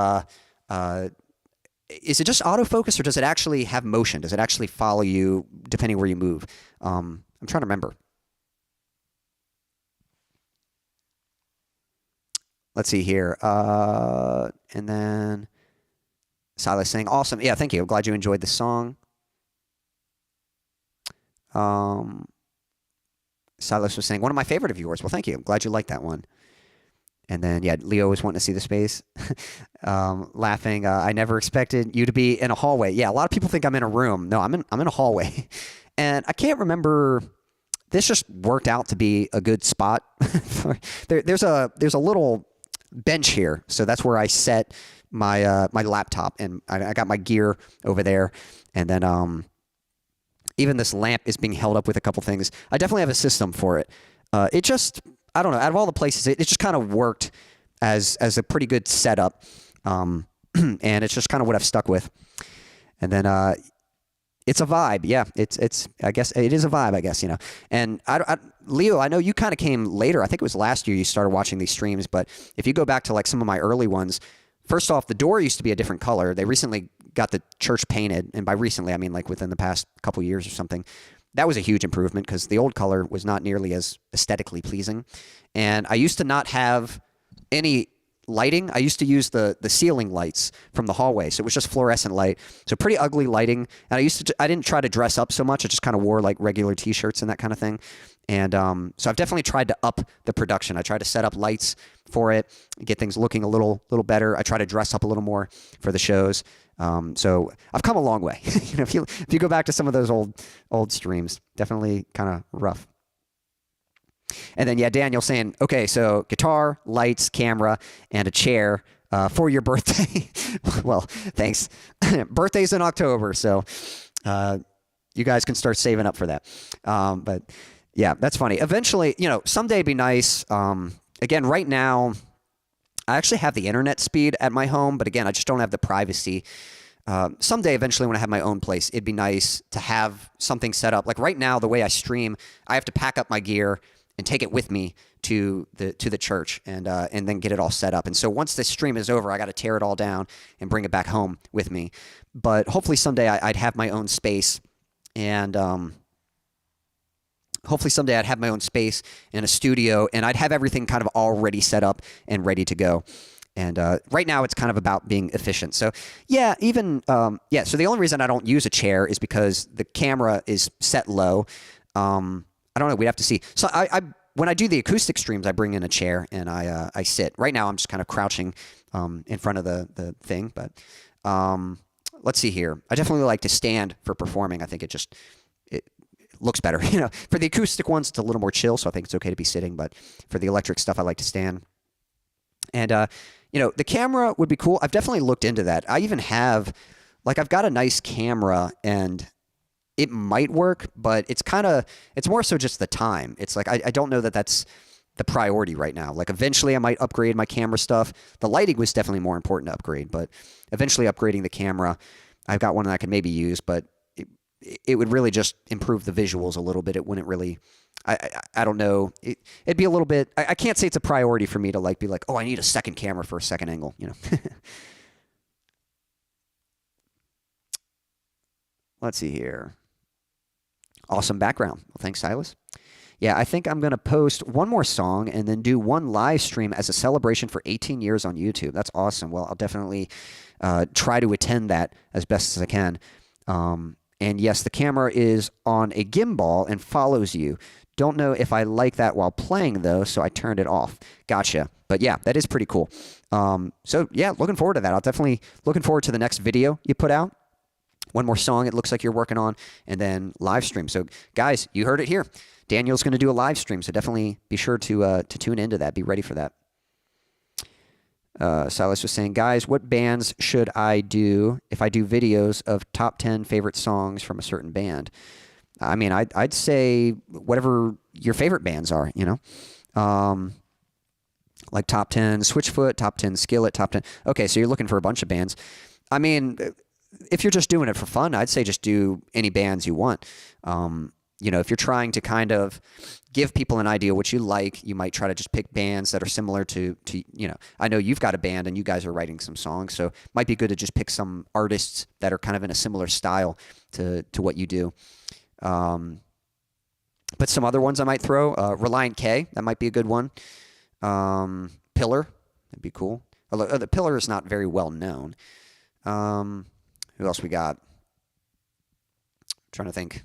is it just autofocus, or does it actually have motion? Does it actually follow you depending where you move? I'm trying to remember. Let's see here. And then Silas saying, awesome. Yeah, thank you. I'm glad you enjoyed the song. Silas was saying, one of my favorite of yours. Well, thank you. I'm glad you liked that one. And then, yeah, Leo was wanting to see the space. Laughing. I never expected you to be in a hallway. Yeah, a lot of people think I'm in a room. No, I'm in a hallway. And I can't remember. This just worked out to be a good spot. There's a little bench here. So that's where I set my laptop, and I got my gear over there, and then even this lamp is being held up with a couple things. I definitely have a system for it. It just, I don't know, out of all the places, it just kind of worked as a pretty good setup, and it's just kind of what I've stuck with. And then it's a vibe, yeah. It's I guess it is a vibe, I guess, you know. And Leo, I know you kind of came later. I think it was last year you started watching these streams, but if you go back to like some of my early ones. First off, the door used to be a different color. They recently got the church painted, and by recently, I mean like within the past couple years or something. That was a huge improvement because the old color was not nearly as aesthetically pleasing. And I used to not have any lighting. I used to use the ceiling lights from the hallway, so it was just fluorescent light. So pretty ugly lighting. And I didn't try to dress up so much. I just kind of wore like regular T-shirts and that kind of thing. And so I've definitely tried to up the production. I tried to set up lights for it, get things looking a little better. I try to dress up a little more for the shows. So I've come a long way. You know, if you go back to some of those old streams, definitely kind of rough. And then, yeah, Daniel saying, okay, so guitar, lights, camera, and a chair for your birthday. Well, thanks. Birthday's in October, so you guys can start saving up for that. But yeah, that's funny. Eventually, you know, someday it'd be nice. Again, right now, I actually have the internet speed at my home, but again, I just don't have the privacy. Someday, eventually, when I have my own place, it'd be nice to have something set up. Like right now, the way I stream, I have to pack up my gear and take it with me to the church and then get it all set up. And so once this stream is over, I got to tear it all down and bring it back home with me. But hopefully someday I'd have my own space, and hopefully someday I'd have my own space in a studio, and I'd have everything kind of already set up and ready to go. And right now it's kind of about being efficient. So yeah, so the only reason I don't use a chair is because the camera is set low. I don't know. We'd have to see. So when I do the acoustic streams, I bring in a chair and I sit. Right now, I'm just kind of crouching in front of the thing. But let's see here. I definitely like to stand for performing. I think it looks better. You know, for the acoustic ones, it's a little more chill, so I think it's okay to be sitting. But for the electric stuff, I like to stand. And, you know, the camera would be cool. I've definitely looked into that. I even have, like, I've got a nice camera and it might work, but it's more so just the time. It's like, I don't know that that's the priority right now. Like, eventually I might upgrade my camera stuff. The lighting was definitely more important to upgrade, but eventually upgrading the camera, I've got one that I could maybe use, but it would really just improve the visuals a little bit. It wouldn't really, I don't know. It'd be a little bit, I can't say it's a priority for me to like be like, oh, I need a second camera for a second angle, you know. Let's see here. Awesome background. Well, thanks, Silas. Yeah, I think I'm going to post one more song and then do one live stream as a celebration for 18 years on YouTube. That's awesome. Well, I'll definitely try to attend that as best as I can. And yes, the camera is on a gimbal and follows you. Don't know if I like that while playing, though, so I turned it off. Gotcha. But yeah, that is pretty cool. So yeah, looking forward to that. I'll definitely looking forward to the next video you put out. One more song it looks like you're working on, and then live stream. So guys, you heard it here. Daniel's going to do a live stream, so definitely be sure to tune into that. Be ready for that. Silas was saying, guys, what bands should I do if I do videos of top 10 favorite songs from a certain band? I mean, I'd say whatever your favorite bands are, you know. Like top 10 Switchfoot, top 10 Skillet, top 10. Okay, so you're looking for a bunch of bands. I mean, if you're just doing it for fun, I'd say just do any bands you want. You know, if you're trying to kind of give people an idea what you like, you might try to just pick bands that are similar to you know, I know you've got a band and you guys are writing some songs, so it might be good to just pick some artists that are kind of in a similar style to what you do. But some other ones I might throw, Reliant K, that might be a good one. Pillar, that'd be cool. Although the Pillar is not very well known. Who else we got? Trying to think.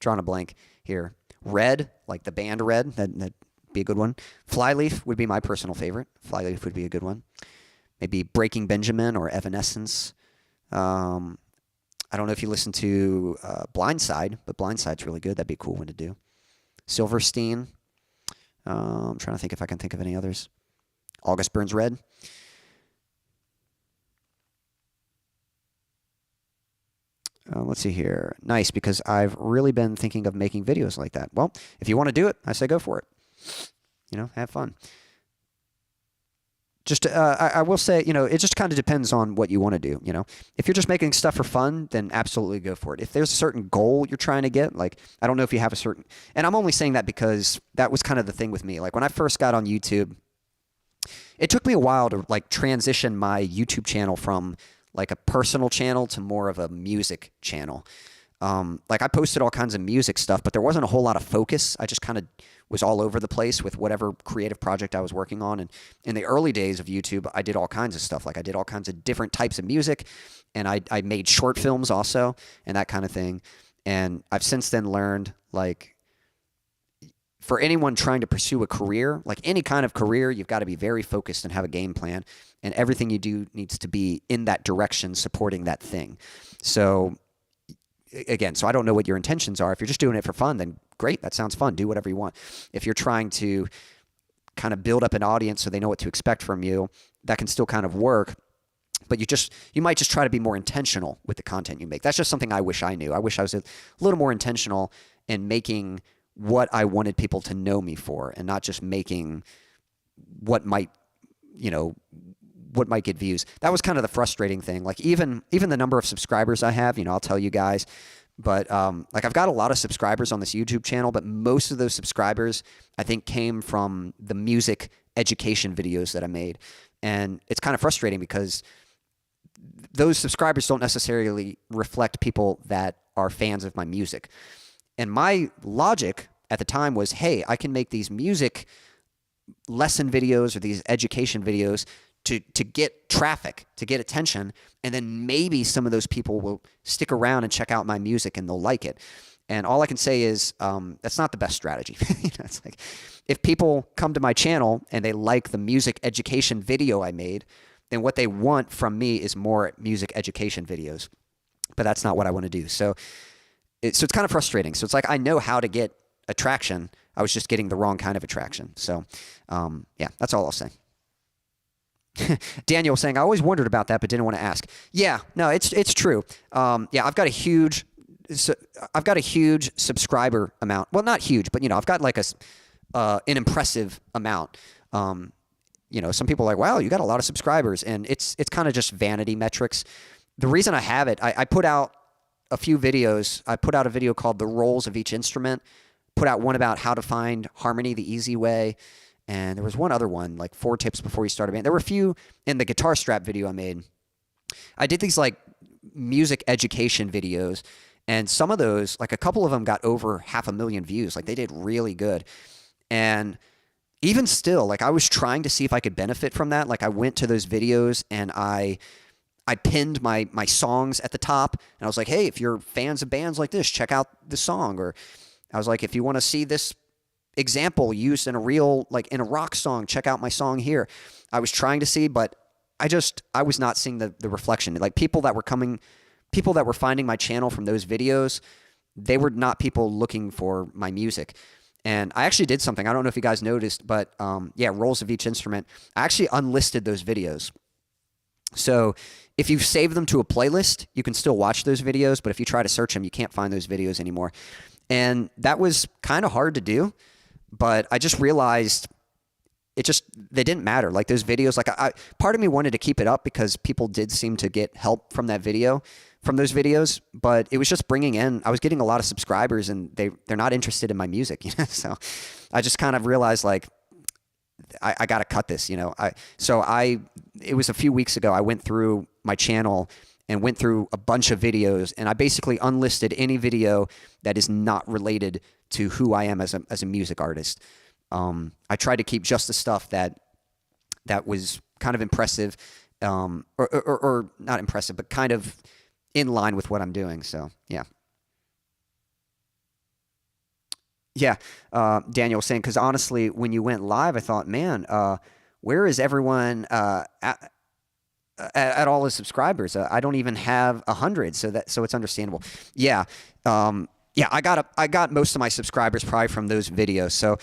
Drawing a blank here. Red, like the band Red, that'd be a good one. Flyleaf would be my personal favorite. Flyleaf would be a good one. Maybe Breaking Benjamin or Evanescence. I don't know if you listen to Blindside, but Blindside's really good. That'd be a cool one to do. Silverstein. I'm trying to think if I can think of any others. August Burns Red. Let's see here. Nice, because I've really been thinking of making videos like that. Well, if you want to do it, I say go for it. You know, have fun. Just, I will say, you know, it just kind of depends on what you want to do, you know. If you're just making stuff for fun, then absolutely go for it. If there's a certain goal you're trying to get, like, I don't know if you have a certain, and I'm only saying that because that was kind of the thing with me. Like, when I first got on YouTube, it took me a while to, like, transition my YouTube channel from, like, a personal channel to more of a music channel. Like, I posted all kinds of music stuff, but there wasn't a whole lot of focus. I just kind of was all over the place with whatever creative project I was working on. And in the early days of YouTube, I did all kinds of stuff. Like, I did all kinds of different types of music, and I made short films also and that kind of thing. And I've since then learned, like, for anyone trying to pursue a career, like any kind of career, you've got to be very focused and have a game plan. And everything you do needs to be in that direction, supporting that thing. So, again, so I don't know what your intentions are. If you're just doing it for fun, then great. That sounds fun. Do whatever you want. If you're trying to kind of build up an audience so they know what to expect from you, that can still kind of work. But you might just try to be more intentional with the content you make. That's just something I wish I knew. I wish I was a little more intentional in making what I wanted people to know me for, and not just making what might, you know, what might get views. That was kind of the frustrating thing. Like, even the number of subscribers I have, you know, I'll tell you guys, but like, I've got a lot of subscribers on this YouTube channel, but most of those subscribers I think came from the music education videos that I made. And it's kind of frustrating because those subscribers don't necessarily reflect people that are fans of my music. And my logic at the time was, hey, I can make these music lesson videos or these education videos to get traffic, to get attention, and then maybe some of those people will stick around and check out my music and they'll like it. And all I can say is that's not the best strategy. You know, it's like, if people come to my channel and they like the music education video I made, then what they want from me is more music education videos. But that's not what I want to do. So it's kind of frustrating. So it's like, I know how to get attraction. I was just getting the wrong kind of attraction. So, yeah, that's all I'll say. Daniel saying, I always wondered about that, but didn't want to ask. Yeah, no, it's true. Yeah, I've got a huge subscriber amount. Well, not huge, but I've got like an impressive amount. Some people are like, wow, you got a lot of subscribers, and it's kind of just vanity metrics. The reason I have it, I put out a few videos. I put out a video called The Roles of Each Instrument, put out one about how to find harmony the easy way, and there was one other one, like 4 tips before you start a band. There were a few in the guitar strap video I made. I did these like music education videos, and some of those, like a couple of them got over 500,000 views. Like they did really good. And even still, like I was trying to see if I could benefit from that. Like I went to those videos and I pinned my songs at the top, and I was like, hey, if you're fans of bands like this, check out this song. Or I was like, if you want to see this example used in in a rock song, check out my song here. I was trying to see, but I was not seeing the reflection. Like people that were finding my channel from those videos, they were not people looking for my music. And I actually did something. I don't know if you guys noticed, but yeah, Roles of Each Instrument. I actually unlisted those videos. So if you save them to a playlist, you can still watch those videos, but if you try to search them, you can't find those videos anymore. And that was kind of hard to do, but I just realized they didn't matter. Like those videos, like part of me wanted to keep it up because people did seem to get help from those videos, but it was just I was getting a lot of subscribers, and they're not interested in my music, So I just kind of realized like, I got to cut this, it was a few weeks ago, I went through my channel and went through a bunch of videos, and I basically unlisted any video that is not related to who I am as a music artist. I tried to keep just the stuff that was kind of impressive, or not impressive, but kind of in line with what I'm doing. So yeah. Yeah, Daniel was saying, because honestly, when you went live, I thought, man, where is everyone at all his subscribers? I don't even have 100, so it's understandable. Yeah, yeah, I got most of my subscribers probably from those videos. So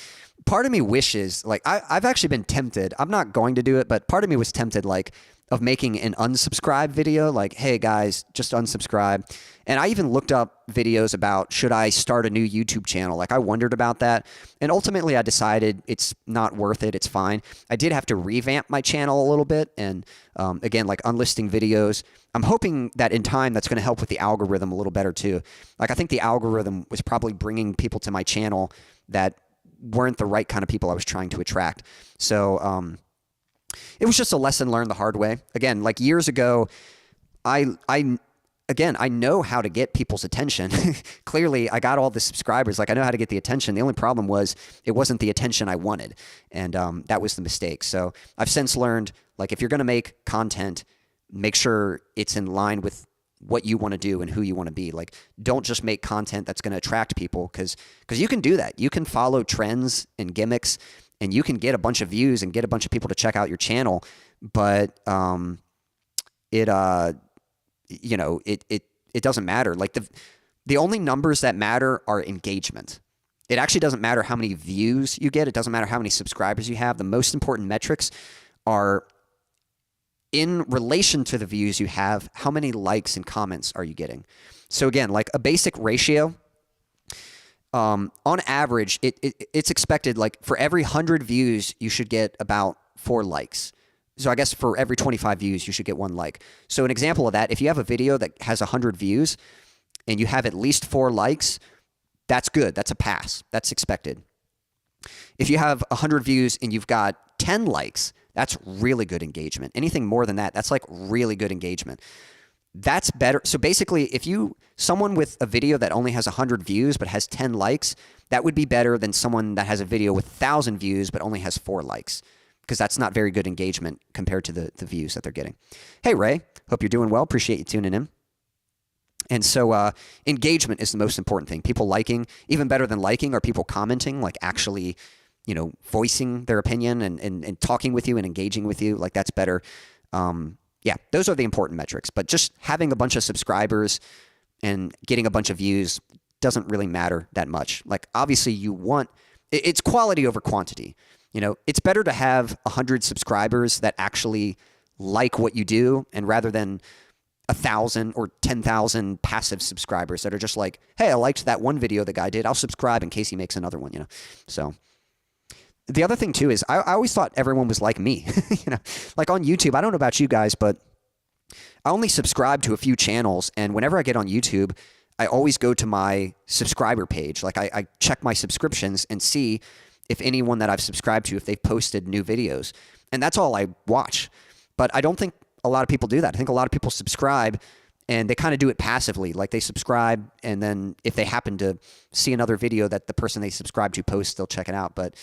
part of me wishes, like I've actually been tempted. I'm not going to do it, but part of me was tempted, like, of making an unsubscribe video, like, hey guys, just unsubscribe. And I even looked up videos about, should I start a new YouTube channel? Like I wondered about that. And ultimately I decided it's not worth it. It's fine. I did have to revamp my channel a little bit. And again, like unlisting videos, I'm hoping that in time that's going to help with the algorithm a little better too. Like I think the algorithm was probably bringing people to my channel that weren't the right kind of people I was trying to attract. So, it was just a lesson learned the hard way. Again, like years ago, I know how to get people's attention. Clearly, I got all the subscribers. Like I know how to get the attention. The only problem was it wasn't the attention I wanted, and that was the mistake. So I've since learned, like, if you're going to make content, make sure it's in line with what you want to do and who you want to be. Like, don't just make content that's going to attract people, because you can do that. You can follow trends and gimmicks, and you can get a bunch of views and get a bunch of people to check out your channel, but it doesn't matter. Like the only numbers that matter are engagement. It actually doesn't matter how many views you get. It doesn't matter how many subscribers you have. The most important metrics are in relation to the views you have. How many likes and comments are you getting? So again, like a basic ratio. On average, it's expected, like, for every 100 views, you should get about 4 likes. So I guess for every 25 views, you should get 1 like. So an example of that, if you have a video that has 100 views and you have at least 4 likes, that's good. That's a pass. That's expected. If you have 100 views and you've got 10 likes, that's really good engagement. Anything more than that, that's like really good engagement. That's better. So basically, someone with a video that only has 100 views but has 10 likes, that would be better than someone that has a video with 1,000 views but only has 4 likes, because that's not very good engagement compared to the views that they're getting. Hey, Ray, hope you're doing well. Appreciate you tuning in. And so engagement is the most important thing. People liking, even better than liking, are people commenting, like actually, voicing their opinion and talking with you and engaging with you. Like that's better. Yeah, those are the important metrics. But just having a bunch of subscribers and getting a bunch of views doesn't really matter that much. Like, obviously, you want it's quality over quantity. You know, it's better to have 100 subscribers that actually like what you do, and rather than 1,000 or 10,000 passive subscribers that are just like, hey, I liked that one video the guy did, I'll subscribe in case he makes another one, you know. So the other thing too is I always thought everyone was like me. You know, like on YouTube, I don't know about you guys, but I only subscribe to a few channels, and whenever I get on YouTube, I always go to my subscriber page. Like I check my subscriptions and see if anyone that I've subscribed to, if they've posted new videos. And that's all I watch. But I don't think a lot of people do that. I think a lot of people subscribe and they kind of do it passively. Like they subscribe, and then if they happen to see another video that the person they subscribe to posts, they'll check it out. But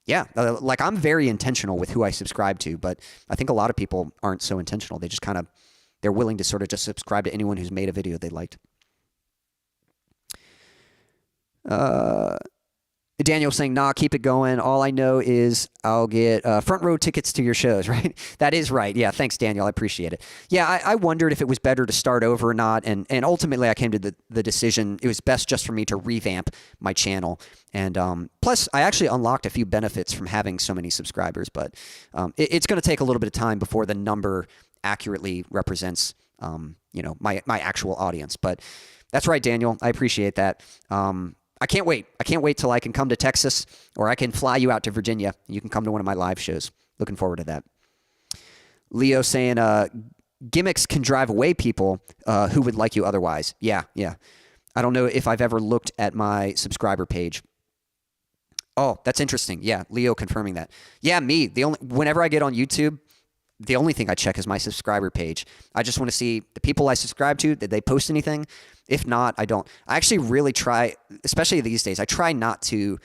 yeah, like I'm very intentional with who I subscribe to, but I think a lot of people aren't so intentional. They just kind of, they're willing to sort of just subscribe to anyone who's made a video they liked. Daniel saying, nah, keep it going. All I know is I'll get front row tickets to your shows, right? That is right. Yeah, thanks, Daniel. I appreciate it. Yeah, I wondered if it was better to start over or not, and ultimately I came to the decision it was best just for me to revamp my channel. And plus, I actually unlocked a few benefits from having so many subscribers, but it's going to take a little bit of time before the number accurately represents, you know, my actual audience. But that's right, Daniel. I appreciate that. I can't wait. I can't wait till I can come to Texas, or I can fly you out to Virginia. You can come to one of my live shows. Looking forward to that. Leo saying, gimmicks can drive away people who would like you otherwise. Yeah. I don't know if I've ever looked at my subscriber page. Oh, that's interesting. Yeah, Leo confirming that. Yeah, me. Whenever I get on YouTube, the only thing I check is my subscriber page. I just want to see the people I subscribe to. Did they post anything? If not, I don't. I actually really try, especially these days, I try not to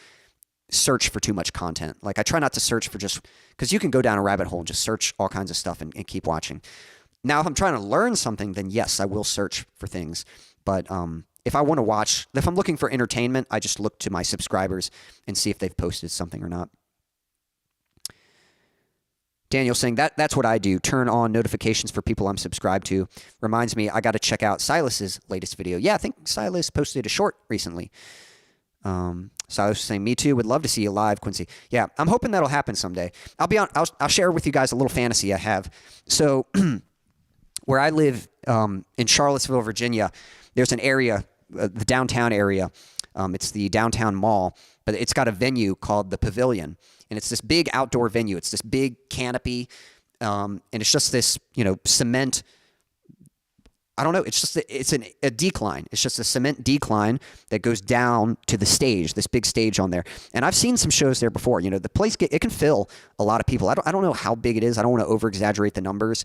search for too much content. Like I try not to search for just, because you can go down a rabbit hole and just search all kinds of stuff and keep watching. Now, if I'm trying to learn something, then yes, I will search for things. But if I want to watch, if I'm looking for entertainment, I just look to my subscribers and see if they've posted something or not. Daniel saying that's what I do. Turn on notifications for people I'm subscribed to. Reminds me, I got to check out Silas's latest video. Yeah, I think Silas posted a short recently. Silas saying, me too. Would love to see you live, Quincy. Yeah, I'm hoping that'll happen someday. I'll share with you guys a little fantasy I have. So where I live in Charlottesville, Virginia, there's an area, the downtown area. It's the downtown mall, but it's got a venue called the Pavilion. And it's this big outdoor venue. It's this big canopy, and it's just this, you know, cement. I don't know. It's just a decline. It's just a cement decline that goes down to the stage, this big stage on there. And I've seen some shows there before. You know, the place it can fill a lot of people. I don't know how big it is. I don't want to over exaggerate the numbers.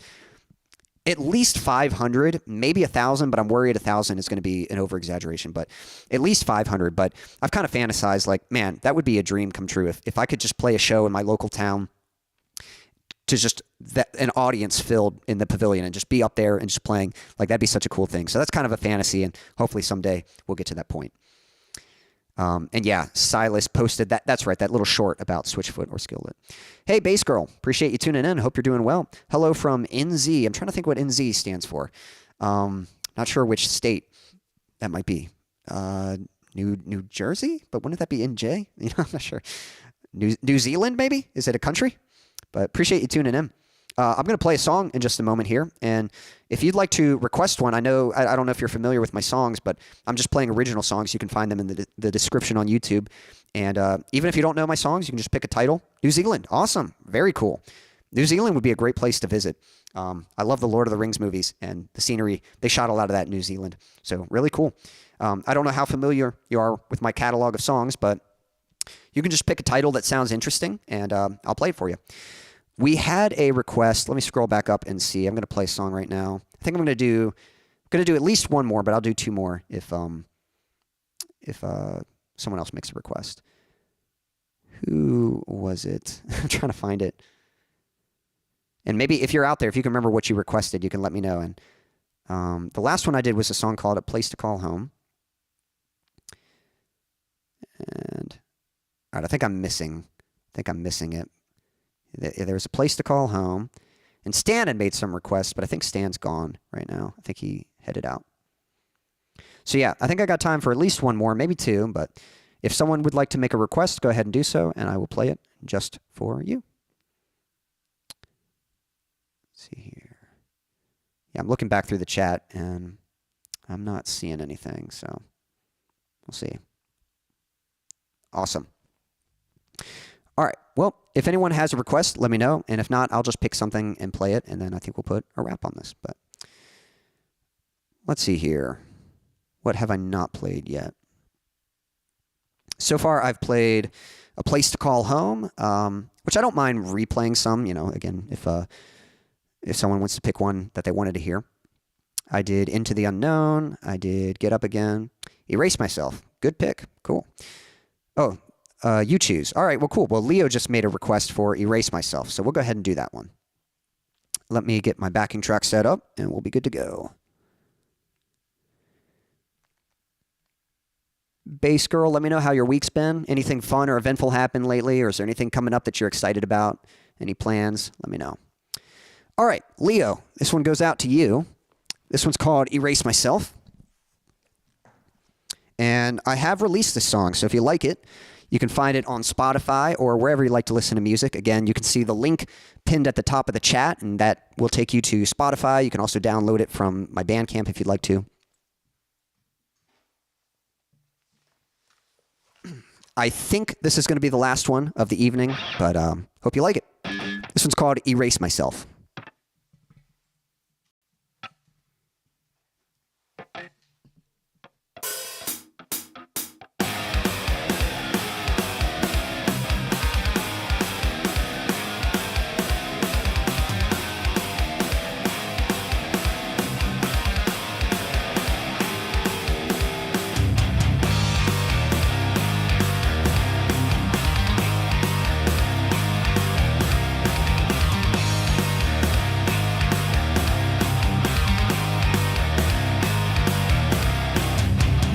At least 500, maybe 1,000, but I'm worried 1,000 is going to be an over-exaggeration, but at least 500. But I've kind of fantasized like, man, that would be a dream come true if I could just play a show in my local town to just an audience filled in the Pavilion and just be up there and just playing. Like, that'd be such a cool thing. So that's kind of a fantasy, and hopefully someday we'll get to that point. And yeah, Silas posted that. That's right, that little short about Switchfoot or Skillet. Hey, Bass Girl, appreciate you tuning in. Hope you're doing well. Hello from NZ. I'm trying to think what NZ stands for. Not sure which state that might be. New Jersey, but wouldn't that be NJ? You know, I'm not sure. New Zealand, maybe? Is it a country? But appreciate you tuning in. I'm going to play a song in just a moment here, and if you'd like to request one, I don't know if you're familiar with my songs, but I'm just playing original songs. You can find them in the description on YouTube, and even if you don't know my songs, you can just pick a title. New Zealand, awesome, very cool. New Zealand would be a great place to visit. I love the Lord of the Rings movies and the scenery. They shot a lot of that in New Zealand, so really cool. I don't know how familiar you are with my catalog of songs, but you can just pick a title that sounds interesting, and I'll play it for you. We had a request. Let me scroll back up and see. I'm going to play a song right now. I think I'm going to do at least one more, but I'll do two more if someone else makes a request. Who was it? I'm trying to find it. And maybe if you're out there, if you can remember what you requested, you can let me know. And the last one I did was a song called "A Place to Call Home." And all right, I think I'm missing it. There's a place to call home. And Stan had made some requests, but I think Stan's gone right now. I think he headed out. So yeah, I think I got time for at least one more, maybe two. But If someone would like to make a request, go ahead and do so, and I will play it just for you. Let's see here. Yeah, I'm looking back through the chat, and I'm not seeing anything, so we'll see. Awesome. All right. Well, if anyone has a request, let me know. And if not, I'll just pick something and play it. And then I think we'll put a wrap on this. But let's see here. What have I not played yet? So far, I've played A Place to Call Home, which I don't mind replaying some. You know, again, if someone wants to pick one that they wanted to hear. I did Into the Unknown. I did Get Up Again. Erase Myself. Good pick. Cool. Oh, you choose. All right, well, cool. Well, Leo just made a request for Erase Myself, so we'll go ahead and do that one. Let me get my backing track set up, and we'll be good to go. Bass Girl, let me know how your week's been. Anything fun or eventful happened lately, or is there anything coming up that you're excited about? Any plans? Let me know. All right, Leo, this one goes out to you. This one's called Erase Myself. And I have released this song, so if you like it, you can find it on Spotify or wherever you like to listen to music. Again, you can see the link pinned at the top of the chat, and that will take you to Spotify. You can also download it from my Bandcamp if you'd like to. I think this is going to be the last one of the evening, but hope you like it. This one's called Erase Myself.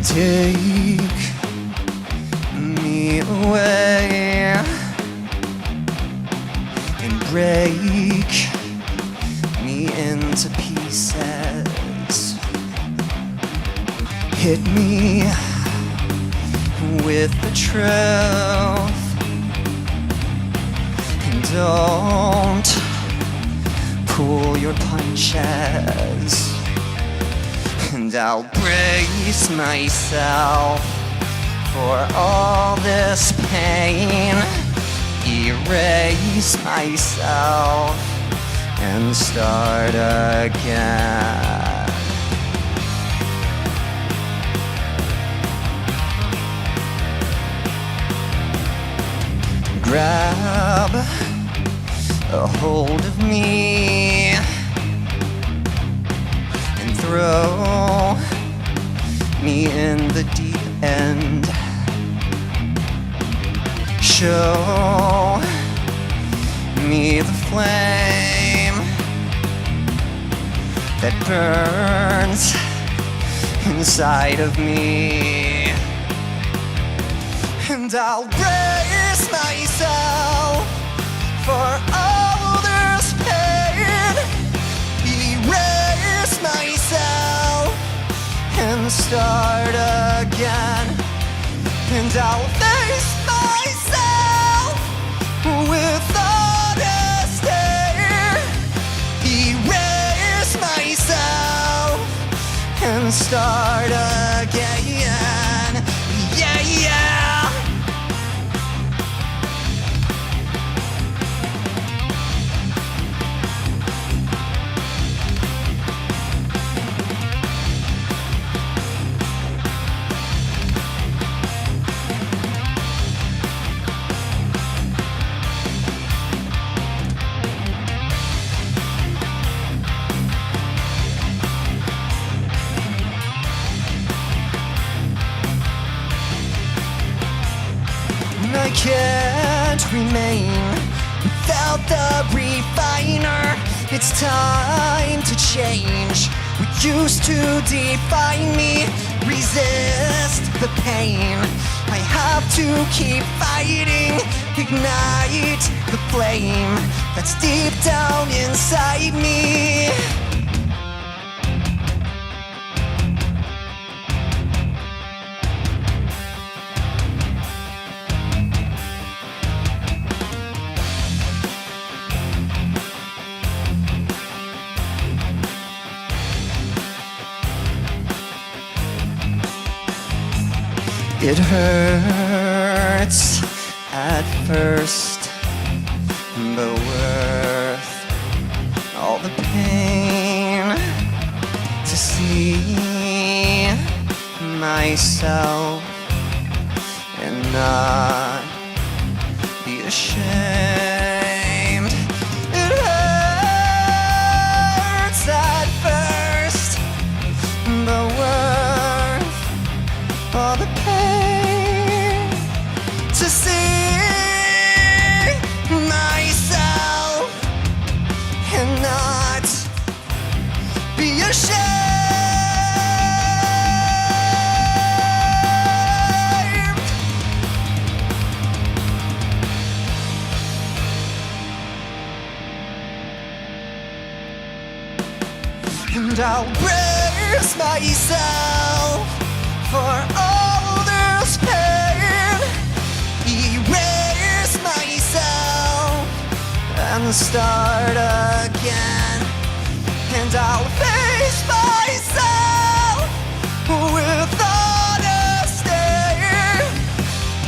Take me away and break me into pieces. Hit me with the truth and don't pull your punches. And I'll brace myself for all this pain. Erase myself and start again. Grab a hold of me and throw me in the deep end. Show me the flame that burns inside of me, and I'll brace myself for all this pain. Erase myself and start again, and I'll face myself with honesty. Erase myself and start again. Yeah, yeah. I can't remain without the refiner. It's time to change what used to define me. Resist the pain. I have to keep fighting. Ignite the flame that's deep down inside me. It hurts at first, but worth all the pain to see myself and not be ashamed. It hurts at first, but worth all the pain to see myself and not be ashamed. And I'll brace myself for all this pain, erase myself and start again. And I'll face myself with honesty,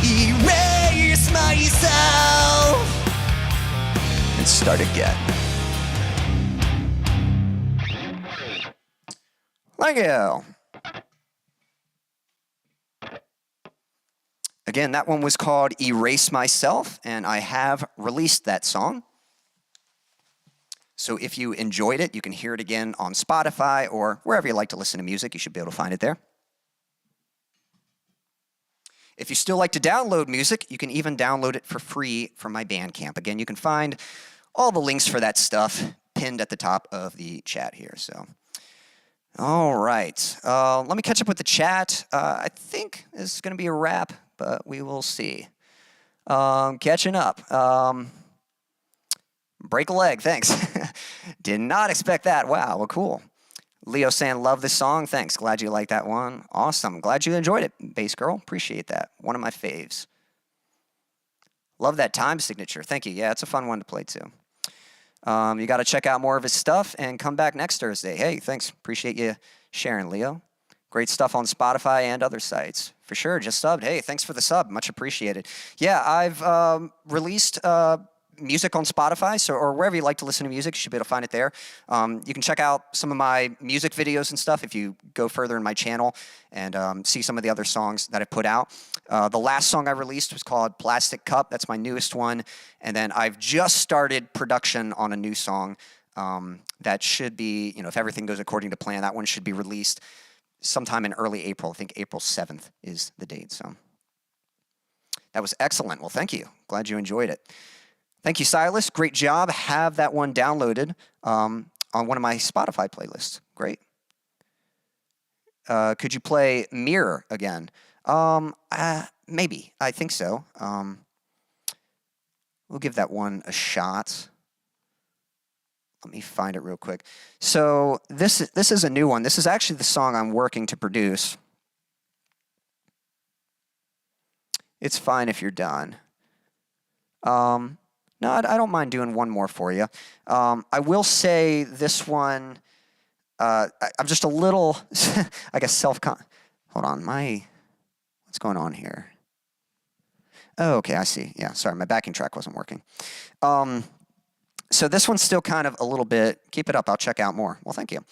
erase myself and start again. Thank you. Again, that one was called Erase Myself, and I have released that song. So if you enjoyed it, you can hear it again on Spotify or wherever you like to listen to music. You should be able to find it there. If you still like to download music, you can even download it for free from my Bandcamp. Again, you can find all the links for that stuff pinned at the top of the chat here. So, all right. Let me catch up with the chat. I think this is going to be a wrap, but we will see. Catching up. Break a leg, thanks. Did not expect that. Wow, well, cool. Leo saying, love this song. Thanks. Glad you liked that one. Awesome. Glad you enjoyed it, Bass Girl. Appreciate that. One of my faves. Love that time signature. Thank you. Yeah, it's a fun one to play too. You got to check out more of his stuff and come back next Thursday. Hey, thanks. Appreciate you sharing, Leo. Great stuff on Spotify and other sites. For sure, just subbed. Hey, thanks for the sub. Much appreciated. Yeah, I've released music on Spotify, so or wherever you like to listen to music, you should be able to find it there. You can check out some of my music videos and stuff if you go further in my channel and see some of the other songs that I put out. The last song I released was called Plastic Cup. That's my newest one. And then I've just started production on a new song that should be, if everything goes according to plan, that one should be released sometime in early April. I think April 7th is the date. So that was excellent. Well, thank you. Glad you enjoyed it. Thank you, Silas. Great job. Have that one downloaded on one of my Spotify playlists. Great. Could you play Mirror again? Maybe. I think so. We'll give that one a shot. Let me find it real quick. So this is a new one. This is actually the song I'm working to produce. It's fine if you're done. No, I don't mind doing one more for you. I will say this one, I'm just a little, I guess, hold on, what's going on here? Oh, okay, I see. Yeah, sorry, my backing track wasn't working. So this one's still kind of a little bit, keep it up, I'll check out more. Well, thank you.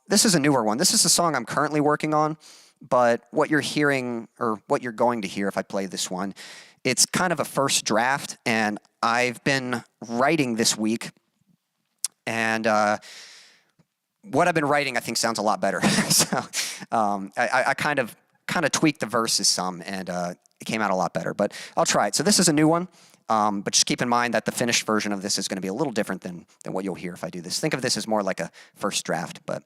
This is a newer one. This is a song I'm currently working on, but what you're hearing, or what you're going to hear if I play this one, it's kind of a first draft, and I've been writing this week, and what I've been writing I think sounds a lot better. So I kind of tweaked the verses some, and it came out a lot better, but I'll try it. So this is a new one, but just keep in mind that the finished version of this is going to be a little different than what you'll hear if I do this. Think of this as more like a first draft, but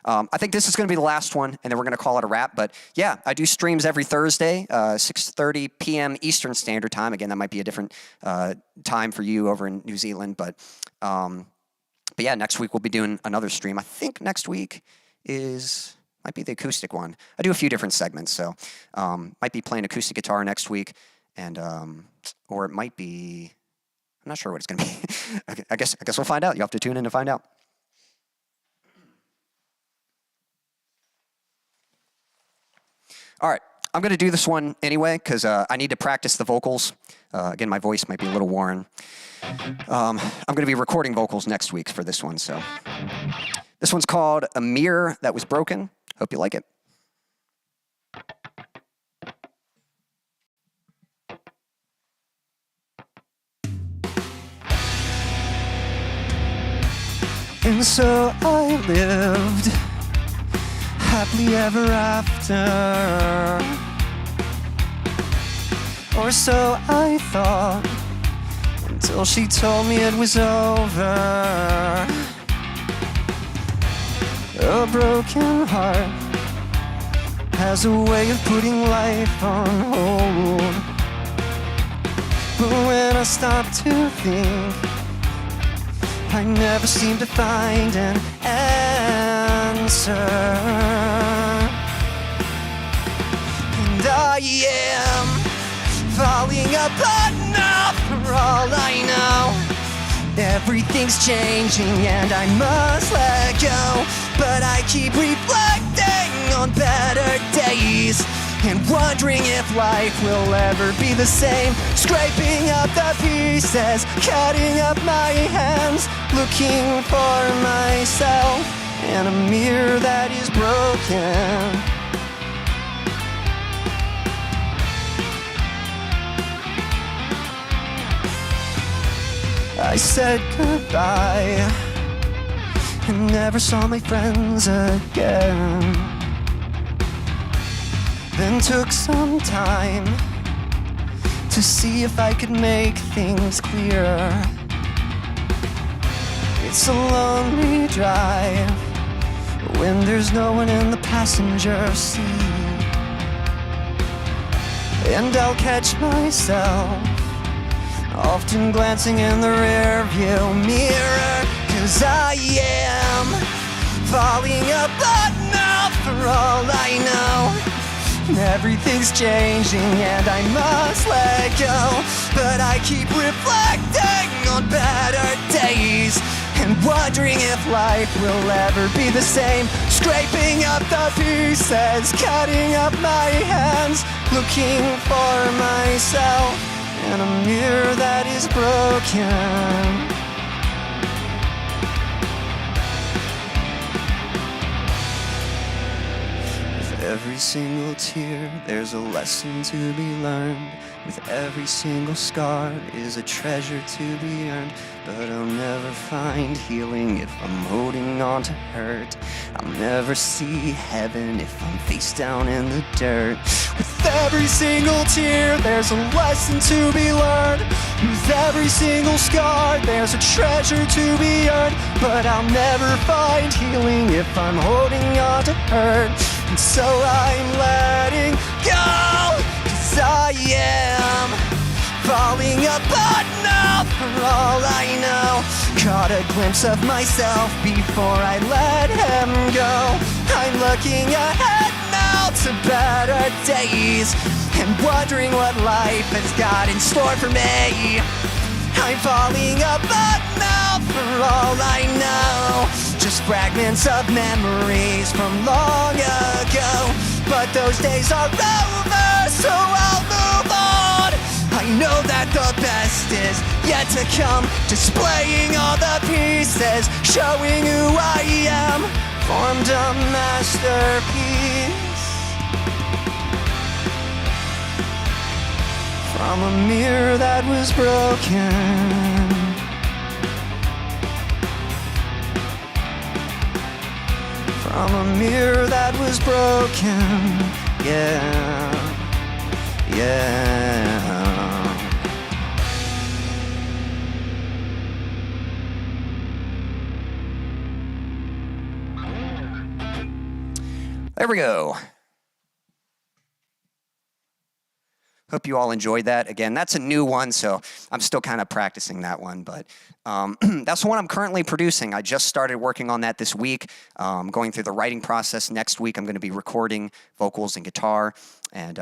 I think this is going to be the last one, and then we're going to call it a wrap. But yeah, I do streams every Thursday, 6:30 p.m. Eastern Standard Time. Again, that might be a different time for you over in New Zealand, but yeah, next week we'll be doing another stream. I think next week might be the acoustic one. I do a few different segments, so might be playing acoustic guitar next week, and or it might be, I'm not sure what it's going to be. Okay, I guess we'll find out. You'll have to tune in to find out. All right. I'm going to do this one anyway because I need to practice the vocals. Again, my voice might be a little worn. I'm going to be recording vocals next week for this one. So this one's called A Mirror That Was Broken. Hope you like it. And so I lived happily ever after, or so I thought, until she told me it was over. A broken heart has a way of putting life on hold, but when I stop to think, I never seem to find an answer. And I am falling apart now for all I know. Everything's changing and I must let go, but I keep reflecting on better days and wondering if life will ever be the same. Scraping up the pieces, cutting up my hands, looking for myself in a mirror that is broken. I said goodbye and never saw my friends again. Then took some time to see if I could make things clearer. It's a lonely drive when there's no one in the passenger seat, and I'll catch myself often glancing in the rearview mirror, 'cause I am falling apart now for all I know. Everything's changing and I must let go, but I keep reflecting on better days and wondering if life will ever be the same. Scraping up the pieces, cutting up my hands, looking for myself in a mirror that is broken. Every single tear, there's a lesson to be learned. With every single scar is a treasure to be earned. But I'll never find healing if I'm holding on to hurt. I'll never see heaven if I'm face down in the dirt. With every single tear, there's a lesson to be learned. With every single scar, there's a treasure to be earned. But I'll never find healing if I'm holding on to hurt. And so I'm letting go, 'cause I am falling apart now for all I know. Caught a glimpse of myself before I let him go. I'm looking ahead now to better days and wondering what life has got in store for me. I'm falling apart now for all I know. Just fragments of memories from long ago. But those days are over, so I'll move on. I know that the best is yet to come. Displaying all the pieces, showing who I am. Formed a masterpiece from a mirror that was broken. From a mirror that was broken. Yeah, yeah. There we go. Hope you all enjoyed that. Again, that's a new one, so I'm still kind of practicing that one, but that's the one I'm currently producing. I just started working on that this week, going through the writing process. Next week, I'm going to be recording vocals and guitar, and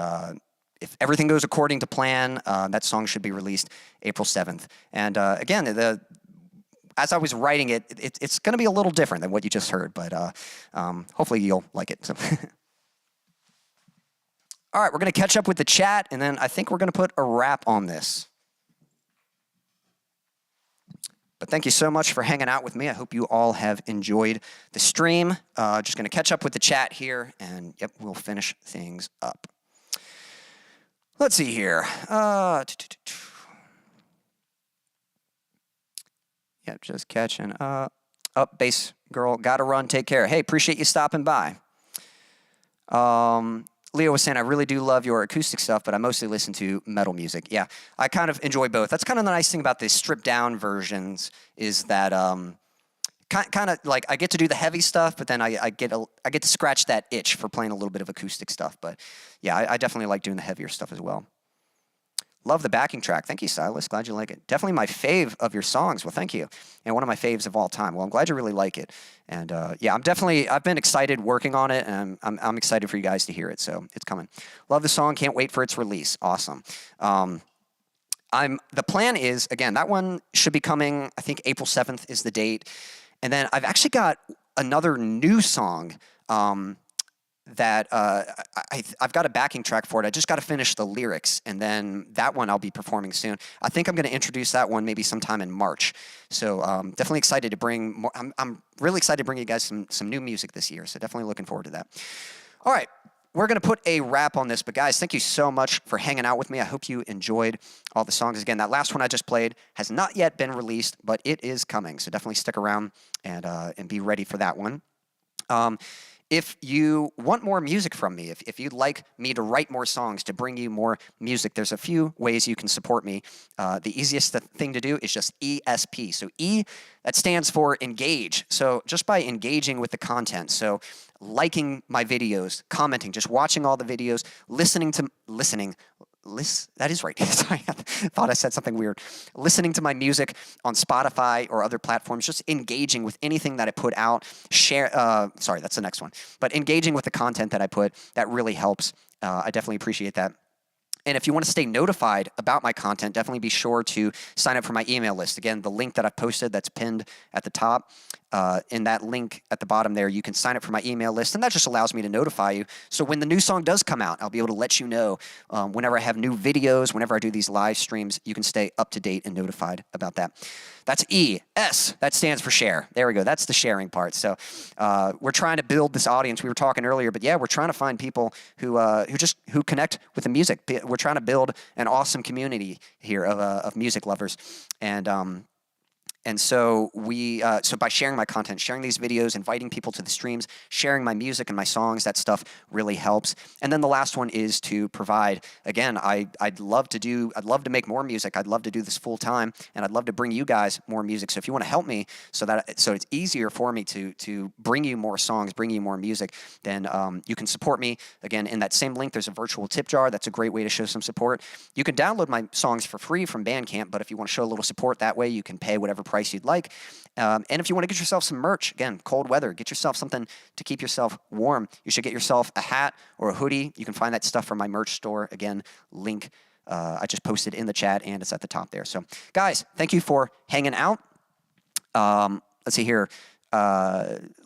if everything goes according to plan, that song should be released April 7th. And again, as I was writing it, it's going to be a little different than what you just heard, but hopefully you'll like it. So. All right, we're going to catch up with the chat, and then I think we're going to put a wrap on this. But thank you so much for hanging out with me. I hope you all have enjoyed the stream. Just going to catch up with the chat here, and yep, we'll finish things up. Let's see here. Yep, just catching up. Up, bass girl, gotta run, take care. Hey, appreciate you stopping by. Leo was saying, I really do love your acoustic stuff, but I mostly listen to metal music. Yeah, I kind of enjoy both. That's kind of the nice thing about the stripped down versions is that kind of like I get to do the heavy stuff, but then I get to scratch that itch for playing a little bit of acoustic stuff. But yeah, I definitely like doing the heavier stuff as well. Love the backing track. Thank you, Silas. Glad you like it. Definitely my fave of your songs. Well, thank you. And one of my faves of all time. Well, I'm glad you really like it. And yeah, I've been excited working on it, and I'm excited for you guys to hear it. So it's coming. Love the song. Can't wait for its release. Awesome. The plan is, again, that one should be coming, I think April 7th is the date. And then I've actually got another new song that I've got a backing track for it. I just got to finish the lyrics, and then that one I'll be performing soon. I think I'm going to introduce that one maybe sometime in March. So definitely excited to bring more. I'm really excited to bring you guys some new music this year. So definitely looking forward to that. All right. We're going to put a wrap on this, but guys, thank you so much for hanging out with me. I hope you enjoyed all the songs. Again, that last one I just played has not yet been released, but it is coming. So definitely stick around and be ready for that one. If you want more music from me, if you'd like me to write more songs, to bring you more music, there's a few ways you can support me. The easiest thing to do is just ESP. So E, that stands for engage. So just by engaging with the content, so liking my videos, commenting, just watching all the videos, that is right. Sorry, I thought I said something weird. Listening to my music on Spotify or other platforms, just engaging with anything that I put out. Sorry, that's the next one. But engaging with the content that I put, that really helps. I definitely appreciate that. And if you want to stay notified about my content, definitely be sure to sign up for my email list. Again, the link that I've posted that's pinned at the top, in that link at the bottom there, you can sign up for my email list, and that just allows me to notify you. So when the new song does come out, I'll be able to let you know whenever I have new videos, whenever I do these live streams, you can stay up to date and notified about that. That's E. S, that stands for share. There we go. That's the sharing part. So we're trying to build this audience. We were talking earlier, but yeah, we're trying to find people who connect with the music. We're trying to build an awesome community here of music lovers. And so so by sharing my content, sharing these videos, inviting people to the streams, sharing my music and my songs, that stuff really helps. And then the last one is to provide. Again, I'd love to make more music. I'd love to do this full time, and I'd love to bring you guys more music. So if you want to help me, so it's easier for me to bring you more songs, bring you more music, then you can support me. Again, in that same link, there's a virtual tip jar. That's a great way to show some support. You can download my songs for free from Bandcamp, but if you want to show a little support that way, you can pay whatever price you'd like. And if you want to get yourself some merch, again, cold weather, get yourself something to keep yourself warm. You should get yourself a hat or a hoodie. You can find that stuff from my merch store. Again, link I just posted in the chat, and it's at the top there. So, guys, thank you for hanging out. Let's see here.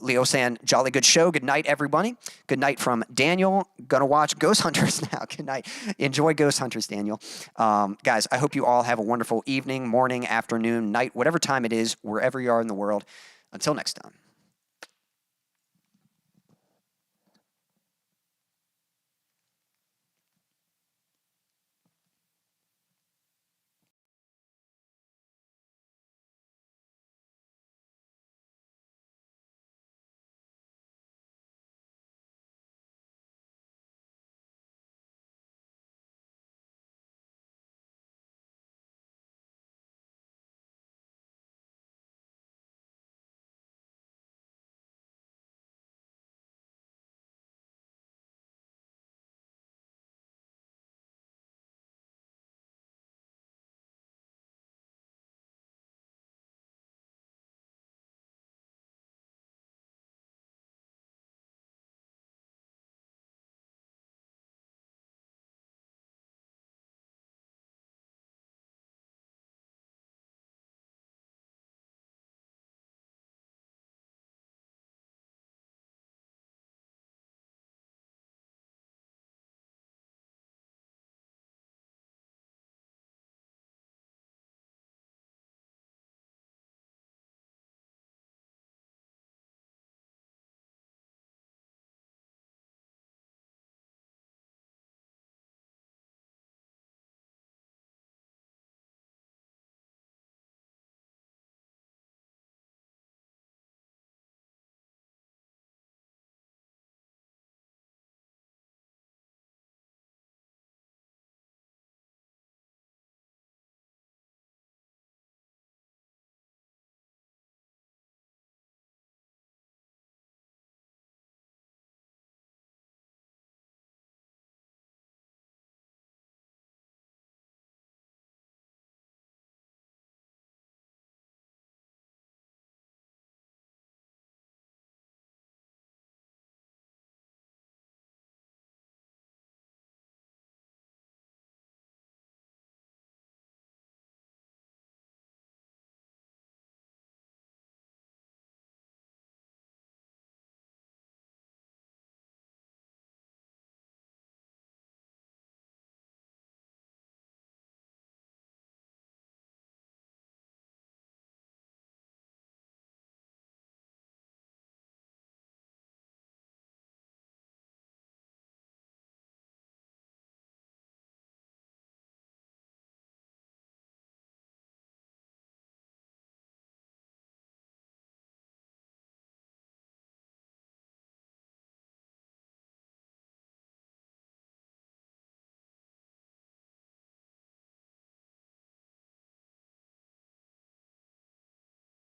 Leo saying, jolly good show. Good night, everybody. Good night from Daniel. Gonna watch Ghost Hunters now. Good night. Enjoy Ghost Hunters, Daniel. Guys, I hope you all have a wonderful evening, morning, afternoon, night, whatever time it is, wherever you are in the world. Until next time.